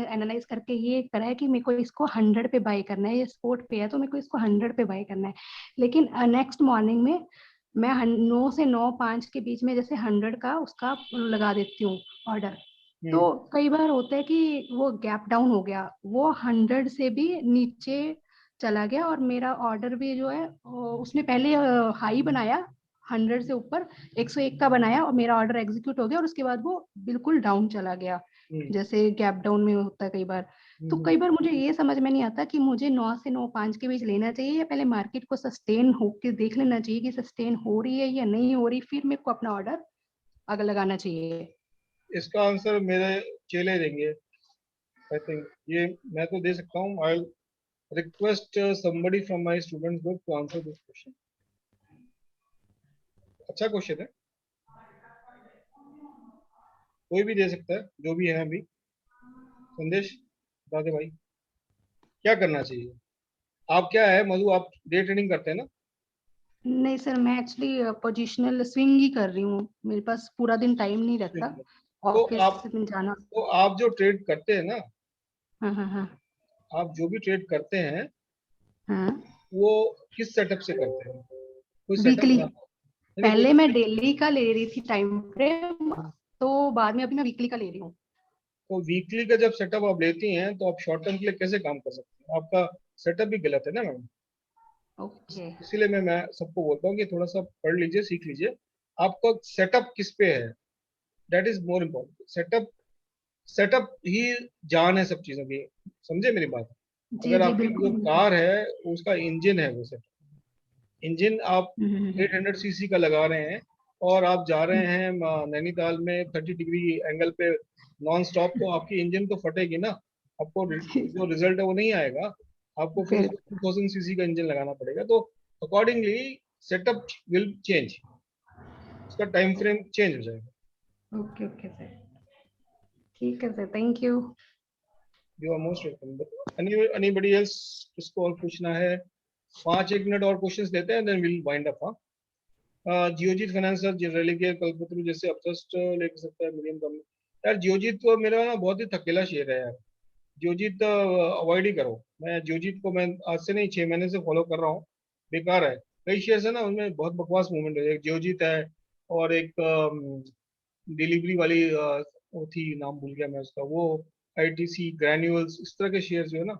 एनालाइज करके ये करा है कि मेरे को इसको 100 पे बाय करना है, ये स्पोर्ट पे है तो मेरे को इसको 100 पे बाय करना है, लेकिन नेक्स्ट मॉर्निंग में मैं 9 से 9:05 के बीच में जैसे 100 का उसका लगा देती हूँ ऑर्डर। तो कई बार होता है कि वो गैप डाउन हो गया, वो 100 से भी नीचे चला गया और मेरा ऑर्डर भी जो है उसने पहले हाई बनाया 100 से ऊपर 101 का बनाया और मेरा ऑर्डर एग्जीक्यूट हो गया, और उसके बाद वो बिल्कुल डाउन चला गया, जैसे गैप डाउन में होता है कई बार। तो कई बार मुझे ये समझ में नहीं आता कि मुझे 9 से 9:05 के बीच लेना चाहिए या पहले मार्केट को सस्टेन होके देख लेना चाहिए कि सस्टेन हो रही है या नहीं हो रही, फिर मेरे को अपना ऑर्डर आगे लगाना चाहिए। इसका आंसर मेरे चेले देंगे, आई थिंक। ये मैं तो दे सकता हूँ। I request somebody from my students group to answer this question. अच्छा क्वेश्चन है, कोई भी दे सकता है, जो भी है। अभी संदेश दादे भाई, क्या करना चाहिए? आप क्या है मधु, आप डे ट्रेडिंग करते हैं ना? नहीं सर, मैं एक्चुअली पोजिशनल स्विंग ही कर रही हूँ, मेरे पास पूरा दिन टाइम नहीं रहता तो ऑफिस में जाना। तो आप जो ट्रेड करते हैं ना, हाँ, आप जो भी ट्रेड करते हैं हाँ, वो किस सेटअप से करते हैं? कोई वीकली। सेटअप पहले मैं डेली का ले रही थी टाइम फ्रेम, तो बाद में अभी मैं वीकली का ले रही हूँ। तो वीकली का जब सेटअप आप लेती हैं तो आप शॉर्ट टर्म के लिए कैसे काम कर सकते हैं? आपका सेटअप भी गलत है ना मैम। ओके। इसीलिए मैं सबको बोलता हूँ कि थोड़ा सा पढ़ लीजिए, सीख लीजिए, आपका सेटअप किस पे है, that is more important. Setup ही जान है सब चीजों की, समझे मेरी बात? अगर आपकी जो कार है उसका इंजन है, वो सेटअप इंजन आप 800 सीसी का लगा रहे हैं और आप जा रहे हैं नैनीताल में 30 डिग्री एंगल पे नॉन स्टॉप, तो आपकी इंजन तो फटेगी ना, आपको जो रिजल्ट है वो नहीं आएगा, आपको फिर 2000 सीसी का इंजन लगाना पड़ेगा। तो अकॉर्डिंगली सेटअप विल चेंज, उसका टाइम फ्रेम चेंज हो जाएगा। ओके ओके सर, ठीक है sir, thank you. You are most welcome. Anybody else, किसको और पूछना है? 5-1 मिनट और क्वेश्चंस लेते हैं, then will wind up. Geojit financer, Religare, Kalpataru जैसे अपट्रस्ट ले सकता है मीडियम कम। यार जियोजीत तो मेरा ना बहुत ही थकेला शेयर है यार, जियोजीत अवॉइड ही करो। मैं जियोजीत को मैं आज से नहीं 6 महीने से फॉलो कर रहा हूँ, बेकार है। कई शेयर्स है ना उनमें बहुत बकवास मूवमेंट है, एक जियोजीत है और एक डिलीवरी वाली वो थी, नाम भूल गया मैं उसका, वो आईटीसी ग्रैन्यूल्स, इस तरह के शेयर जो है ना,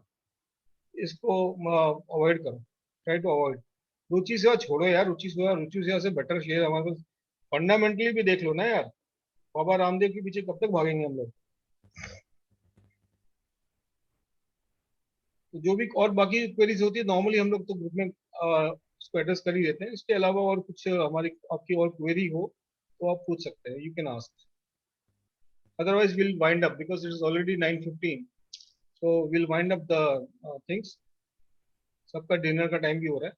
इसको अवॉइड करो, ट्राई टू अवॉइड। रुचि सेवा छोड़ो यार, रुचि सेवा से बेटर शेयर हमारे पास फंडामेंटली भी देख लो ना यार, बाबा रामदेव के पीछे कब तक भागेंगे हम लोग? तो जो भी और बाकी क्वेरीज होती है नॉर्मली हम लोग तो ग्रुप में उसको एड्रेस कर ही देते हैं। इसके अलावा और कुछ हमारी आपकी और क्वेरी हो तो आप पूछ सकते हैं, you can ask, otherwise will wind up because it is already 9:15। So will wind up the things. सबका डिनर का टाइम भी हो रहा है।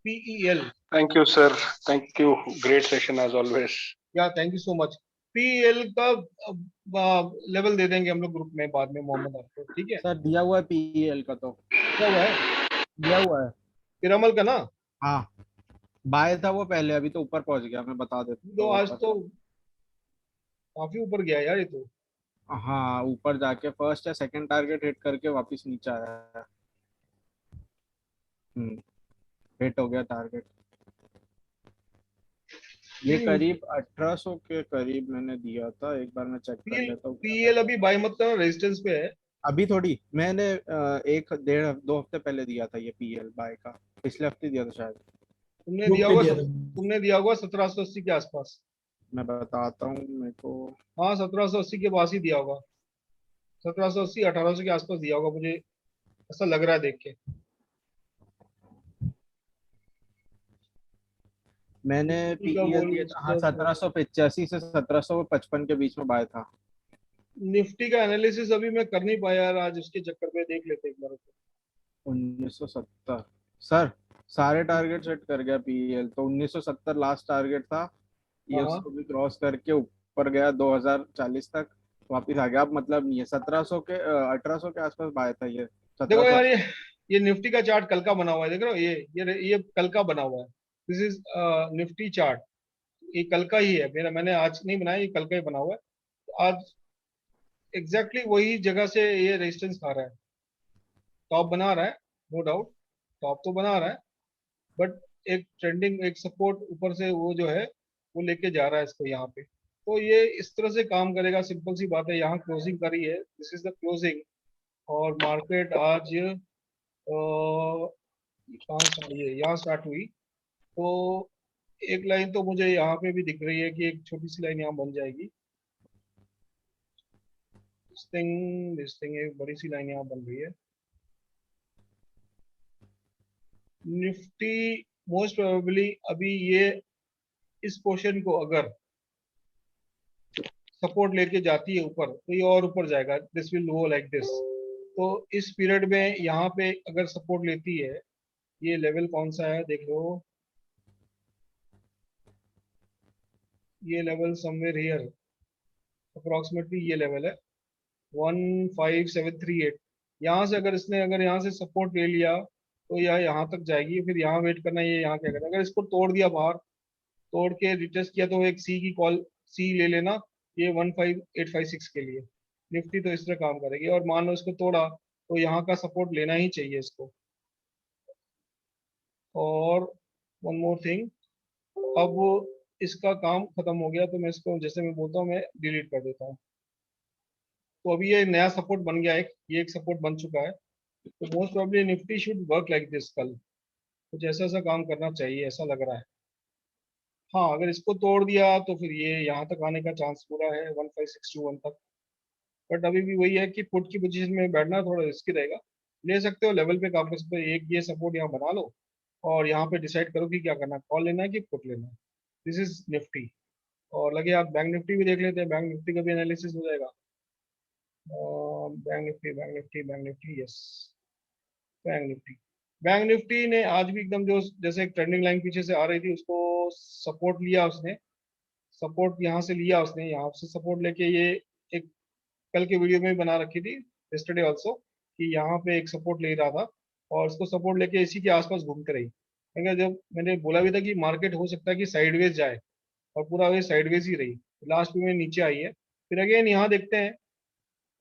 PEL। Thank you, sir. Thank you. Great session as always. या thank you so much. PEL का level दे देंगे हम लोग ग्रुप में बाद में मोहम्मद आपको, ठीक है? सर दिया हुआ है PEL का, तो क्या हुआ है? दिया हुआ है पिरामल का ना? हाँ, बाय था वो पहले, अभी तो ऊपर पहुंच गया, मैं बता देता तो हूँ आज ऊपर। तो काफी ऊपर गया यार ये तो। हाँ, ऊपर जाके फर्स्ट या सेकंड टारगेट हिट करके वापस नीचे आया है। हिट हो गया टारगेट। ये करीब 1800 के करीब मैंने दिया था, एक बार मैं चेक कर लेता हूँ। PEL अभी बाय मत करना, रेजिस्टेंस पे है अभी थोड़ी, मैंने एक डेढ़ दो हफ्ते पहले दिया था ये PEL बाय का, पिछले हफ्ते दिया था शायद। तुमने दिया होगा 1780 के आसपास। मैं बताता हूँ मेरे को। हाँ 1780 के पास ही दिया होगा, 1780 1800 के आसपास दिया होगा, मुझे ऐसा लग रहा है देख के। मैंने PEL दिया था, हाँ 1785 से 1755 के बीच में बाय था। निफ्टी का एनालिसिस अभी मैं कर नहीं पाया यार, आज उसके चक्कर में देख लेते एक बार। 1970 सर, सारे टारगेट सेट कर गया PEL तो। 1970 लास्ट टारगेट था, ये उसको भी क्रॉस करके ऊपर गया 2040 तक, वापिस आ गया। अब मतलब नहीं है, 1700 के 1800 के आसपास बाय था ये। देखो यार, ये निफ्टी का चार्ट कल का बना हुआ है, देख रहे हो? ये कल का बना हुआ है। दिस इज निफ्टी चार्ट, ये कल का ही है मेरा, मैंने आज नहीं बनाया, ये कल का ही बना हुआ है। तो आज एग्जैक्टली वही जगह से ये रेजिस्टेंस खा रहा है, टॉप बना रहा है, नो डाउट टॉप तो बना रहा है, बट एक ट्रेंडिंग एक सपोर्ट ऊपर से वो जो है वो लेके जा रहा है इसको यहाँ पे। तो ये इस तरह से काम करेगा, सिंपल सी बात है। यहाँ क्लोजिंग करी है, दिस इज द क्लोजिंग, और मार्केट आज कहाँ स्टार्ट हुई है? यहाँ स्टार्ट हुई। तो एक लाइन तो मुझे यहाँ पे भी दिख रही है कि एक छोटी सी लाइन यहाँ बन जाएगी। दिस थिंग एक बड़ी सी लाइन यहाँ बन रही है। निफ्टी मोस्ट प्रोबेबली अभी ये इस पोर्शन को अगर सपोर्ट लेके जाती है ऊपर, तो ये और ऊपर जाएगा, this will go like this. तो इस पीरियड में यहाँ पे अगर सपोर्ट लेती है, ये लेवल कौन सा है देख लो, ये लेवल समवेयर हियर अप्रोक्सीमेटली, ये लेवल है 15738। यहाँ से अगर इसने अगर यहाँ से सपोर्ट ले लिया तो यह यहाँ तक जाएगी, फिर यहाँ वेट करना, ये यहाँ क्या करना। अगर इसको तोड़ दिया बाहर, तोड़ के रिटेस्ट किया, तो एक सी की कॉल, सी ले लेना ये 15856 के लिए। निफ्टी तो इस तरह काम करेगी, और मान लो इसको तोड़ा तो यहाँ का सपोर्ट लेना ही चाहिए इसको। और वन मोर थिंग, अब इसका काम खत्म हो गया तो मैं इसको, जैसे मैं बोलता हूँ, मैं डिलीट कर देता हूँ। तो अभी ये नया सपोर्ट बन गया, ये एक सपोर्ट बन चुका है। तो most probably Nifty should work like this कल, कुछ ऐसा ऐसा काम करना चाहिए, ऐसा लग रहा है। हाँ, अगर इसको तोड़ दिया तो फिर ये यहाँ तक आने का चांस पूरा है 15621 तक। बट अभी भी वही है कि पुट की पोजीशन में बैठना थोड़ा रिस्की रहेगा। ले सकते हो, लेवल पे काम कर सकते हो, एक ये सपोर्ट यहाँ बना लो और यहाँ पे डिसाइड करो कि क्या करना है, कॉल लेना है कि पुट लेना है। This is Nifty. और लगे आप बैंक निफ्टी भी देख लेते हैं, बैंक निफ्टी का भी एनालिसिस हो जाएगा। Bank Nifty, bank Nifty, bank Nifty, yes bank Nifty. Bank Nifty ने आज भी एकदम जो जैसे एक ट्रेंडिंग लाइन पीछे से आ रही थी, उसको सपोर्ट लिया उसने, सपोर्ट यहाँ से लिया उसने, यहाँ से सपोर्ट लेके ये एक कल के वीडियो में भी बना रखी थी, yesterday ऑल्सो, कि यहाँ पे एक सपोर्ट ले रहा था और उसको सपोर्ट लेके इसी के आसपास घूमते रही। क्योंकि जब मैंने बोला भी था कि मार्केट हो सकता है कि साइडवेज जाए, और पूरा वे साइडवेज ही रही, लास्ट में नीचे आई है। फिर अगेन यहाँ देखते हैं,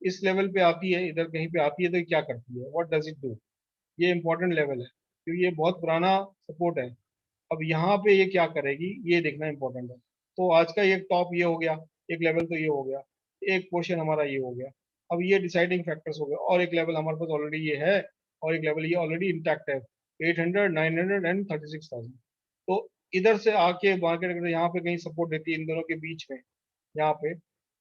इस लेवल पे आती है, इधर कहीं पे आती है तो क्या करती है, व्हाट डज इट डू। ये इंपॉर्टेंट लेवल है क्योंकि ये बहुत पुराना सपोर्ट है। अब यहाँ पे ये क्या करेगी, ये देखना इंपॉर्टेंट है। तो आज का एक टॉप ये हो गया, एक लेवल तो ये हो गया, एक पोर्शन हमारा ये हो गया। अब ये डिसाइडिंग फैक्टर्स हो गए, और एक लेवल हमारे पास ऑलरेडी ये है, और एक लेवल ये ऑलरेडी इंटैक्ट है 800, 900 एंड 36,000। तो इधर से आके मार्केट अगर यहाँ पे कहीं सपोर्ट देती है इन दोनों के बीच में, यहाँ पे,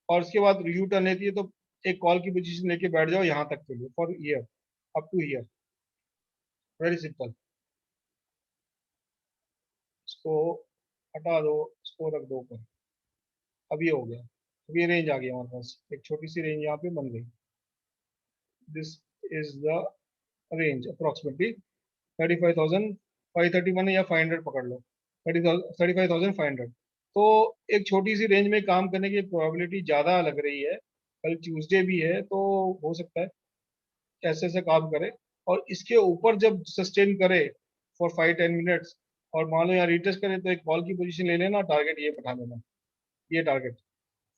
और उसके बाद यू टर्न लेती है, तो एक कॉल की पोजीशन लेके बैठ जाओ यहाँ तक के लिए, for year, up two year, very simple. इसको हटा दो, इसको रख दो ऊपर। अब ये हो गया, ये रेंज आ गई हमारे पास, एक छोटी सी रेंज यहाँ पे बन गई। This is the range approximately 35,531 या 500 पकड़ लो, 35,500। तो एक छोटी सी रेंज में काम करने की प्रोबेबिलिटी ज़्यादा लग रही है। कल ट्यूसडे भी है तो हो सकता है ऐसे ऐसे काम करे, और इसके ऊपर जब सस्टेन करे फॉर 5-10 मिनट्स और मान लो यहाँ रिटेस्ट करे तो एक कॉल की पोजीशन ले लेना, टारगेट ये बैठा लेना, ये टारगेट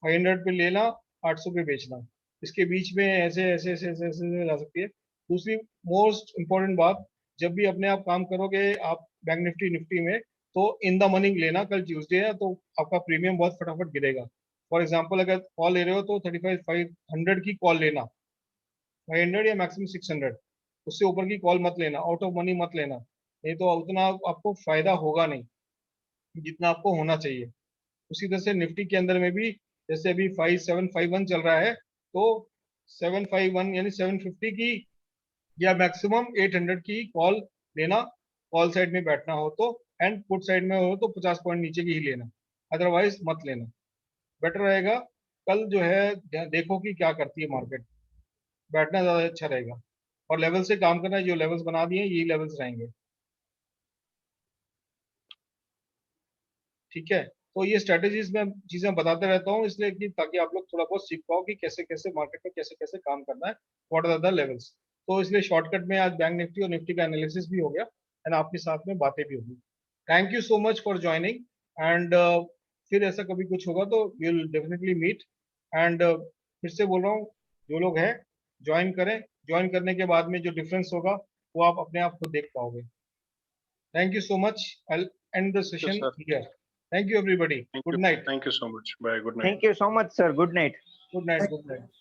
500 पे लेना, 800 पे बेचना। इसके बीच में ऐसे ऐसे ऐसे ऐसे ऐसे जा सकती है। दूसरी मोस्ट इंपॉर्टेंट बात, जब भी अपने आप काम करोगे आप बैंक निफ्टी में, तो इन द मनी लेना। कल ट्यूसडे है तो आपका प्रीमियम बहुत फटाफट गिरेगा। फॉर एग्जाम्पल अगर कॉल ले रहे हो तो 35,500 की कॉल लेना, 500 या मैक्सिमम 600, उससे ऊपर की कॉल मत लेना, आउट ऑफ मनी मत लेना, नहीं तो उतना आपको फायदा होगा नहीं जितना आपको होना चाहिए। उसी तरह से निफ्टी के अंदर में भी, जैसे अभी 5751 चल रहा है, तो 751 यानी 750 की या मैक्सिमम 800 की कॉल लेना, कॉल साइड में बैठना हो तो, एंड पुट साइड में हो तो 50 पॉइंट नीचे की ही लेना, अदरवाइज मत लेना, बेटर रहेगा। कल जो है देखो कि क्या करती है मार्केट, बैठना ज्यादा अच्छा रहेगा और लेवल से काम करना है। जो लेवल्स बना दिए यही लेवल्स रहेंगे, ठीक है। तो ये स्ट्रेटेजीज में चीजें बताते रहता हूँ इसलिए कि ताकि आप लोग थोड़ा बहुत सीख पाओ कि कैसे कैसे मार्केट में कैसे कैसे काम करना है, व्हाट आर द लेवल्स। तो इसलिए शॉर्टकट में आज बैंक निफ्टी और निफ्टी का एनालिसिस भी हो गया एंड आपके साथ में बातें भी होगी। Thank you so much for joining, and फिर ऐसा कभी कुछ होगा तो we will definitely meet. And फिर से बोल रहा हूँ, जो लोग हैं ज्वाइन करें, ज्वाइन करने के बाद में जो डिफरेंस होगा वो आप अपने आप को देख पाओगे। Thank you so much. I'll end the session here. Thank you, everybody. Good night. Thank you so much. Bye. Good night. Thank you so much, sir. Good night. Good night. Good night.